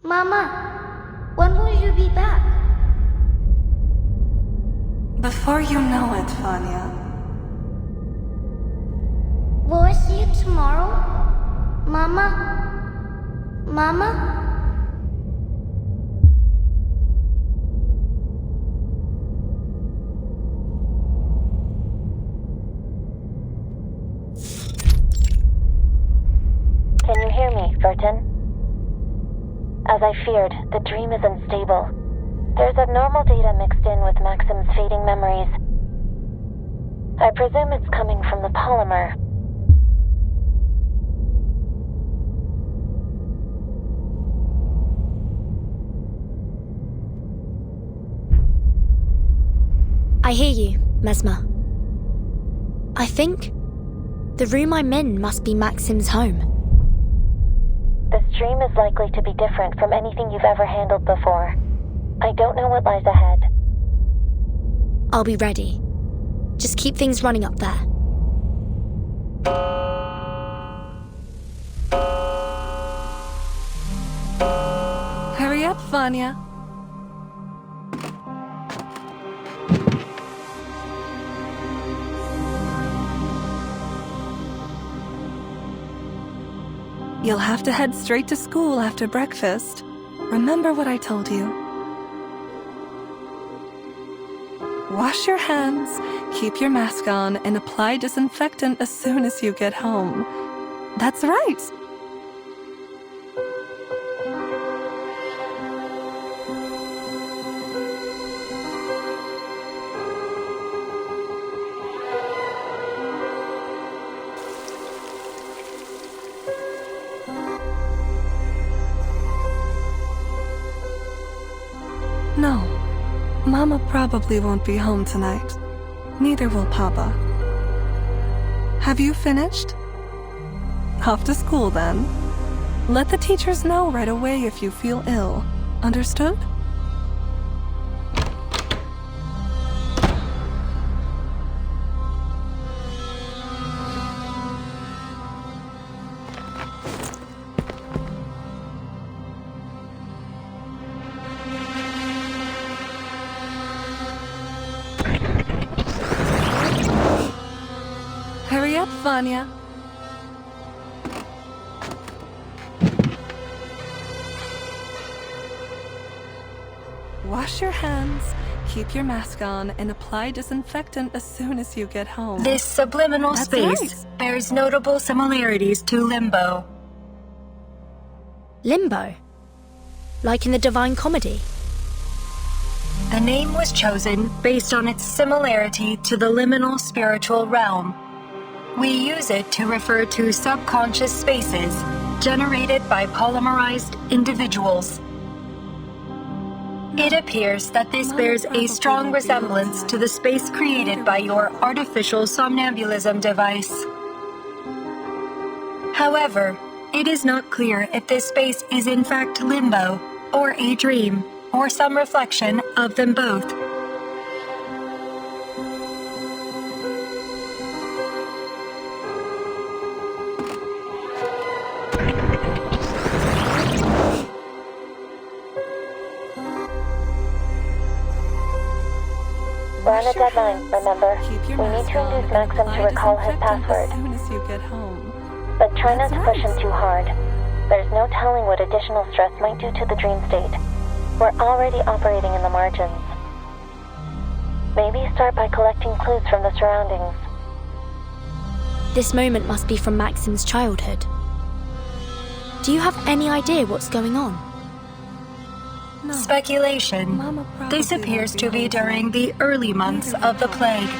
Mama, when will you be back? Before you know it, Vanya. Will I see you tomorrow? Mama? Mama? Can you hear me, Vertin? As I feared, the dream is unstable. There's abnormal data mixed in with Maxim's fading memories. I presume it's coming from the polymer. I hear you, Mesmer. I think the room I'm in must be Maxim's home. This dream is likely to be different from anything you've ever handled before. I don't know what lies ahead. I'll be ready. Just keep things running up there. Hurry up, Vanya. You'll have to head straight to school after breakfast. Remember what I told you. Wash your hands, keep your mask on, and apply disinfectant as soon as you get home. That's right. No, Mama probably won't be home tonight. Neither will Papa. Have you finished? Off to school then. Let the teachers know right away if you feel ill. Understood? Hurry up, Vanya. Wash your hands, keep your mask on, and apply disinfectant as soon as you get home. This subliminal That's space right. bears notable similarities to Limbo. Limbo? Like in the Divine Comedy? The name was chosen based on its similarity to the liminal spiritual realm. We use it to refer to subconscious spaces generated by polymerized individuals. It appears that this bears a strong resemblance to the space created by your artificial somnambulism device. However, it is not clear if this space is in fact limbo, or a dream, or some reflection of them both. We're on a deadline, remember? We need to induce Maxim to recall his password. As soon as you get home. But try not to push him too hard. There's no telling what additional stress might do to the dream state. We're already operating in the margins. Maybe start by collecting clues from the surroundings. This moment must be from Maxim's childhood. Do you have any idea what's going on? Speculation. This appears to be during the early months of the plague.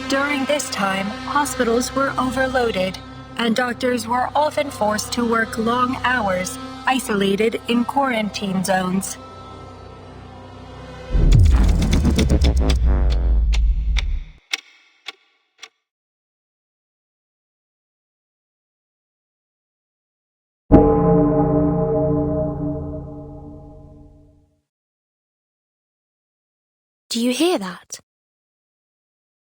During this time, hospitals were overloaded, and doctors were often forced to work long hours, isolated in quarantine zones. Do you hear that?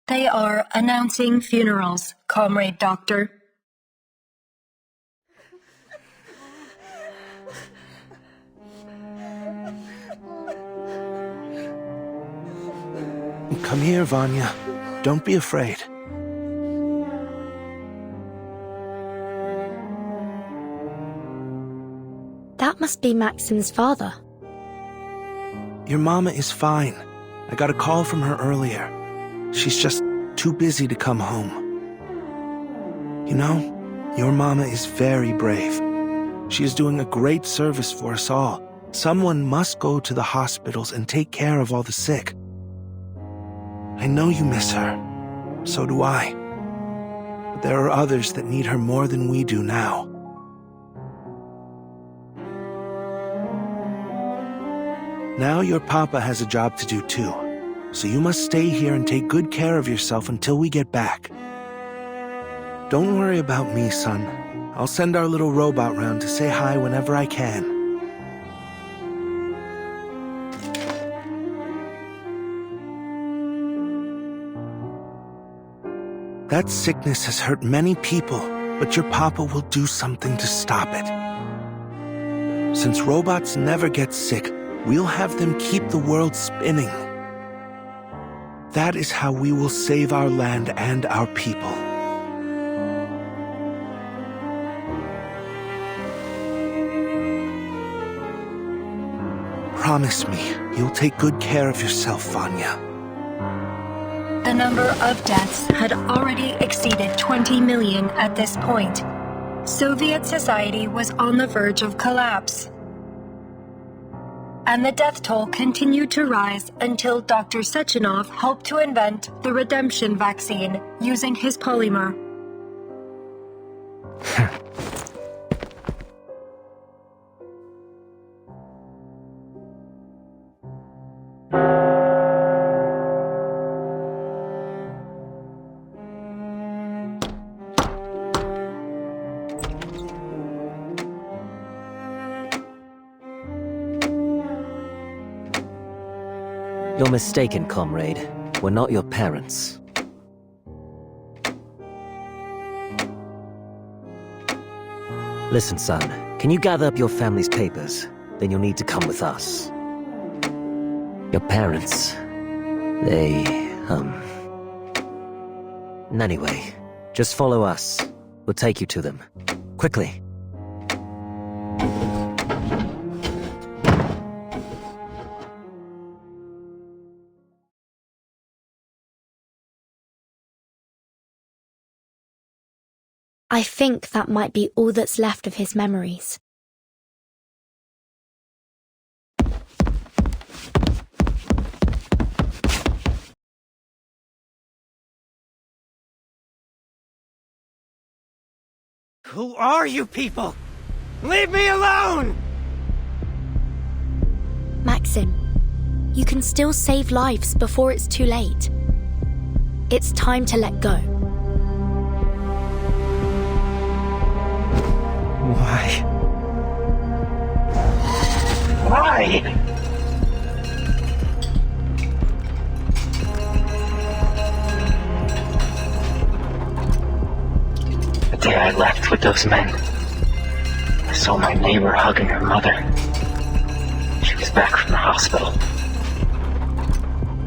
They are announcing funerals, Comrade Doctor. Come here, Vanya. Don't be afraid. That must be Maxim's father. Your mama is fine. I got a call from her earlier. She's just too busy to come home. You know, your mama is very brave. She is doing a great service for us all. Someone must go to the hospitals and take care of all the sick. I know you miss her. So do I. But there are others that need her more than we do now. Now your papa has a job to do too, so you must stay here and take good care of yourself until we get back. Don't worry about me, son. I'll send our little robot round to say hi whenever I can. That sickness has hurt many people, but your papa will do something to stop it. Since robots never get sick, we'll have them keep the world spinning. That is how we will save our land and our people. Promise me you'll take good care of yourself, Vanya. The number of deaths had already exceeded 20 million at this point. Soviet society was on the verge of collapse. And the death toll continued to rise until Dr. Sechenov helped to invent the redemption vaccine using his polymer. You're mistaken, comrade. We're not your parents. Listen, son. Can you gather up your family's papers? Then you'll need to come with us. Your parents... they... Anyway, just follow us. We'll take you to them. Quickly. I think that might be all that's left of his memories. Who are you people? Leave me alone! Maxim, you can still save lives before it's too late. It's time to let go. Why? Why? The day I left with those men, I saw my neighbor hugging her mother. She was back from the hospital.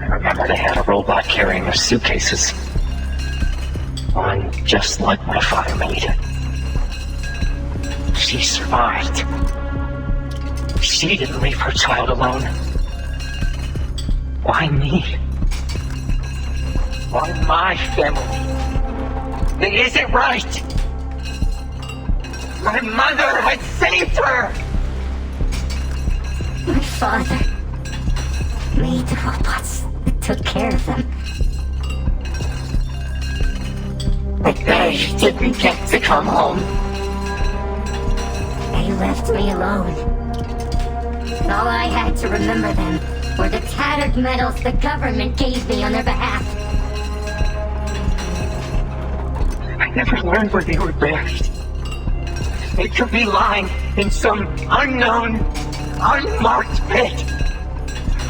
I remember they had a robot carrying her suitcases. One just like my father made. She survived. She didn't leave her child alone. Why me? Why my family? It isn't right! My mother had saved her! My father made the robots that took care of them. But they didn't get to come home. They left me alone. And all I had to remember them were the tattered medals the government gave me on their behalf. I never learned where they were buried. They could be lying in some unknown, unmarked pit.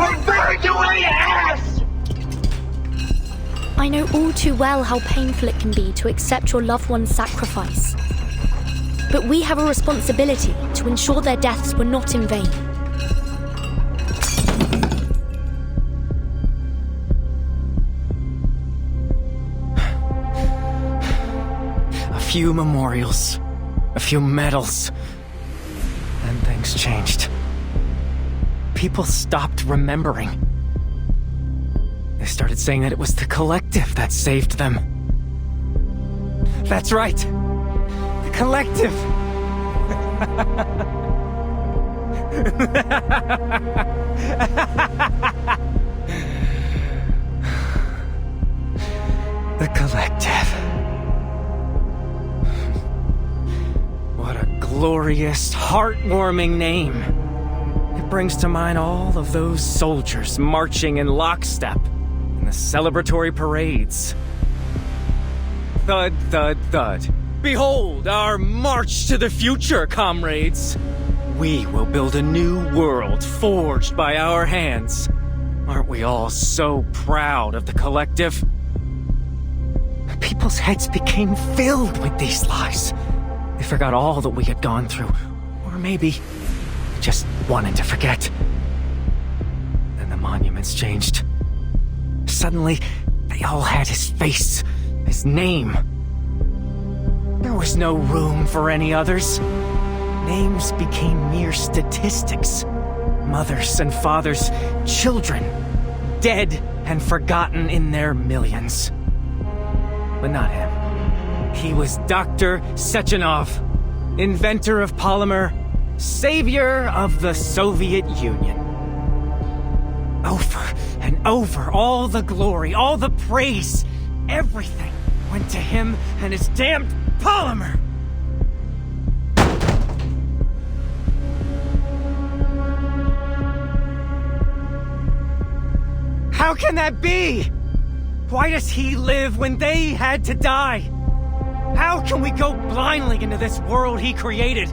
Or buried away ass! I know all too well how painful it can be to accept your loved one's sacrifice. But we have a responsibility to ensure their deaths were not in vain. A few memorials, a few medals, and things changed. People stopped remembering. They started saying that it was the collective that saved them. That's right! The collective! The collective. What a glorious, heartwarming name. It brings to mind all of those soldiers marching in lockstep in the celebratory parades. Thud, thud, thud. Behold our march to the future, comrades! We will build a new world forged by our hands. Aren't we all so proud of the collective? People's heads became filled with these lies. They forgot all that we had gone through. Or maybe just wanted to forget. Then the monuments changed. Suddenly, they all had his face, his name. There was no room for any others. Names became mere statistics. Mothers and fathers, children, dead and forgotten in their millions. But not him. He was Dr. Sechenov, inventor of polymer, savior of the Soviet Union. Over and over, all the glory, all the praise, everything went to him and his damned polymer! How can that be? Why does he live when they had to die? How can we go blindly into this world he created?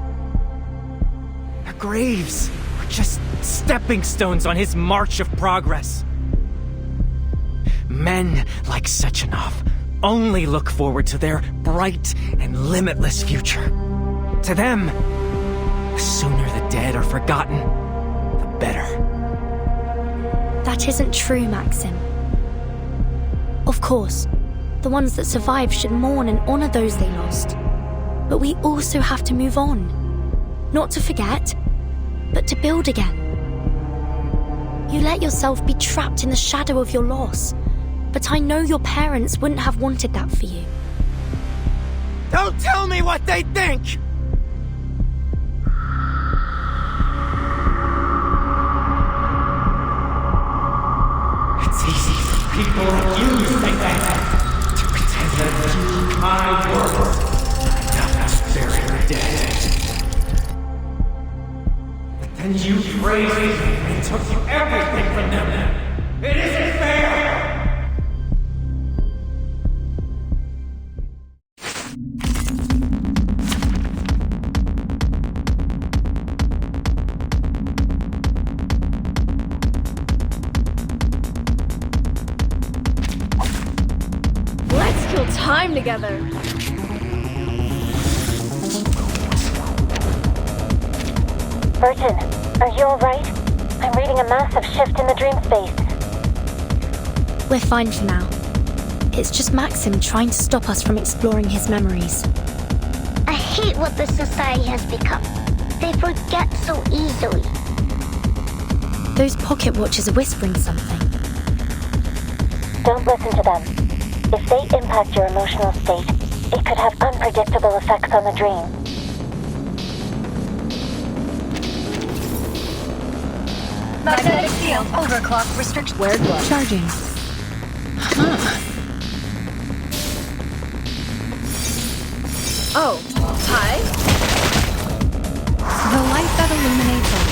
Our graves are just stepping stones on his march of progress. Men like Sechenov only look forward to their bright and limitless future. To them, the sooner the dead are forgotten, the better. That isn't true, Maxim. Of course, the ones that survive should mourn and honor those they lost. But we also have to move on. Not to forget, but to build again. You let yourself be trapped in the shadow of your loss, but I know your parents wouldn't have wanted that for you. Don't tell me what they think! It's easy for people like you to think that, to pretend that you, my world, enough to bury your dead. But then you praised me and took everything from them. It isn't fair! Time together. Burton, are you alright? I'm reading a massive shift in the dream space. We're fine for now. It's just Maxim trying to stop us from exploring his memories. I hate what this society has become. They forget so easily. Those pocket watchers are whispering something. Don't listen to them. If they impact your emotional state, it could have unpredictable effects on the dream. Magnetic field overclock restriction. Where was? Charging. Oh, hi. The light that illuminates all.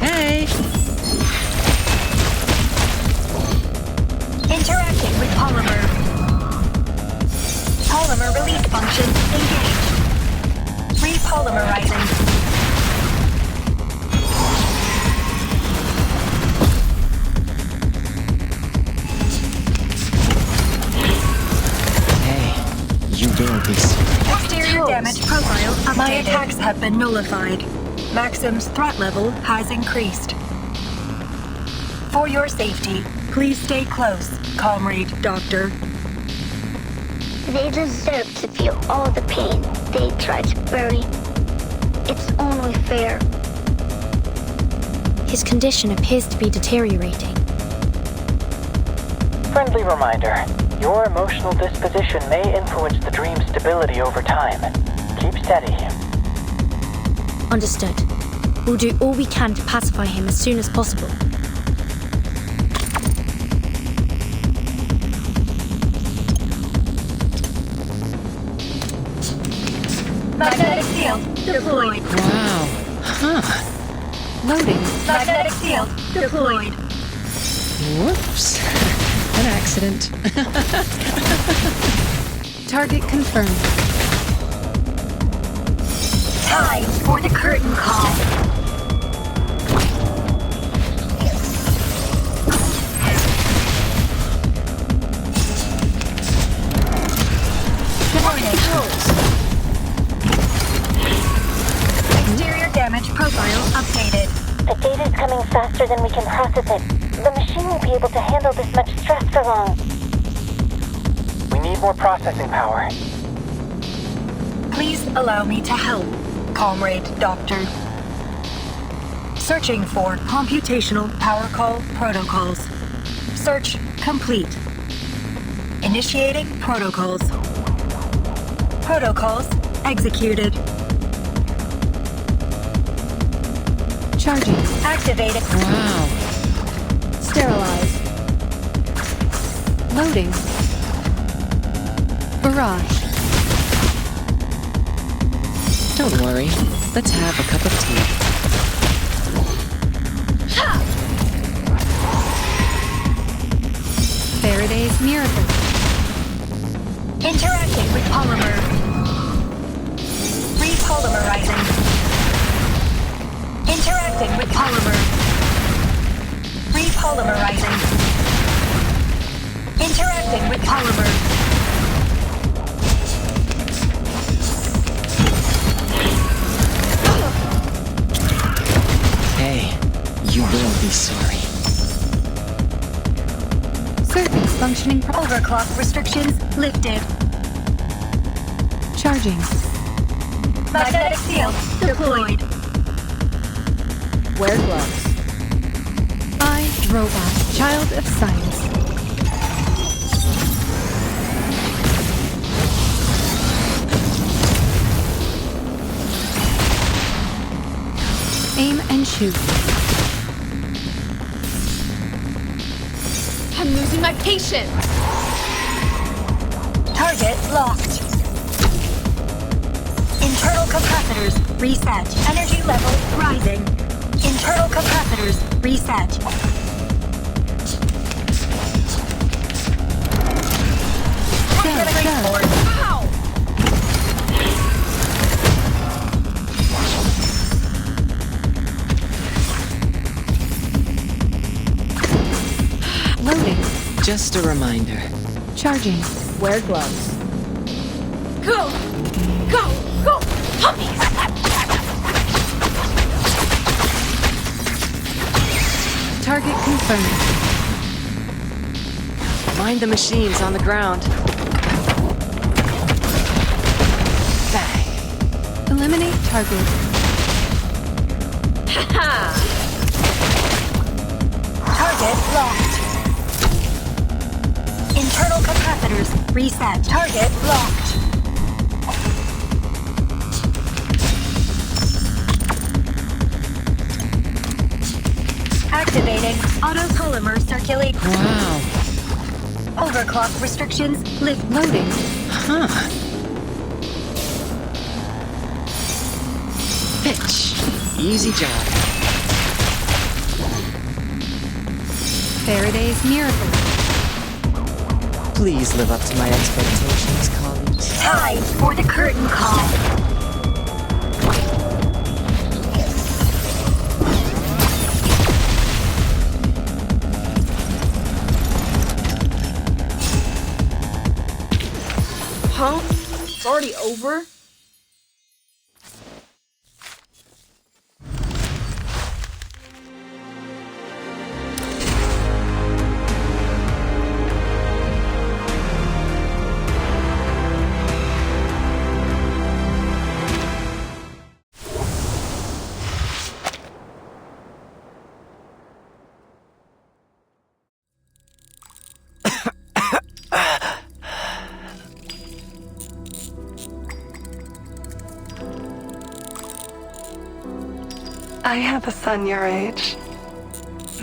Hey! Interacting with polymer. Polymer release function engaged. Repolymerizing. Hey, you gained these. Exterior damage profile updated. My attacks have been nullified. Maxim's threat level has increased. For your safety, please stay close, Comrade Doctor. They deserve to feel all the pain they try to bury. It's only fair. His condition appears to be deteriorating. Friendly reminder, your emotional disposition may influence the dream's stability over time. Keep steady. Understood. We'll do all we can to pacify him as soon as possible. Magnetic field deployed. Wow. Huh. Loading. Magnetic field deployed. Whoops. An accident. Target confirmed. Time for the curtain call. Exterior damage profile updated. The data's coming faster than we can process it. The machine won't be able to handle this much stress for long. We need more processing power. Please allow me to help, Comrade Doctor. Searching for computational power call protocols. Search complete. Initiating protocols. Protocols executed. Charging. Activated. Wow. Sterilize. Loading. Barrage. Don't worry. Let's have a cup of tea. Faraday's Miracle. Interacting with polymer. Repolymerizing. Interacting with polymer. Repolymerizing. Interacting with polymer. Hey, you will be sorry. Surface functioning. Overclock restrictions lifted. Charging. Magnetic field deployed. Wear gloves. I, Robot, Child of Science. Aim and shoot. I'm losing my patience. Target locked. Internal capacitors reset. Energy level rising. Internal capacitors reset. Ow! Loading. Just a reminder. Charging. Wear gloves. Go! Go! Go! Puppies! Target confirmed. Mind the machines on the ground. Bang. Eliminate target. Target locked. Internal capacitors reset. Target locked. Activating autopolymer circulate. Wow. Overclock restrictions lift. Loading. Huh. Pitch. Easy job. Faraday's Miracle. Please live up to my expectations, colleagues. Time for the curtain call. Huh? It's already over? I have a son your age.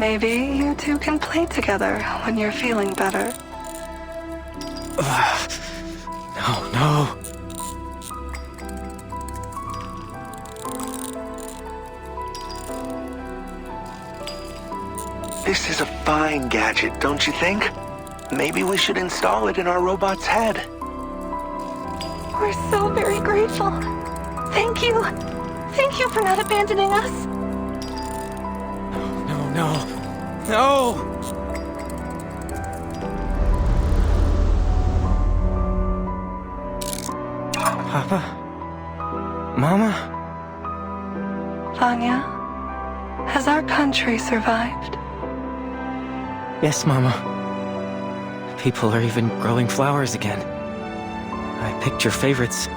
Maybe you two can play together when you're feeling better. No. This is a fine gadget, don't you think? Maybe we should install it in our robot's head. We're so very grateful. Thank you. Thank you for not abandoning us. No! Papa? Mama? Vanya, has our country survived? Yes, Mama. People are even growing flowers again. I picked your favorites.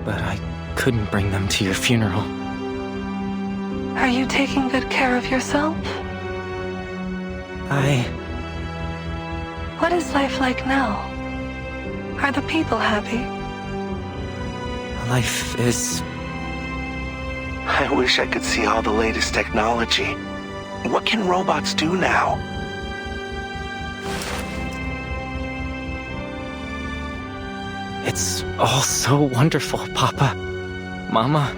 But I couldn't bring them to your funeral. Are you taking good care of yourself? What is life like now? Are the people happy? life is... I wish I could see all the latest technology. What can robots do now? It's all so wonderful, Papa. Mama,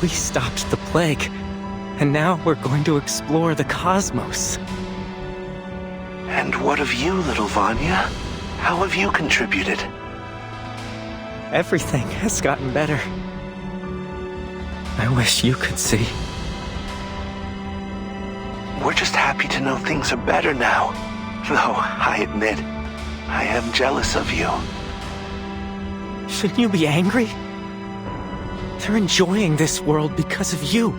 we stopped the plague, and now we're going to explore the cosmos. And what of you, little Vanya? How have you contributed? Everything has gotten better. I wish you could see. We're just happy to know things are better now. Though, I admit, I am jealous of you. Shouldn't you be angry? They're enjoying this world because of you.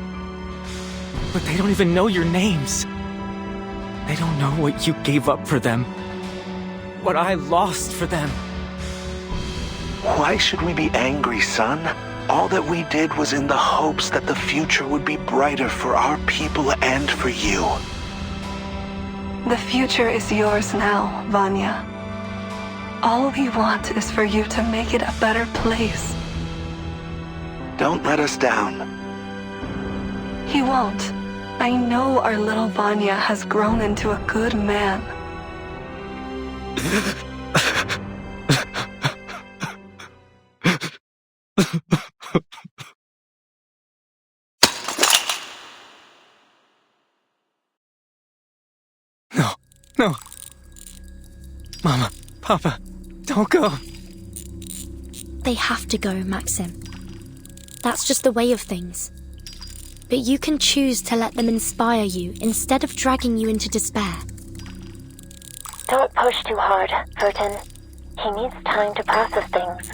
But they don't even know your names. They don't know what you gave up for them. What I lost for them. Why should we be angry, son? All that we did was in the hopes that the future would be brighter for our people and for you. The future is yours now, Vanya. All we want is for you to make it a better place. Don't let us down. He won't. I know our little Vanya has grown into a good man. No. Mama, Papa, don't go. They have to go, Maxim. That's just the way of things. But you can choose to let them inspire you instead of dragging you into despair. Don't push too hard, Vertin. He needs time to process things.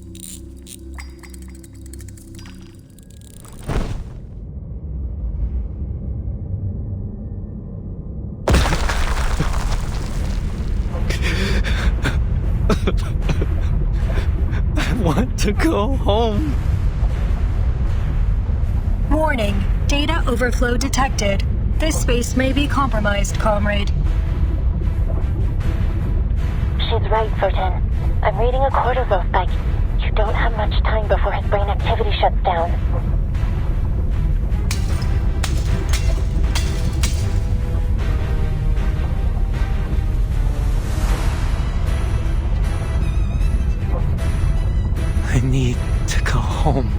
I want to go home. Warning, data overflow detected. This space may be compromised, comrade. She's right, Vertin. I'm reading a cortisol spike. You don't have much time before his brain activity shuts down. I need to go home.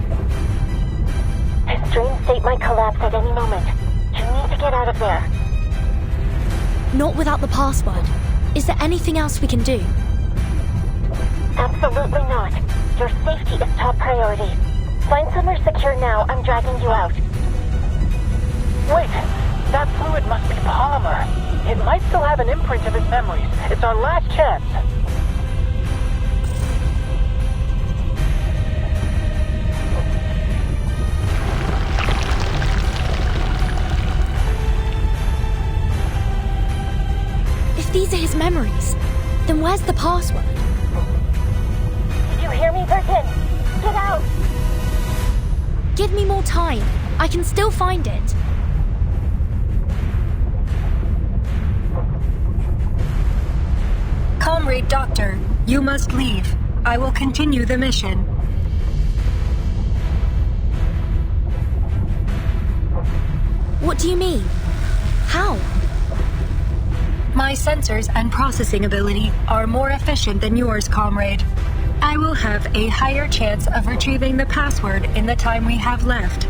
His dream state might collapse at any moment. You need to get out of there. Not without the password. Is there anything else we can do? Absolutely not. Your safety is top priority. Find somewhere secure now. I'm dragging you out. Wait! That fluid must be polymer. It might still have an imprint of his memories. It's our last chance. If these are his memories, then where's the password? Did you hear me, Vertin? Get out! Give me more time. I can still find it. Comrade Doctor, you must leave. I will continue the mission. What do you mean? How? My sensors and processing ability are more efficient than yours, comrade. I will have a higher chance of retrieving the password in the time we have left.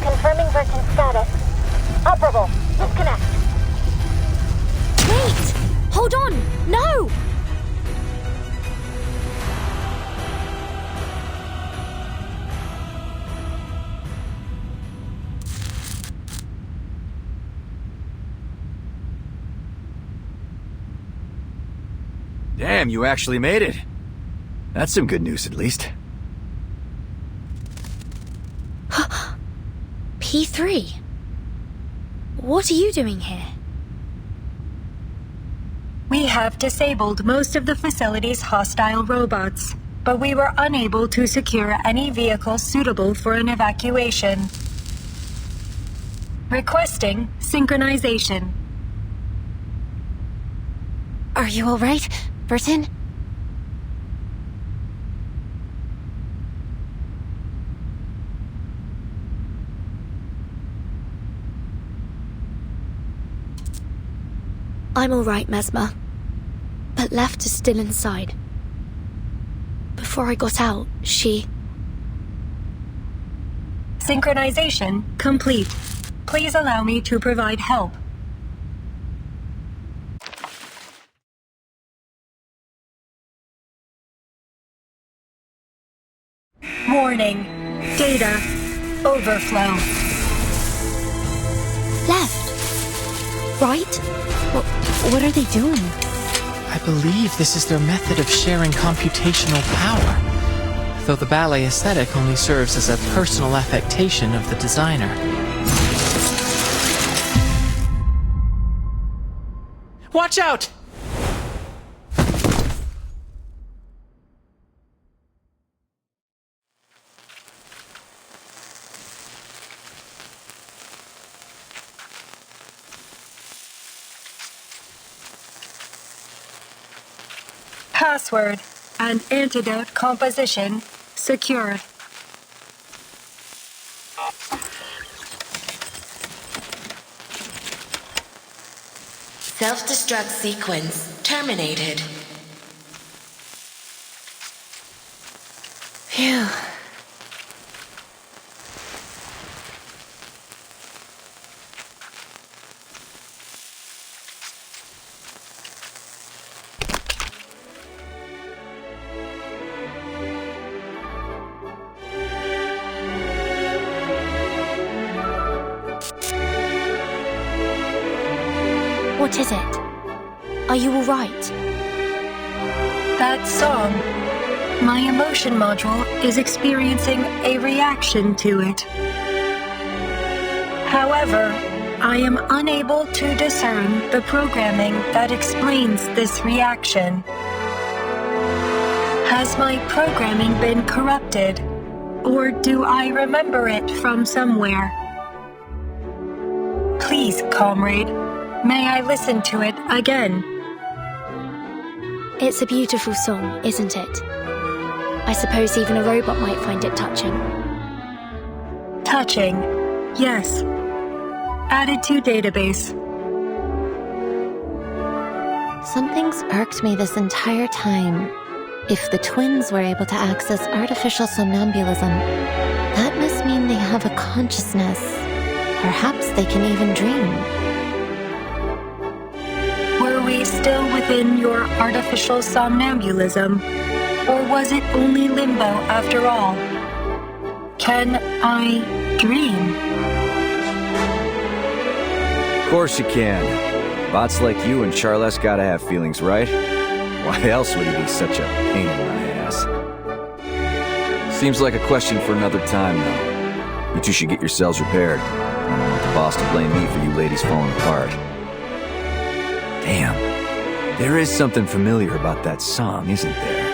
Confirming Vertin's status. Operable. Disconnect. Wait! Hold on! No! Damn, you actually made it. That's some good news, at least. P3? What are you doing here? We have disabled most of the facility's hostile robots. but we were unable to secure any vehicle suitable for an evacuation. Requesting synchronization. Are you alright, Burton? I'm alright, Mesmer. But Left is still inside. Before I got out, she... Synchronization complete. Please allow me to provide help. Warning. Data overflow. Left? Right? What are they doing? I believe this is their method of sharing computational power, though the ballet aesthetic only serves as a personal affectation of the designer. Watch out! Password and antidote composition secured. Self-destruct sequence terminated. Phew. What is it? Are you alright? That song. My emotion module is experiencing a reaction to it. However, I am unable to discern the programming that explains this reaction. Has my programming been corrupted, or do I remember it from somewhere? Please, comrade, may I listen to it again? It's a beautiful song, isn't it? I suppose even a robot might find it touching. Touching, yes. Added to database. Something's irked me this entire time. If the twins were able to access artificial somnambulism, that must mean they have a consciousness. Perhaps they can even dream. Were we still within your artificial somnambulism? Or was it only limbo after all? Can I dream? Of course you can. Bots like you and Charles gotta have feelings, right? Why else would he be such a pain in my ass? Seems like a question for another time, though. You two should get yourselves repaired. I don't want the boss to blame me for you ladies falling apart. Damn. There is something familiar about that song, isn't there?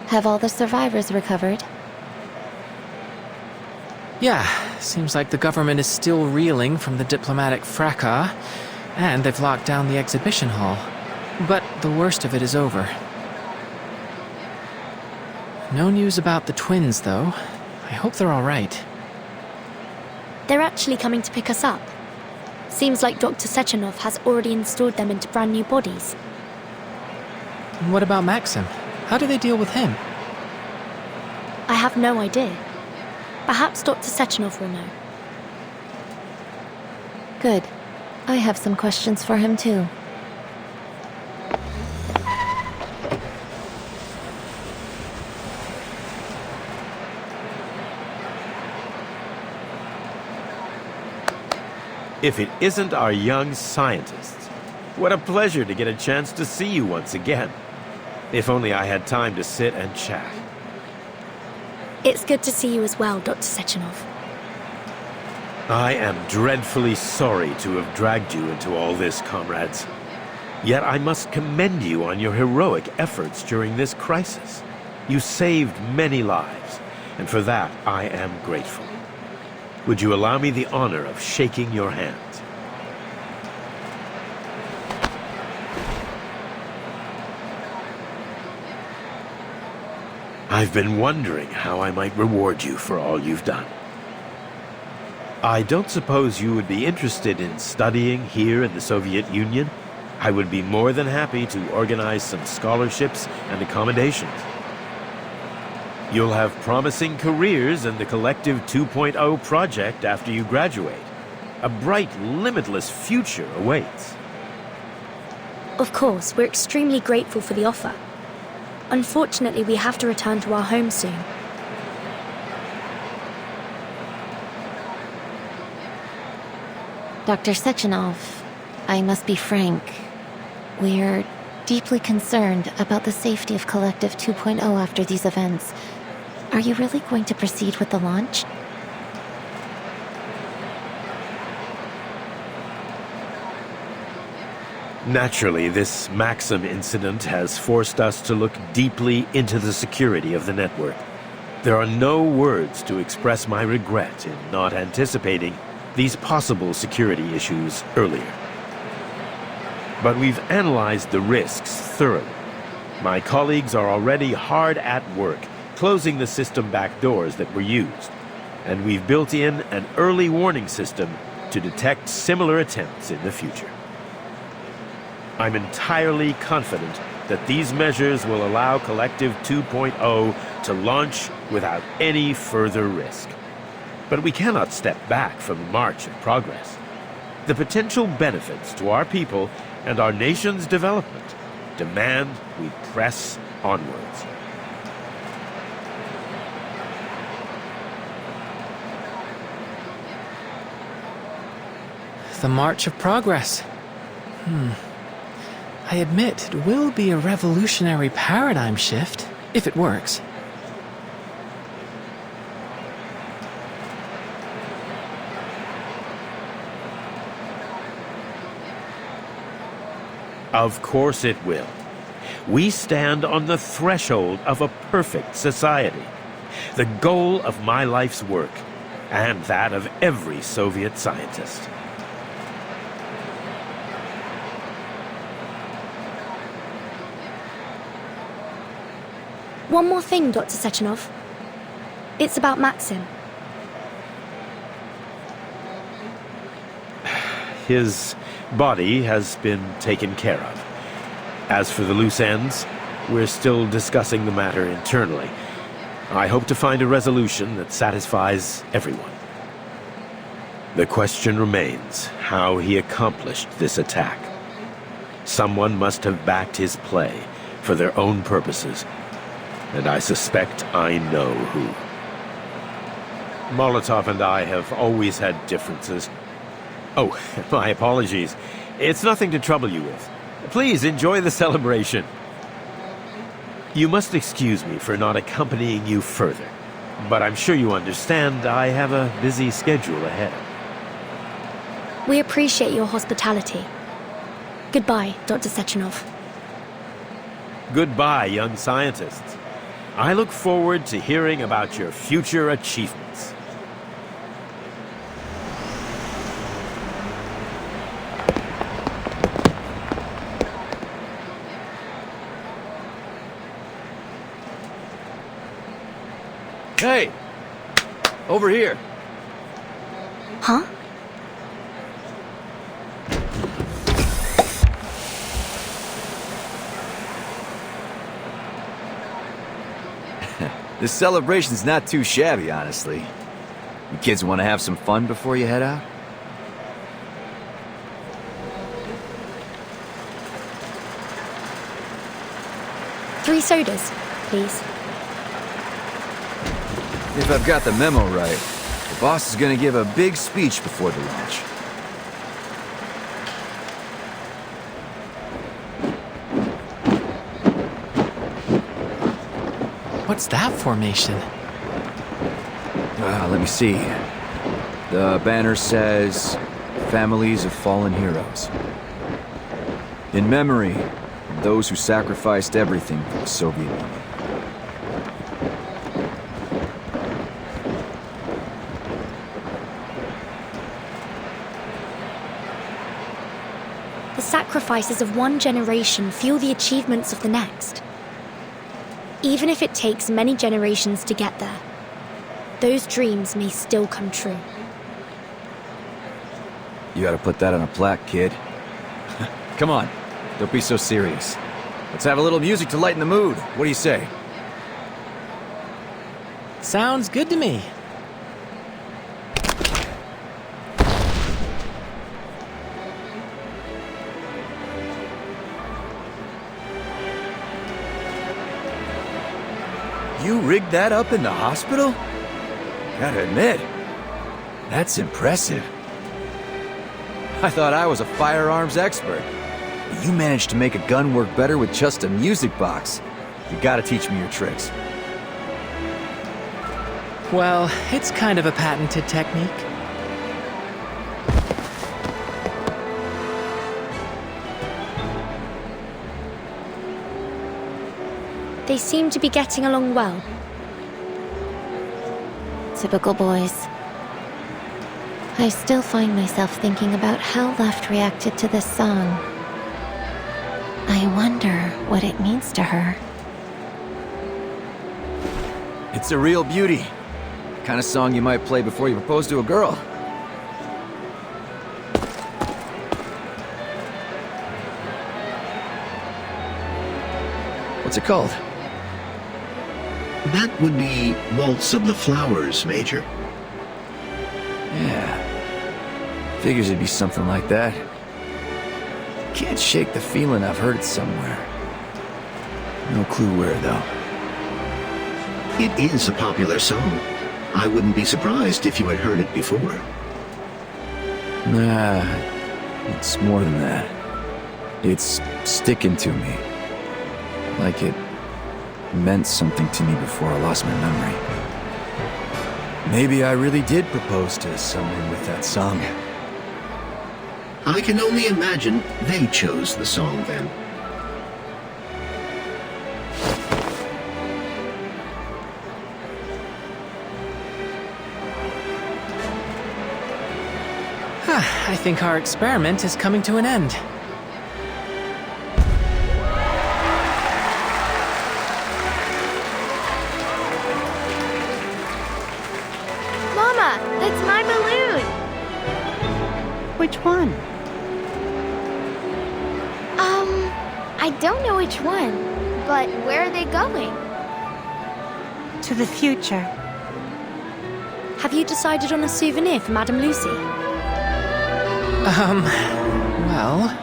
Have all the survivors recovered? Yeah, seems like the government is still reeling from the diplomatic fracas, and they've locked down the exhibition hall. But the worst of it is over. No news about the twins, though. I hope they're all right. They're actually coming to pick us up. Seems like Dr. Sechenov has already installed them into brand new bodies. And what about Maxim? How do they deal with him? I have no idea. Perhaps Dr. Sechenov will know. Good. I have some questions for him too. If it isn't our young scientists. What a pleasure to get a chance to see you once again. If only I had time to sit and chat. It's good to see you as well, Dr. Sechenov. I am dreadfully sorry to have dragged you into all this, comrades. Yet I must commend you on your heroic efforts during this crisis. You saved many lives, and for that I am grateful. Would you allow me the honor of shaking your hands? I've been wondering how I might reward you for all you've done. I don't suppose you would be interested in studying here in the Soviet Union? I would be more than happy to organize some scholarships and accommodations. You'll have promising careers in the Collective 2.0 project after you graduate. A bright, limitless future awaits. Of course, we're extremely grateful for the offer. Unfortunately, we have to return to our home soon. Dr. Sechenov, I must be frank. We're deeply concerned about the safety of Collective 2.0 after these events. Are you really going to proceed with the launch? Naturally, this Maxim incident has forced us to look deeply into the security of the network. There are no words to express my regret in not anticipating these possible security issues earlier. But we've analyzed the risks thoroughly. My colleagues are already hard at work closing the system backdoors that were used, and we've built in an early warning system to detect similar attempts in the future. I'm entirely confident that these measures will allow Collective 2.0 to launch without any further risk. But we cannot step back from the march of progress. The potential benefits to our people and our nation's development demand we press onwards. The March of Progress. I admit it will be a revolutionary paradigm shift, if it works. Of course it will. We stand on the threshold of a perfect society, the goal of my life's work, and that of every Soviet scientist. One more thing, Dr. Sechenov. It's about Maxim. His body has been taken care of. As for the loose ends, we're still discussing the matter internally. I hope to find a resolution that satisfies everyone. The question remains how he accomplished this attack. Someone must have backed his play for their own purposes, and I suspect I know who. Molotov and I have always had differences. Oh, my apologies. It's nothing to trouble you with. Please enjoy the celebration. You must excuse me for not accompanying you further, but I'm sure you understand I have a busy schedule ahead. We appreciate your hospitality. Goodbye, Dr. Sechenov. Goodbye, young scientists. I look forward to hearing about your future achievements. Hey! Over here. Huh? This celebration's not too shabby, honestly. You kids want to have some fun before you head out? Three sodas, please. If I've got the memo right, the boss is gonna give a big speech before the launch. What's that formation? Let me see. The banner says, "Families of Fallen Heroes." In memory of those who sacrificed everything for the Soviet Union. The sacrifices of one generation fuel the achievements of the next. Even if it takes many generations to get there, those dreams may still come true. You gotta put that on a plaque, kid. Come on, don't be so serious. Let's have a little music to lighten the mood. What do you say? Sounds good to me. You rigged that up in the hospital? Gotta admit, that's impressive. I thought I was a firearms expert. But you managed to make a gun work better with just a music box. You gotta teach me your tricks. Well, it's kind of a patented technique. They seem to be getting along well. Typical boys. I still find myself thinking about how Left reacted to this song. I wonder what it means to her. It's a real beauty. The kind of song you might play before you propose to a girl. What's it called? That would be Waltz of the Flowers, Major. Yeah. Figures it'd be something like that. Can't shake the feeling I've heard it somewhere. No clue where, though. It is a popular song. I wouldn't be surprised if you had heard it before. Nah, it's more than that. It's sticking to me. Like it meant something to me before I lost my memory. Maybe I really did propose to someone with that song. I can only imagine they chose the song then. I think our experiment is coming to an end. Mama, that's my balloon! Which one? I don't know which one, but where are they going? To the future. Have you decided on a souvenir for Madame Lucy? Well...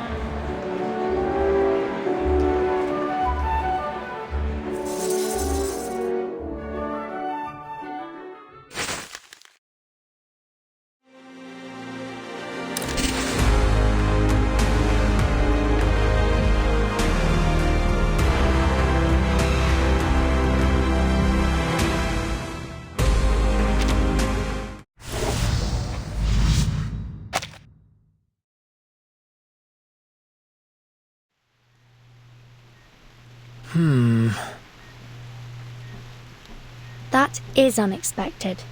That is unexpected.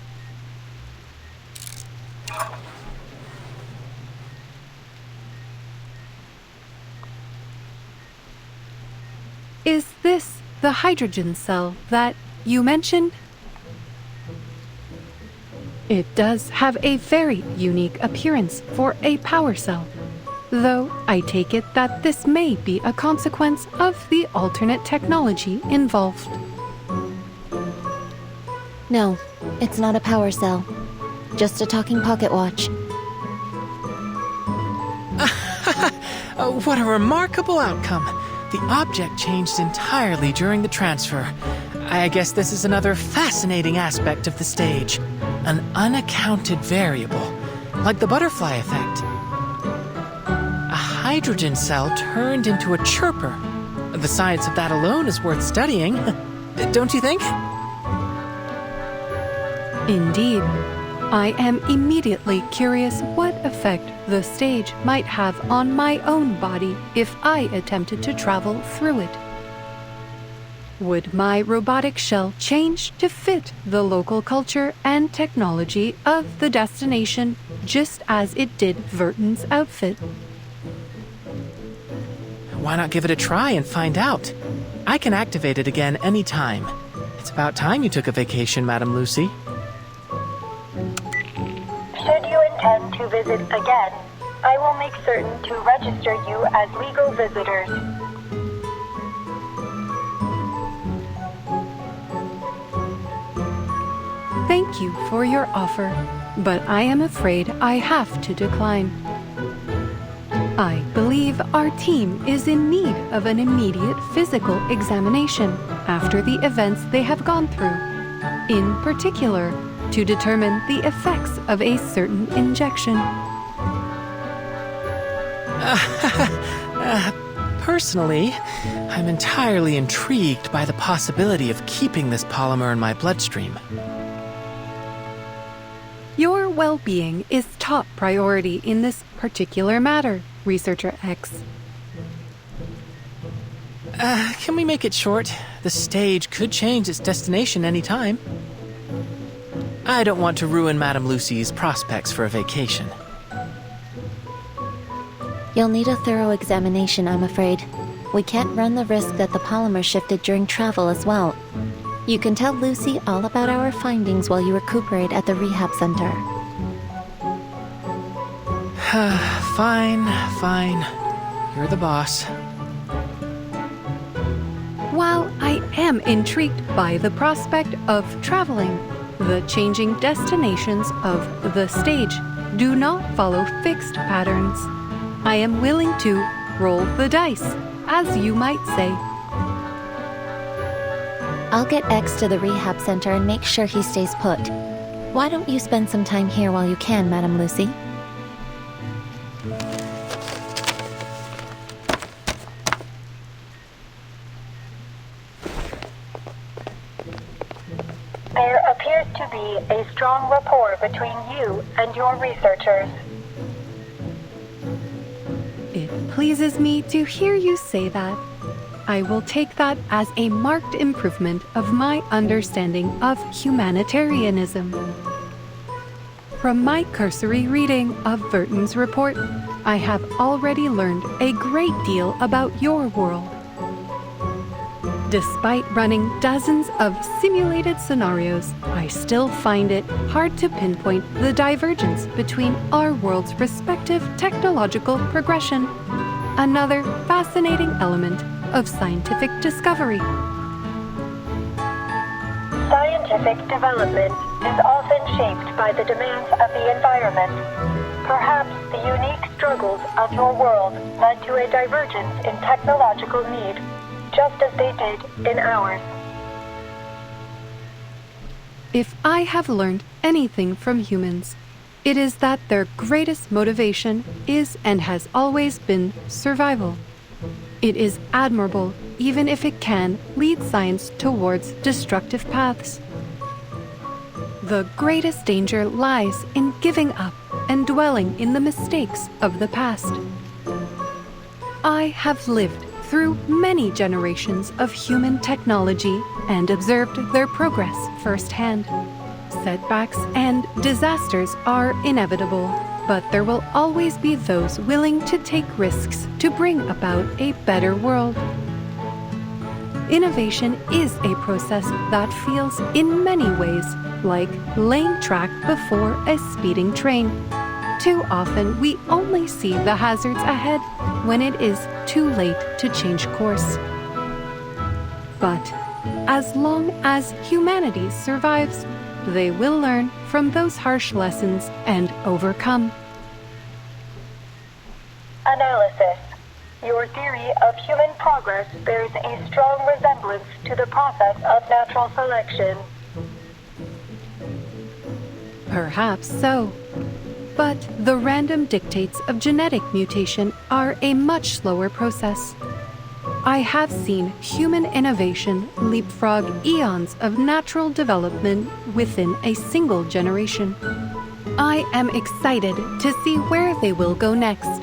Is this the hydrogen cell that you mentioned? It does have a very unique appearance for a power cell, though I take it that this may be a consequence of the alternate technology involved. No, it's not a power cell. Just a talking pocket watch. What a remarkable outcome. The object changed entirely during the transfer. I guess this is another fascinating aspect of the stage. An unaccounted variable, like the butterfly effect. A hydrogen cell turned into a chirper. The science of that alone is worth studying. Don't you think? Indeed. I am immediately curious what effect the stage might have on my own body if I attempted to travel through it. Would my robotic shell change to fit the local culture and technology of the destination just as it did Verton's outfit? Why not give it a try and find out? I can activate it again anytime. It's about time you took a vacation, Madam Lucy. Should you intend to visit again, I will make certain to register you as legal visitors. Thank you for your offer, but I am afraid I have to decline. I believe our team is in need of an immediate physical examination after the events they have gone through, in particular, to determine the effects of a certain injection. Personally, I'm entirely intrigued by the possibility of keeping this polymer in my bloodstream. Your well-being is top priority in this particular matter, Researcher X. Can we make it short? The stage could change its destination any time. I don't want to ruin Madam Lucy's prospects for a vacation. You'll need a thorough examination, I'm afraid. We can't run the risk that the polymer shifted during travel as well. You can tell Lucy all about our findings while you recuperate at the rehab center. Fine. You're the boss. While I am intrigued by the prospect of traveling, the changing destinations of the stage do not follow fixed patterns. I am willing to roll the dice, as you might say. I'll get X to the rehab center and make sure he stays put. Why don't you spend some time here while you can, Madam Lucy? There appears to be a strong rapport between you and your researchers. It pleases me to hear you say that. I will take that as a marked improvement of my understanding of humanitarianism. From my cursory reading of Verton's report, I have already learned a great deal about your world. Despite running dozens of simulated scenarios, I still find it hard to pinpoint the divergence between our world's respective technological progression, another fascinating element of scientific discovery. Scientific development is often shaped by the demands of the environment. Perhaps the unique struggles of your world led to a divergence in technological need, just as they did in ours. If I have learned anything from humans, it is that their greatest motivation is and has always been survival. It is admirable, even if it can lead science towards destructive paths. The greatest danger lies in giving up and dwelling in the mistakes of the past. I have lived through many generations of human technology and observed their progress firsthand. Setbacks and disasters are inevitable, but there will always be those willing to take risks to bring about a better world. Innovation is a process that feels in many ways like laying track before a speeding train. Too often, we only see the hazards ahead when it is too late to change course. But as long as humanity survives, they will learn from those harsh lessons and overcome. Analysis. Your theory of human progress bears a strong resemblance to the process of natural selection. Perhaps so. But the random dictates of genetic mutation are a much slower process. I have seen human innovation leapfrog eons of natural development within a single generation. I am excited to see where they will go next.